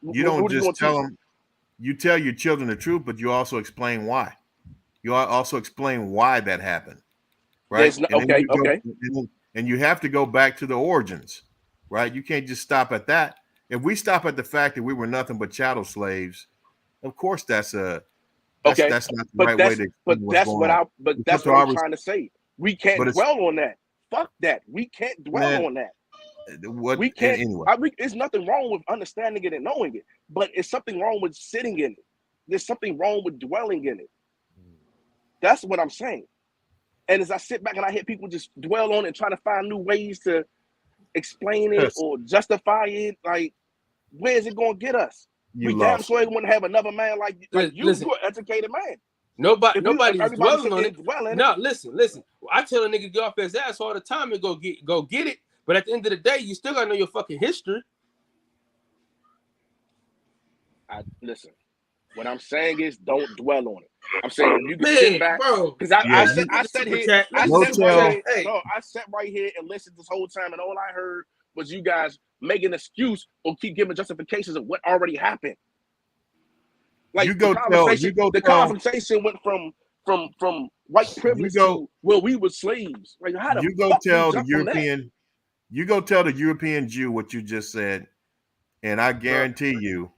You don't just tell them. You tell your children the truth, but you also explain why. You also explain why that happened, right? And you have to go back to the origins, right? You can't just stop at that. If we stop at the fact that we were nothing but chattel slaves, of course that's not the right way to. But that's what I'm trying to say. We can't dwell on that. Fuck that. We can't dwell on that. We can't. Anyway. There's nothing wrong with understanding it and knowing it, but it's something wrong with sitting in it. There's something wrong with dwelling in it. That's what I'm saying. And as I sit back and I hear people just dwell on it and try to find new ways to explain it or justify it, like, where is it going to get us? We damn sure wouldn't have another man like you. You're an educated man. Nobody's dwelling on it. No, listen. I tell a nigga to get off his ass all the time and go get it. But at the end of the day, you still gotta know your fucking history. Listen. What I'm saying is, don't dwell on it. I'm saying you can sit back, because I sat right here and listened this whole time, and all I heard was you guys make an excuse or keep giving justifications of what already happened. Like the conversation went from white privilege to we were slaves. Like how the you go tell the European. You go tell the European Jew what you just said, and I guarantee you,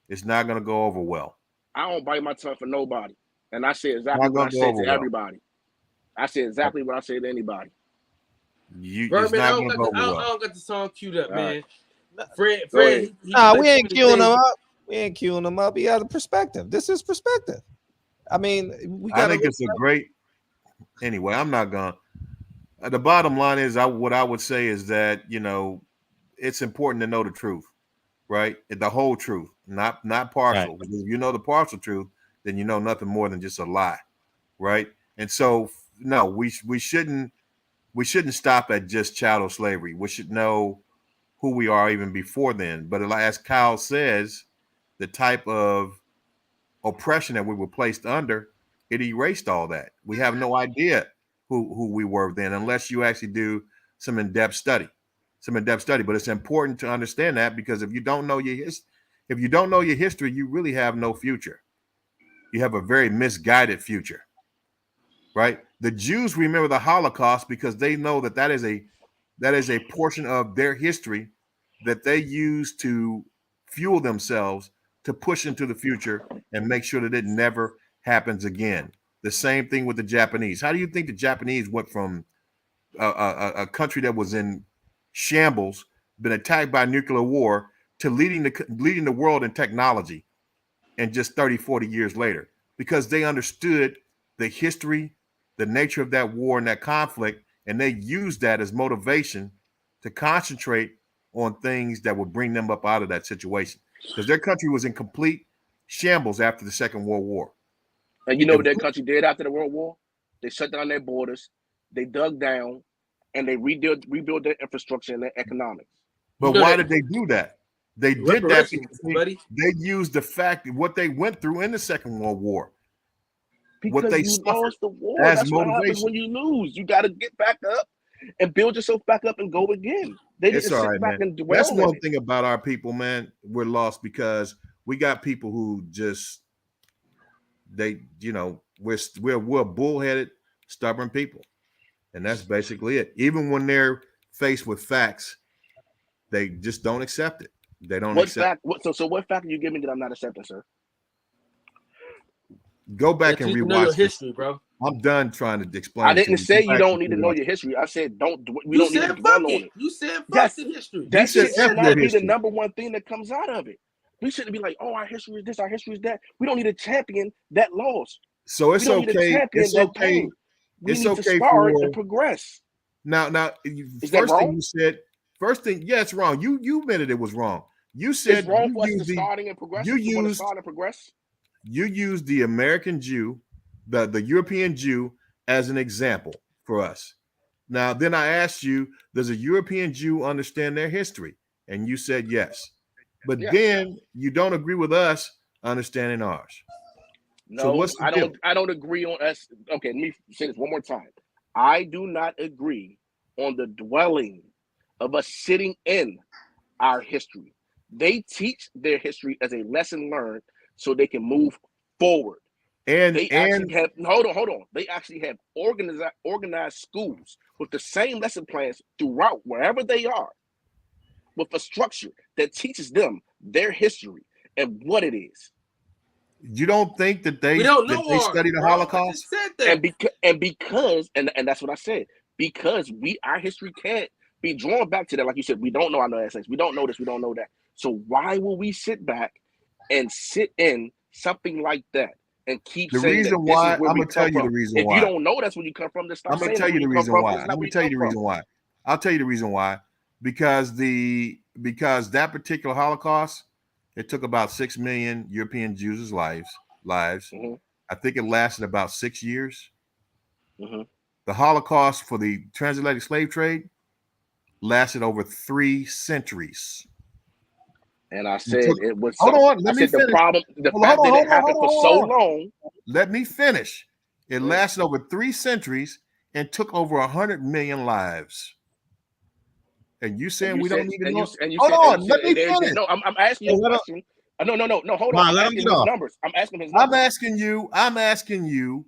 it's not going to go over well. I don't bite my tongue for nobody, and I say exactly what I said to everybody. I said exactly what I say to anybody. I don't got the song queued up, man. Fred, we ain't queuing him up. We ain't queuing him up. He got a perspective. This is perspective. I mean, I think it's a great. Anyway, I'm not gonna. The bottom line is, what I would say is that, it's important to know the truth, right? The whole truth, not partial. Right. Because if you know the partial truth, then you know nothing more than just a lie, right? And so, no, we shouldn't stop at just chattel slavery. We should know who we are even before then. But as Kyle says, the type of oppression that we were placed under, it erased all that. We have no idea who we were then, unless you actually do some in-depth study. But it's important to understand that, because if you don't know your history, you really have no future. You have a very misguided future, right? The Jews remember the Holocaust because they know that is a portion of their history that they use to fuel themselves to push into the future and make sure that it never happens again. The same thing with the Japanese. How do you think the Japanese went from a country that was in shambles, been attacked by nuclear war, to leading the world in technology, and just 30, 40 years later? Because they understood the history, the nature of that war and that conflict, and they used that as motivation to concentrate on things that would bring them up out of that situation. Because their country was in complete shambles after the Second World War. And you know what their country did after the World War? They shut down their borders, they dug down, and they rebuilt their infrastructure and their economics. But why did they do that? They did that because they used the fact of what they went through in the Second World War. Because what they you lost the war. That's what happens when you lose. You got to get back up and build yourself back up and go again. They didn't sit back and dwell. That's one thing about our people, man. We're lost because we got people who just we're bullheaded, stubborn people, and that's basically it. Even when they're faced with facts, they just don't accept it. They don't accept. So what fact are you giving that I'm not accepting, sir? Go back and rewatch your history, bro. I'm done trying to explain. I didn't say you don't need to know your history. I said we don't need to dwell on it. You said fuck the history. That should not be the number one thing that comes out of it. We shouldn't be like, oh, our history is this, our history is that. We don't need to champion that loss. So it's okay. It's okay. We need to spar and progress. Now, is that wrong? Yeah, it's wrong. You admitted it was wrong. You said it's wrong for us to starting and progress. You used the American Jew, the European Jew, as an example for us. Now, then I asked you, does a European Jew understand their history? And you said yes. But then you don't agree with us understanding ours. No, so I don't agree on us. Okay, let me say this one more time. I do not agree on the dwelling of us sitting in our history. They teach their history as a lesson learned so they can move forward. And they actually have hold on. They actually have organized schools with the same lesson plans throughout wherever they are, with a structure that teaches them their history and what it is. You don't think that they study the Holocaust? And because that's what I said. Because our history can't be drawn back to that. Like you said, we don't know our ancestors. We don't know this. We don't know that. So why will we sit back and sit in something like that and keep the saying reason that why? This is where I'm gonna tell you the reason why. If you don't know that's where you come from, then stop. I'm gonna tell you the reason why. I'm gonna tell you the reason why. I'll tell you the reason why. Because that particular Holocaust, it took about 6 million European Jews' lives. Mm-hmm. I think it lasted about 6 years. Mm-hmm. The Holocaust for the transatlantic slave trade lasted over 3 centuries. And I said it was. Hold on, let me finish. The problem, the fact that it happened for so long. Let me finish. It lasted over 3 centuries and took over 100 million lives. And you saying we don't need to know? Hold on, let me finish. No, I'm asking you a question. No, hold on. I'm asking his numbers. I'm asking his numbers. I'm asking you,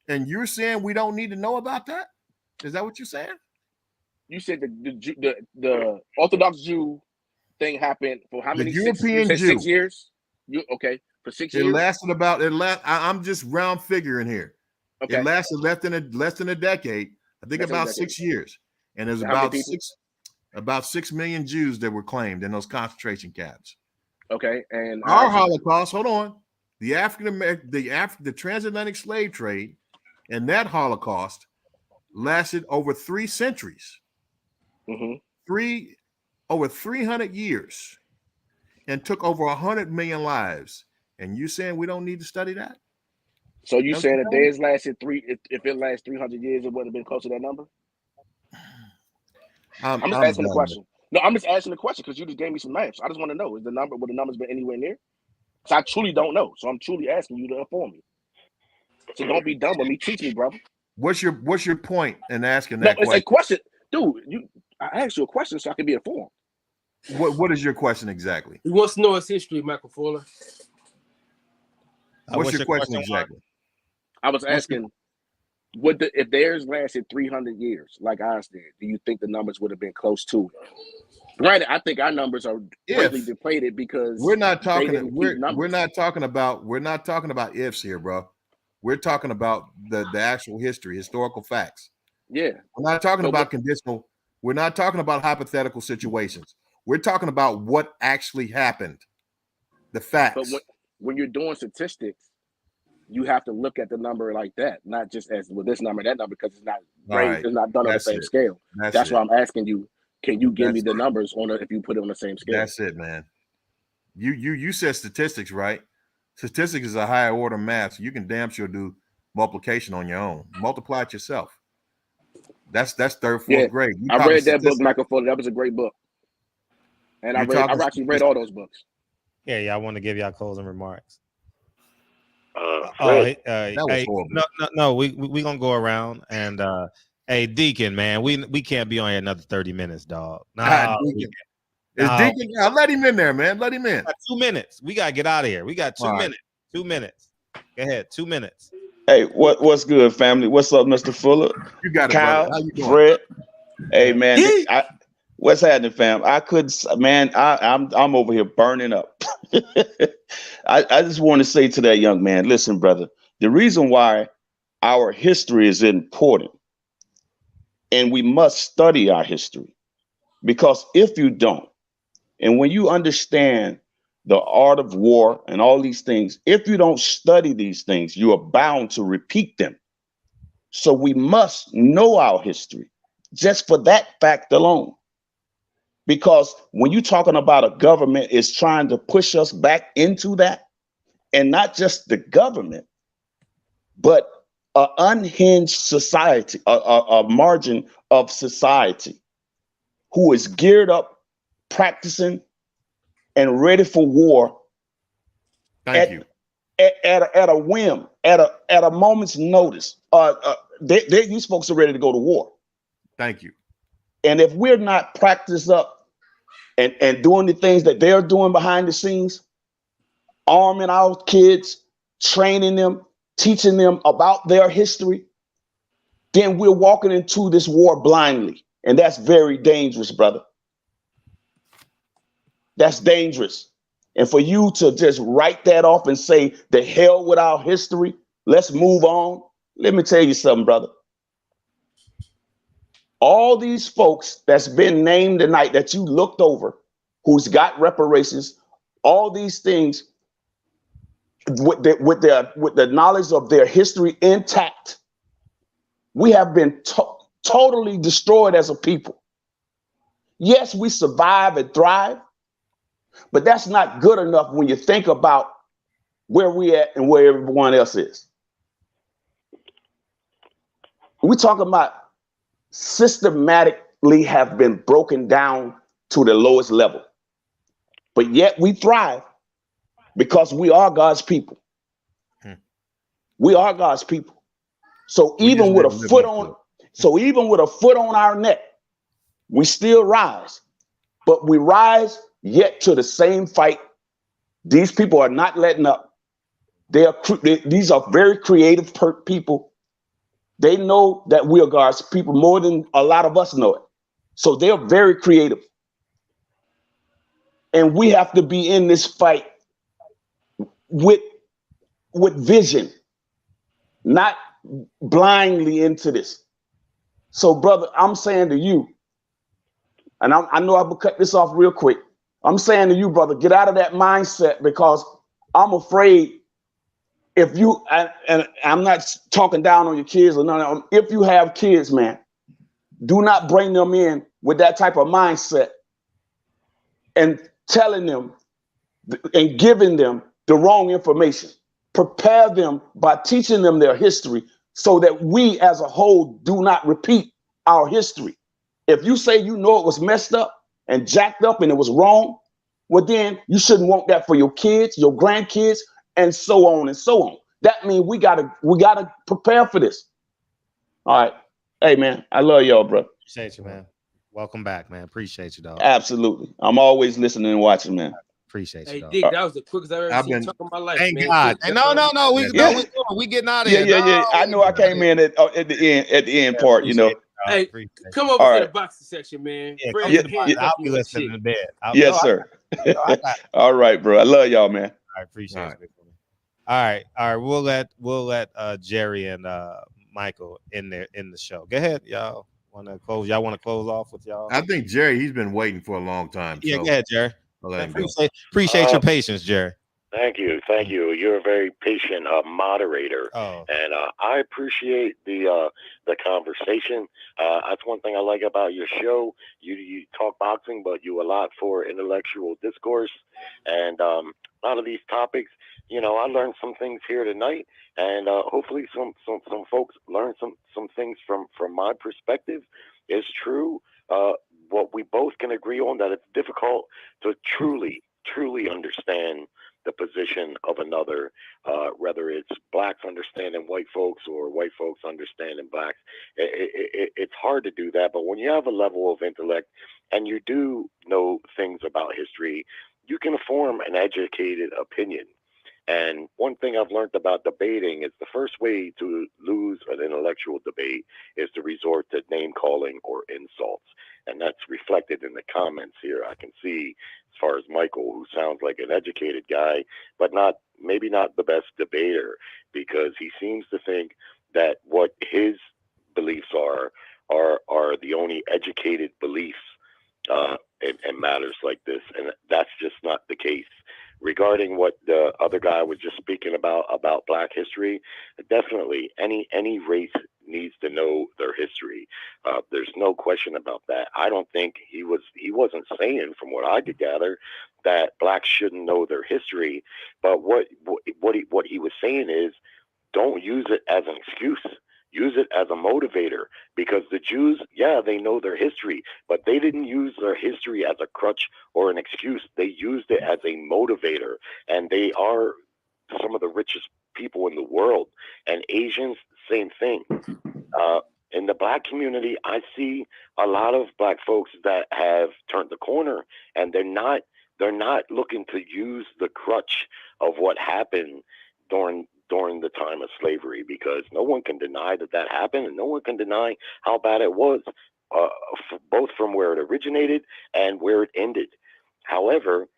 and you're saying we don't need to know about that? Is that what you're saying? You said the Orthodox Jew thing happened for how many? The European Jew. 6 years. For 6 years. It lasted about. I'm just round figuring here. Okay. It lasted less than a decade. I think about 6 years, and there's about 6 million Jews that were claimed in those concentration camps. Okay, and our Holocaust. Hold on, the transatlantic slave trade, and that Holocaust lasted over 3 centuries. Mm-hmm. Over 300 years, and took over 100 million lives. And you saying we don't need to study that? So you saying if theirs lasted if it lasts 300 years, it wouldn't have been close to that number? I'm just asking the question. No, I'm just asking the question because you just gave me some maps. I just want to know, would the numbers been anywhere near? So I truly don't know. So I'm truly asking you to inform me. So don't be dumb with me. Teach me, brother. What's your point in asking No, that it's question? a question, dude. I asked you a question so I can be informed. What is your question exactly? He wants to know his history, Michael Fuller. What's your question exactly? I was asking, if theirs lasted 300 years, like ours did, do you think the numbers would have been close to it? Granted, I think our numbers are greatly depleted because we're not talking. we're not talking about ifs here, bro. We're talking about the actual history, historical facts. Yeah, we're not talking about conditional. We're not talking about hypothetical situations. We're talking about what actually happened, the facts. But when you're doing statistics, you have to look at the number like that, not just as this number, that number, because it's not right. It's not done on the same scale. That's why I'm asking you. Can you give me the numbers if you put it on the same scale? That's it, man. You said statistics, right? Statistics is a higher order math. So you can damn sure do multiplication on your own. Multiply it yourself. That's third, fourth grade. I read that book, Michael Fuller. That was a great book. And I actually read all those books. Yeah, I want to give y'all closing remarks. That was horrible. No, we gonna go around and hey, Deacon, man, we can't be on here another 30 minutes, dog. Deacon. Deacon, let him in there, man. Let him in. 2 minutes. We gotta get out of here. We got 2 minutes. 2 minutes. Go ahead. 2 minutes. Hey, what's good, family? What's up, Mr. Fuller? You got it, Kyle, brother. How you doing? Fred. Hey, man. What's happening, fam? I'm over here burning up. I just want to say to that young man, listen, brother, the reason why our history is important, and we must study our history, because if you don't, and when you understand the art of war and all these things, if you don't study these things, you are bound to repeat them. So we must know our history just for that fact alone. Because when you're talking about a government is trying to push us back into that, and not just the government, but an unhinged society, a margin of society who is geared up, practicing, and ready for war. Thank you. At a whim, at a moment's notice. These folks are ready to go to war. Thank you. And if we're not practiced up and doing the things that they're doing behind the scenes, arming our kids, training them, teaching them about their history, then we're walking into this war blindly. And that's very dangerous, brother. That's dangerous. And for you to just write that off and say, the hell with our history, let's move on. Let me tell you something, brother. All these folks that's been named tonight that you looked over, who's got reparations, all these things with the knowledge of their history intact, we have been totally destroyed as a people. Yes, we survive and thrive, but that's not good enough when you think about where we at and where everyone else is. We're talking about systematically have been broken down to the lowest level, but yet we thrive because we are God's people. We are God's people. So even with a foot on our neck, we still rise, but we rise yet to the same fight. These people are not letting up. These are very creative people. They know that we are God's people more than a lot of us know it. So they're very creative. And we have to be in this fight with vision, not blindly into this. So, brother, I'm saying to you, and I know I will cut this off real quick. I'm saying to you, brother, get out of that mindset, because I'm afraid if you, and I'm not talking down on your kids or none. If you have kids, man, do not bring them in with that type of mindset and telling them and giving them the wrong information. Prepare them by teaching them their history so that we as a whole do not repeat our history. If you say you know it was messed up and jacked up and it was wrong, well, then you shouldn't want that for your kids, your grandkids, and so on and so on. That means we gotta prepare for this. All right. Hey man, I love y'all, bro. Appreciate you, man. Welcome back, man. Appreciate you, dog. Absolutely. I'm always listening and watching, man. Appreciate you, dog. Dick, that was the quickest I've ever seen talk in my life. Thank man. God. And no. We getting out of here. Yeah. I know I came in at the end part, you know. Hey, come over to the boxing section, man. I'll be listening in bed. Yes, sir. All right, bro. I love y'all, man. I appreciate it. All right. We'll let Jerry and Michael in the show. Go ahead, y'all. Want to close? Y'all want to close off with y'all? I think Jerry, he's been waiting for a long time. Yeah, so go ahead, Jerry. Appreciate your patience, Jerry. Thank you. You're a very patient moderator, and I appreciate the conversation. That's one thing I like about your show. You talk boxing, but you allot for intellectual discourse, and a lot of these topics. You know, I learned some things here tonight, and hopefully some folks learn some things from my perspective. It's true. What we both can agree on, that it's difficult to truly understand the position of another, whether it's blacks understanding white folks or white folks understanding blacks. It's hard to do that, but when you have a level of intellect and you do know things about history, you can form an educated opinion. And one thing I've learned about debating is the first way to lose an intellectual debate is to resort to name calling or insults. And that's reflected in the comments here. I can see, as far as Michael, who sounds like an educated guy, but maybe not the best debater, because he seems to think that what his beliefs are the only educated beliefs in matters like this. And that's just not the case. Regarding what the other guy was just speaking about Black history, definitely any race needs to know their history. There's no question about that. I don't think he wasn't saying, from what I could gather, that blacks shouldn't know their history. But what he was saying is, don't use it as an excuse. Use it as a motivator, because the Jews, they know their history, but they didn't use their history as a crutch or an excuse. They used it as a motivator, and they are some of the richest people in the world. And Asians, same thing. In the black community, I see a lot of black folks that have turned the corner, and they're not looking to use the crutch of what happened during the time of slavery, because no one can deny that happened, and no one can deny how bad it was, both from where it originated and where it ended. However,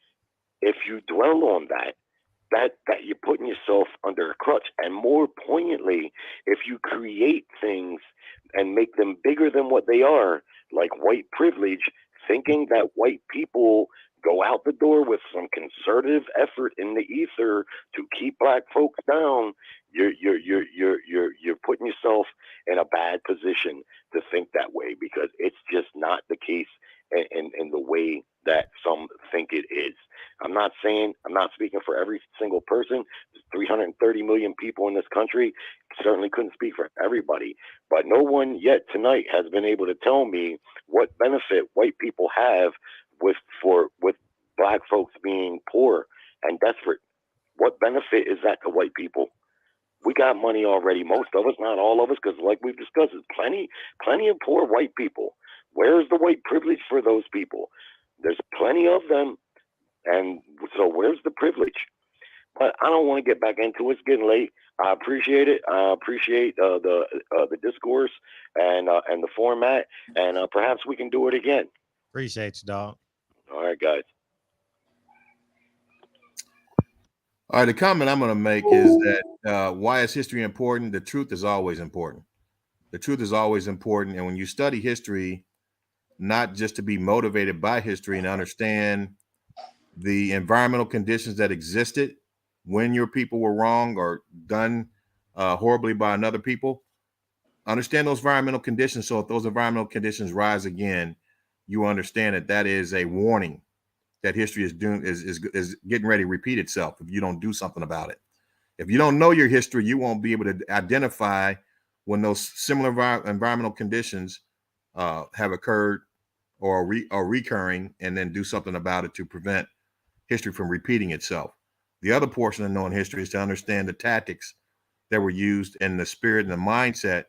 if you dwell on that you're putting yourself under a crutch. And more poignantly, if you create things and make them bigger than what they are, like white privilege, thinking that white people go out the door with some concerted effort in the ether to keep black folks down, you're putting yourself in a bad position to think that way, because it's just not the case in the way that some think it is. I'm not speaking for every single person. There's 330 million people in this country. Certainly couldn't speak for everybody, but no one yet tonight has been able to tell me what benefit white people have with black folks being poor and desperate. What benefit is that to white people? We got money already, most of us, not all of us, because like we've discussed, there's plenty of poor white people. Where's the white privilege for those people? There's plenty of them, and so where's the privilege? But I don't want to get back into it. It's getting late. I appreciate it. I appreciate the discourse and the format, and perhaps we can do it again. Appreciate you, dog. All right, guys. All right, the comment I'm going to make is that why is history important? The truth is always important. The truth is always important. And when you study history, not just to be motivated by history and understand the environmental conditions that existed when your people were wrong or done horribly by another people, understand those environmental conditions. So if those environmental conditions rise again, you understand that is a warning that history is getting ready to repeat itself if you don't do something about it. If you don't know your history, you won't be able to identify when those similar environmental conditions have occurred or are recurring, and then do something about it to prevent history from repeating itself. The other portion of knowing history is to understand the tactics that were used and the spirit and the mindset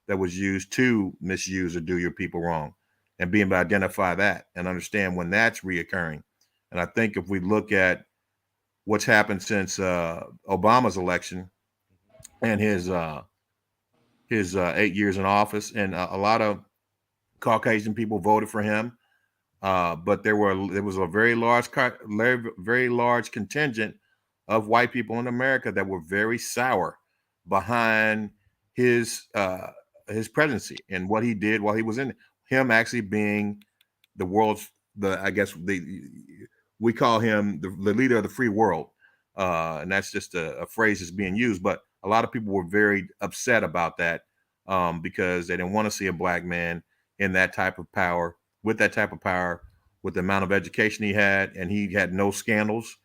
that was used to misuse or do your people wrong, and being able to identify that and understand when that's reoccurring. And I think if we look at what's happened since Obama's election and his 8 years in office, and a lot of Caucasian people voted for him, but there was a very large contingent of white people in America that were very sour behind his presidency and what he did while he was in it. Him actually being the world's, we call him the leader of the free world, and that's just a phrase that's being used. But a lot of people were very upset about that because they didn't want to see a black man in that type of power, with the amount of education he had, and he had no scandals.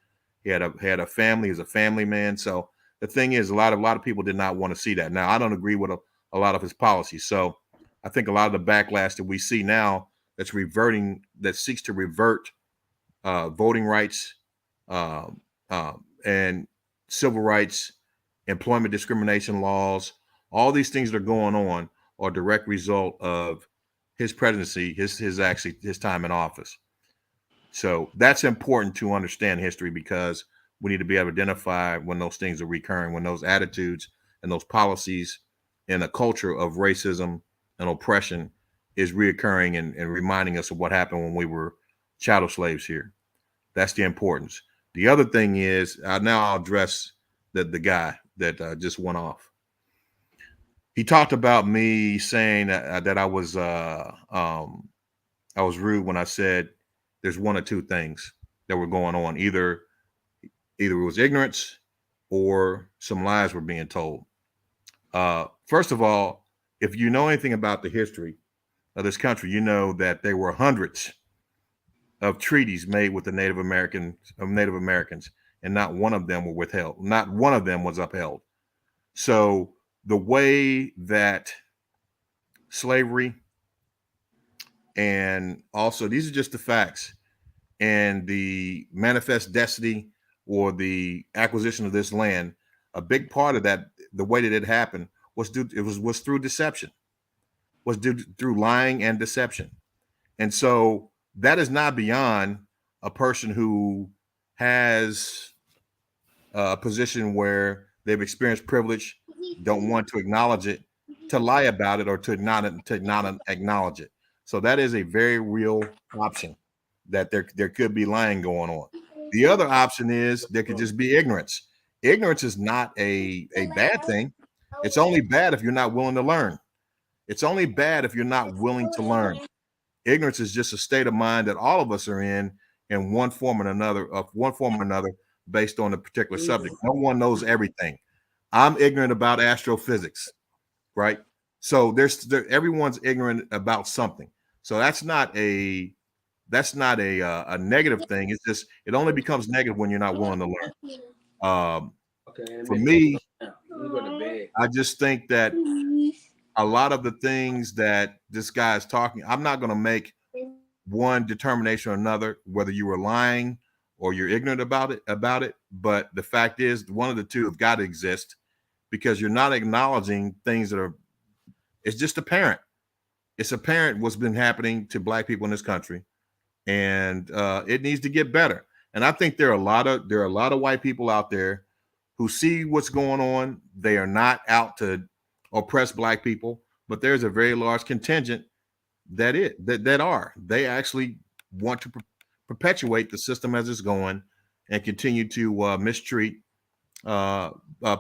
He had a family. He was a family man. So the thing is, a lot of people did not want to see that. Now, I don't agree with a lot of his policies. So I think a lot of the backlash that we see now that seeks to revert voting rights and civil rights, employment discrimination laws, all these things that are going on are a direct result of his presidency, his time in office. So that's important to understand history, because we need to be able to identify when those things are recurring, when those attitudes and those policies and a culture of racism and oppression is reoccurring and reminding us of what happened when we were chattel slaves here. That's the importance. The other thing is, now I'll address the guy that just went off. He talked about me saying that I was rude when I said there's one or two things that were going on. Either it was ignorance or some lies were being told. First of all, if you know anything about the history of this country, you know that there were hundreds of treaties made with the Native Americans, and not one of them were withheld. Not one of them was upheld. So the way that slavery, and also these are just the facts, and the manifest destiny or the acquisition of this land, a big part of that, the way that it happened was through deception, through lying and deception. And so that is not beyond a person who has a position where they've experienced privilege, don't want to acknowledge it, to lie about it, or to not acknowledge it. So that is a very real option, that there could be lying going on. The other option is there could just be ignorance. Ignorance is not a bad thing. It's only bad if you're not willing to learn. It's only bad if you're not willing to learn. Ignorance is just a state of mind that all of us are in one form or another, based on a particular subject. No one knows everything. I'm ignorant about astrophysics, right? So everyone's ignorant about something. So that's not a negative thing. It's just, it only becomes negative when you're not willing to learn. For me, I just think that a lot of the things that this guy is talking, I'm not going to make one determination or another, whether you were lying or you're ignorant about it. But the fact is, one of the two have got to exist, because you're not acknowledging things that are, it's just apparent. It's apparent what's been happening to Black people in this country, and it needs to get better. And I think there are a lot of white people out there who see what's going on. They are not out to oppress Black people, but there's a very large contingent that they actually want to perpetuate the system as it's going and continue to mistreat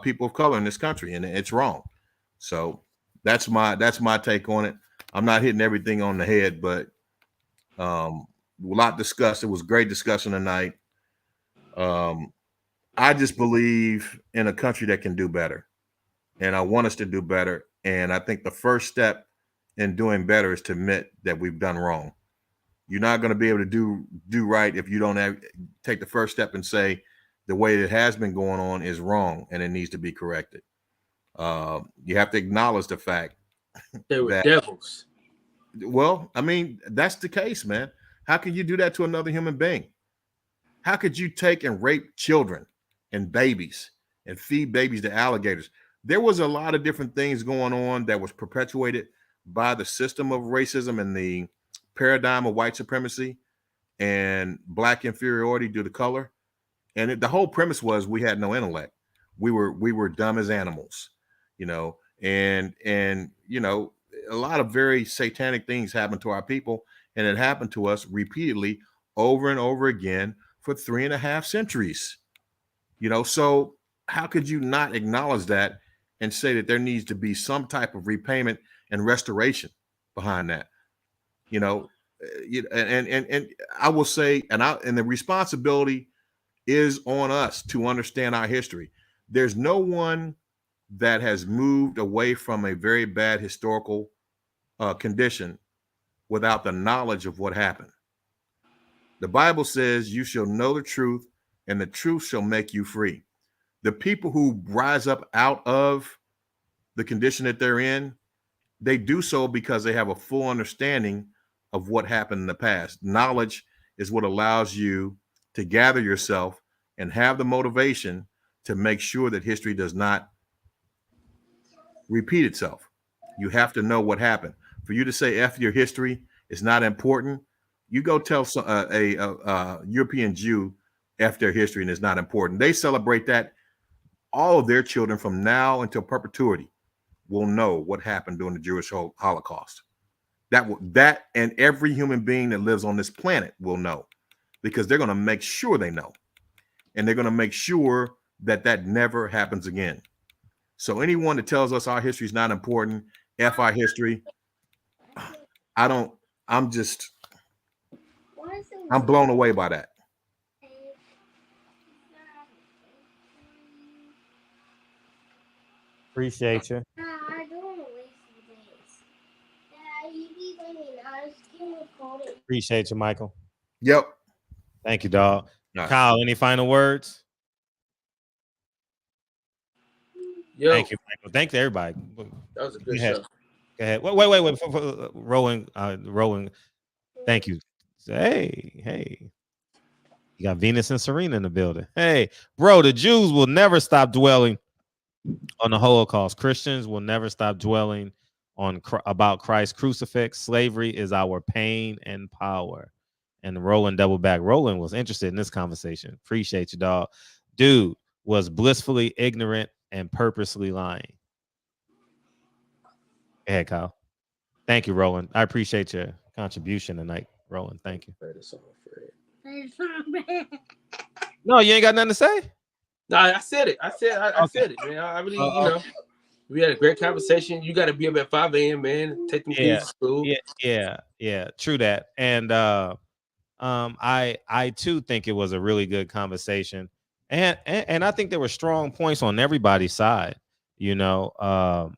people of color in this country, and it's wrong. So that's my take on it. I'm not hitting everything on the head, but a lot discussed. It was great discussion tonight. I just believe in a country that can do better, and I want us to do better. And I think the first step in doing better is to admit that we've done wrong. You're not going to be able to do right if you don't take the first step and say the way it has been going on is wrong and it needs to be corrected. You have to acknowledge the fact they were devils. Well, I mean, that's the case, man. How can you do that to another human being? How could you take and rape children and babies and feed babies to alligators? There was a lot of different things going on that was perpetuated by the system of racism and the paradigm of white supremacy and black inferiority due to color. And the whole premise was we had no intellect. We were dumb as animals, and a lot of very satanic things happened to our people, and it happened to us repeatedly over and over again for 3.5 centuries. So how could you not acknowledge that and say that there needs to be some type of repayment and restoration behind that? And I will say, and the responsibility is on us to understand our history. There's no one that has moved away from a very bad historical condition without the knowledge of what happened. The Bible says you shall know the truth and the truth shall make you free. The people who rise up out of the condition that they're in, they do so because they have a full understanding of what happened in the past. Knowledge is what allows you to gather yourself and have the motivation to make sure that history does not repeat itself. You have to know what happened. For you to say F your history is not important, you go tell a European Jew F their history and it's not important. They celebrate that. All of their children from now until perpetuity will know what happened during the Jewish Holocaust. That and every human being that lives on this planet will know, because they're going to make sure they know. And they're going to make sure that that never happens again. So anyone that tells us our history is not important, F our history, I'm blown away by that. Appreciate you. Appreciate you, Michael. Yep. Thank you, dog. Nice. Kyle, any final words? Yo. Thank you, Michael. Thank you, everybody. That was a good show. Go ahead. Wait. Rolling. Thank you. Hey. You got Venus and Serena in the building. Hey, bro, the Jews will never stop dwelling on the Holocaust. Christians will never stop dwelling about Christ's crucifix. Slavery is our pain and power. And Roland double back. Roland was interested in this conversation. Appreciate you, dog. Dude was blissfully ignorant and purposely lying. Go ahead, Kyle. Thank you, Roland. I appreciate your contribution tonight, Roland. Thank you. No, you ain't got nothing to say? No, I said it. I said it, man. I really, we had a great conversation. You got to be up at 5 a.m., man. Take them kids to school. Yeah. True that. And I too think it was a really good conversation. And I think there were strong points on everybody's side. Michael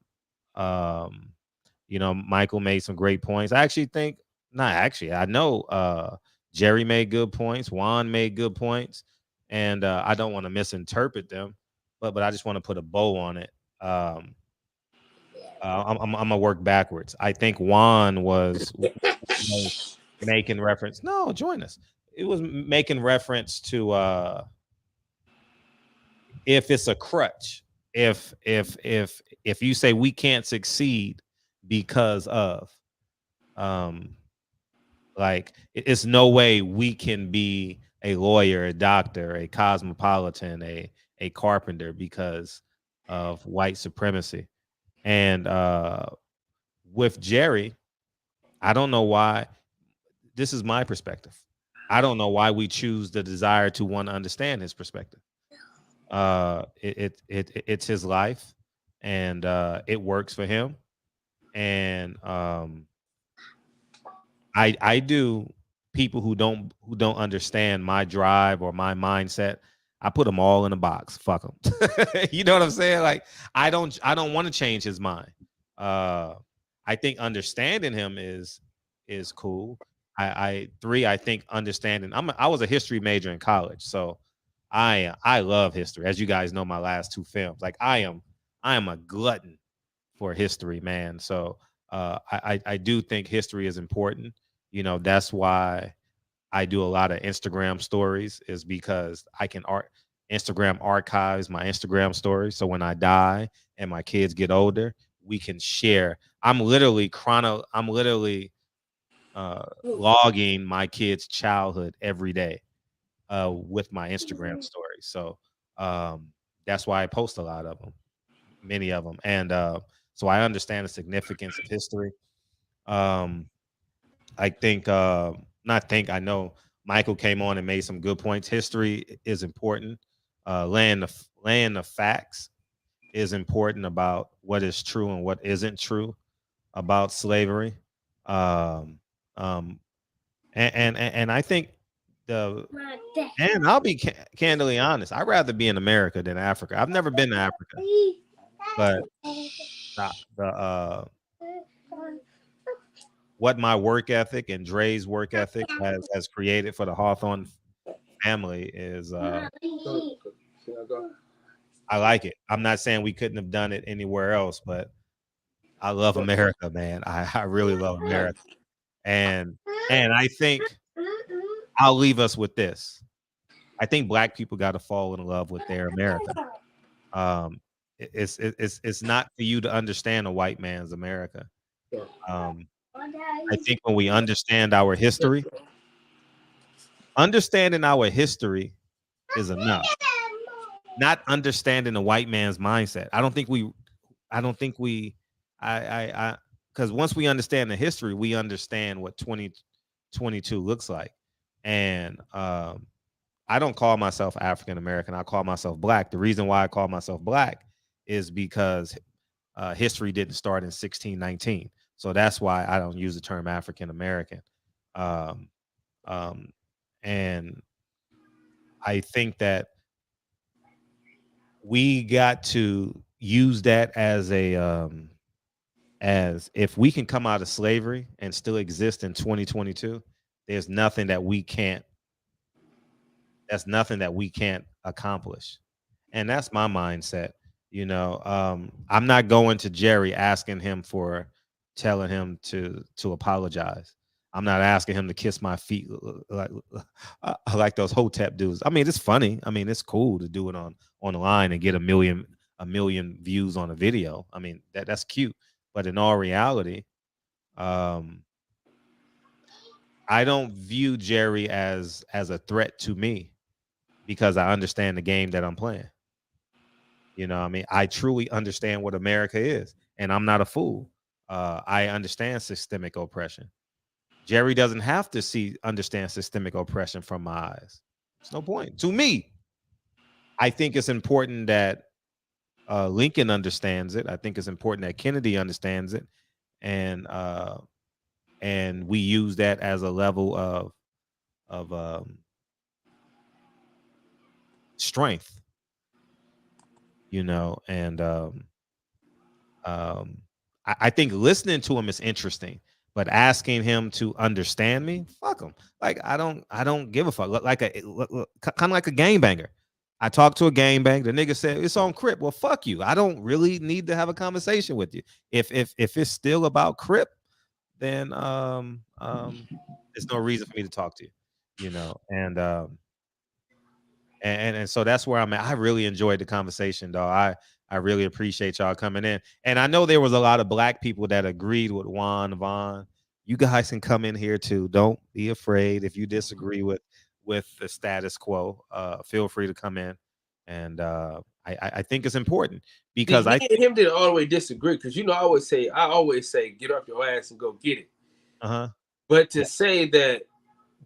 made some great points. I know Jerry made good points. Juan made good points. And I don't want to misinterpret them, but I just want to put a bow on it. I'm gonna work backwards. I think Juan was making reference. No, join us. It was making reference to if it's a crutch, if you say we can't succeed because of it's no way we can be a lawyer, a doctor, a cosmopolitan, a carpenter because of white supremacy. And with Jerry, I don't know why. This is my perspective. I don't know why we choose the desire to want to understand his perspective. It's his life, and it works for him. And I do. People who don't understand my drive or my mindset, I put them all in a box. Fuck them. You know what I'm saying? Like I don't want to change his mind. I think understanding him is cool. I think understanding. I was a history major in college, so I love history. As you guys know, my last 2 films. Like I am a glutton for history, man. So I do think history is important. That's why I do a lot of Instagram stories is because I can Instagram archives my Instagram stories. So when I die and my kids get older, we can share. I'm literally logging my kids' childhood every day with my Instagram stories. So that's why I post a lot of them, many of them. And so I understand the significance of history. I think, I know Michael came on and made some good points. History is important. Laying the facts is important about what is true and what isn't true about slavery. And I think and I'll be candidly honest. I'd rather be in America than Africa. I've never been to Africa, but what my work ethic and Dre's work ethic has created for the Hawthorne family is I like it. I'm not saying we couldn't have done it anywhere else, but I love America, man. I really love America. And I think I'll leave us with this. I think Black people got to fall in love with their America. It's not for you to understand a white man's America. I think when we understand our history, understanding our history is enough. Not understanding the white man's mindset. I don't think we because once we understand the history, we understand what 2022 looks like. And I don't call myself African American. I call myself Black. The reason why I call myself Black is because history didn't start in 1619. So that's why I don't use the term African American. And I think that we got to use that as as if we can come out of slavery and still exist in 2022, there's nothing that we can't accomplish. And that's my mindset. I'm not going to Jerry asking him for telling him to apologize. I'm not asking him to kiss my feet like those Hotep dudes. I mean, it's funny. I mean, it's cool to do it online and get a million views on a video. I mean, that's cute. But in all reality, I don't view Jerry as a threat to me because I understand the game that I'm playing. I mean, I truly understand what America is, and I'm not a fool. I understand systemic oppression. Jerry doesn't have to understand systemic oppression from my eyes. There's no point. To me, I think it's important that Lincoln understands it. I think it's important that Kennedy understands it, and we use that as a level of strength, and I think listening to him is interesting. But asking him to understand me, fuck him. Like I don't give a fuck. Kind of like a gangbanger. I talked to a gangbanger. The nigga said it's on Crip. Well, fuck you. I don't really need to have a conversation with you. If it's still about Crip, then there's no reason for me to talk to you. And so that's where I'm at. I really enjoyed the conversation, dog. I really appreciate y'all coming in. And I know there was a lot of Black people that agreed with Juan Vaughn. You guys can come in here too. Don't be afraid. If you disagree with the status quo, feel free to come in. And I think it's important because me and him didn't always disagree because I always say get off your ass and go get it. But to say that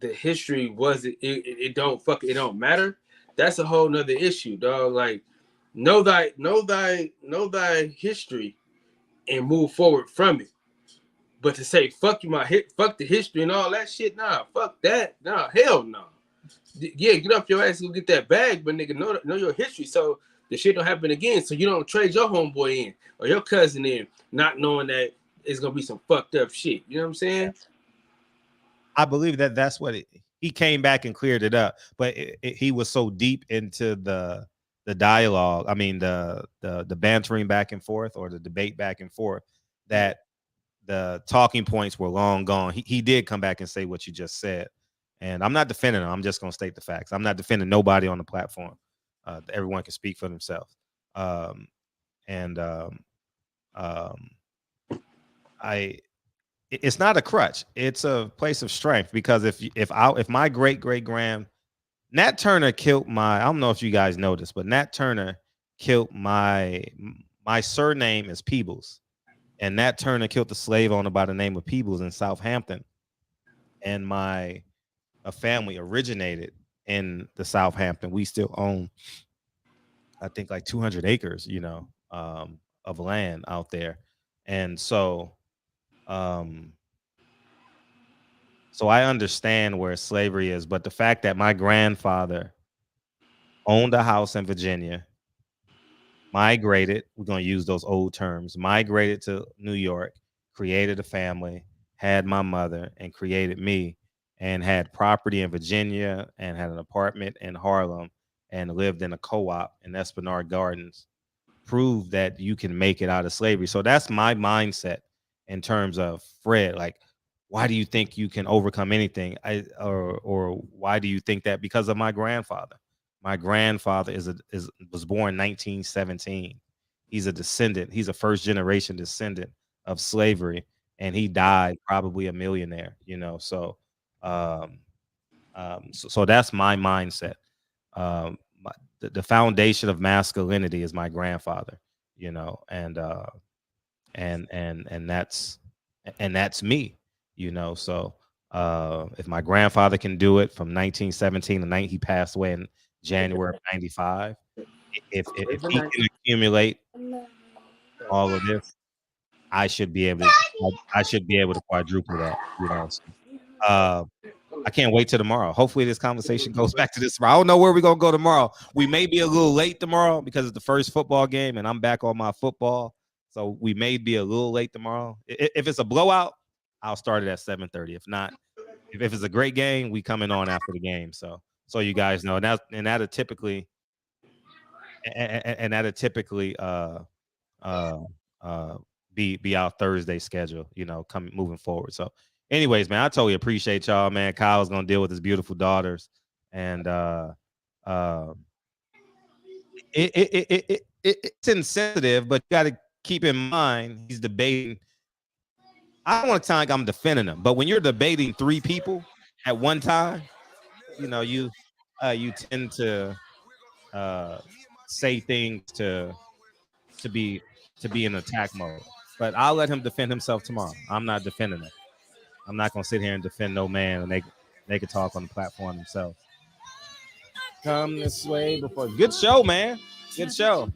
the history wasn't it don't matter, that's a whole nother issue, dog. Like know thy history and move forward from it. But to say fuck the history and all that shit, nah, fuck that, nah, hell no. Yeah, get off your ass and go get that bag, but nigga, know your history so the shit don't happen again. So you don't trade your homeboy in or your cousin in, not knowing that it's gonna be some fucked up shit. You know what I'm saying? I believe that's what he came back and cleared it up, but he was so deep into the dialogue. I mean, the bantering back and forth or the debate back and forth that the talking points were long gone. He did come back and say what you just said, And I'm not defending them. I'm just going to state the facts. I'm not defending nobody on the platform. Everyone can speak for themselves. It's not a crutch. It's a place of strength, because if my great grand Nat Turner killed I don't know if you guys know this, but Nat Turner killed my surname is Peebles, and Nat Turner killed the slave owner by the name of Peebles in Southampton, and my family originated in the Southampton. We still own, I think, like 200 acres, of land out there, and so I understand where slavery is, but the fact that my grandfather owned a house in Virginia, migrated, we're going to use those old terms, migrated to New York, created a family, had my mother, and created me, and had property in Virginia, and had an apartment in Harlem, and lived in a co-op in Esplanade Gardens, proved that you can make it out of slavery. So that's my mindset in terms of Fred. Like, why do you think you can overcome anything? Or why do you think that? Because of my grandfather. My grandfather was born 1917. He's a descendant. He's a first generation descendant of slavery, and he died probably a millionaire. So that's my mindset. The foundation of masculinity is my grandfather. And that's me. So if my grandfather can do it from 1917 to 90, he passed away in January of 95. If he can accumulate all of this, I should be able to quadruple that. I can't wait till tomorrow. Hopefully this conversation goes back to this tomorrow. I don't know where we're gonna go tomorrow. We may be a little late tomorrow because it's the first football game and I'm back on my football. So we may be a little late tomorrow. If it's a blowout, I'll start it at 7:30. If not, if it's a great game, we coming on after the game. So you guys know, and that'll typically be our Thursday schedule, moving forward. So anyways, man, I totally appreciate y'all, man. Kyle's gonna deal with his beautiful daughters, and it's insensitive, but you got to keep in mind he's debating. I don't want to sound like I'm defending him, but when you're debating three people at one time, you tend to say things to be in attack mode. But I'll let him defend himself tomorrow. I'm not defending him. I'm not gonna sit here and defend no man, and they can talk on the platform themselves. Come this way before. Good show, man. Good show.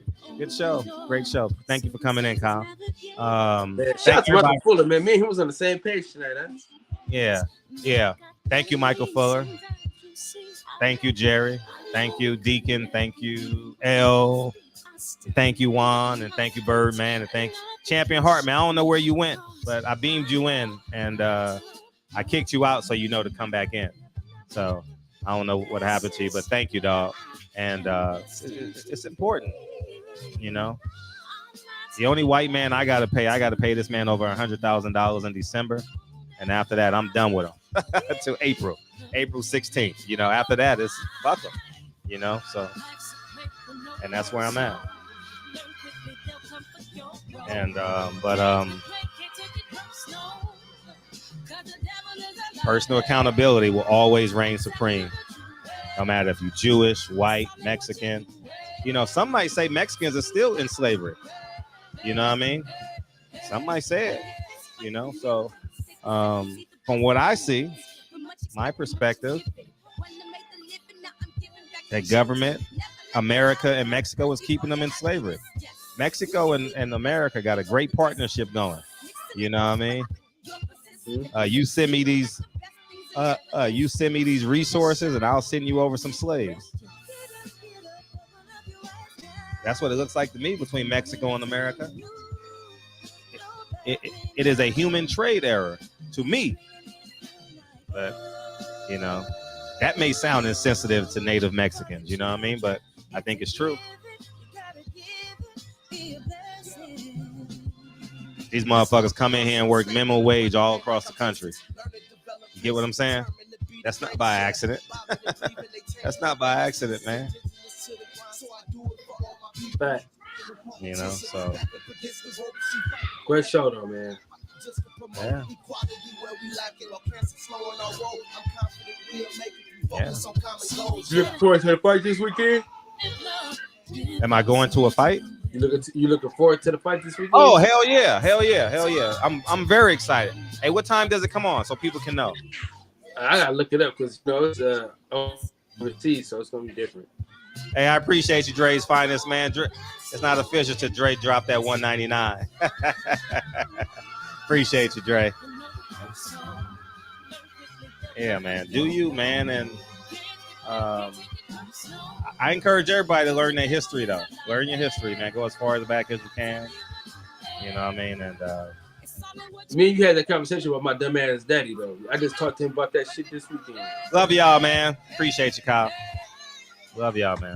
Great show. Thank you for coming in, Kyle. Shout out to Michael Fuller, man. Me and him was on the same page tonight, huh? Yeah. Thank you, Michael Fuller. Thank you, Jerry. Thank you, Deacon. Thank you, L. Thank you, Juan, and thank you, Birdman, and thank Champion Heart, man. I don't know where you went, but I beamed you in, and I kicked you out so to come back in. So I don't know what happened to you, but thank you, dog. And it's important, The only white man I gotta pay this man over $100,000 in December, and after that, I'm done with him until April 16th. After that, it's fuck him, So, and that's where I'm at. And personal accountability will always reign supreme, no matter if you're Jewish, white, Mexican. Some might say Mexicans are still in slavery. You know what I mean? Some might say it. So from what I see, my perspective, that government, America and Mexico is keeping them in slavery. Mexico and America got a great partnership going. You know what I mean? You send me these resources, and I'll send you over some slaves. That's what it looks like to me between Mexico and America. It is a human trade error to me. But, that may sound insensitive to native Mexicans, you know what I mean? But I think it's true. These motherfuckers come in here and work minimum wage all across the country. You get what I'm saying? That's not by accident. That's not by accident, man. Fact. You know, so great show though, man. Yeah. Yeah. You looking forward to the fight this weekend? Am I going to a fight? You looking forward to the fight this weekend? Oh, hell yeah. I'm very excited. Hey, what time does it come on so people can know? I gotta look it up because it's overseas, so it's gonna be different. Hey, I appreciate you, Dre's finest, man. It's not official till Dre dropped that $199. Appreciate you, Dre. Yeah, man. Do you, man? And I encourage everybody to learn their history, though. Learn your history, man. Go as far back as you can. You know what I mean? And me and you had that conversation about my dumb ass daddy, though. I just talked to him about that shit this weekend. Love y'all, man. Appreciate you, Kyle. Love y'all, man.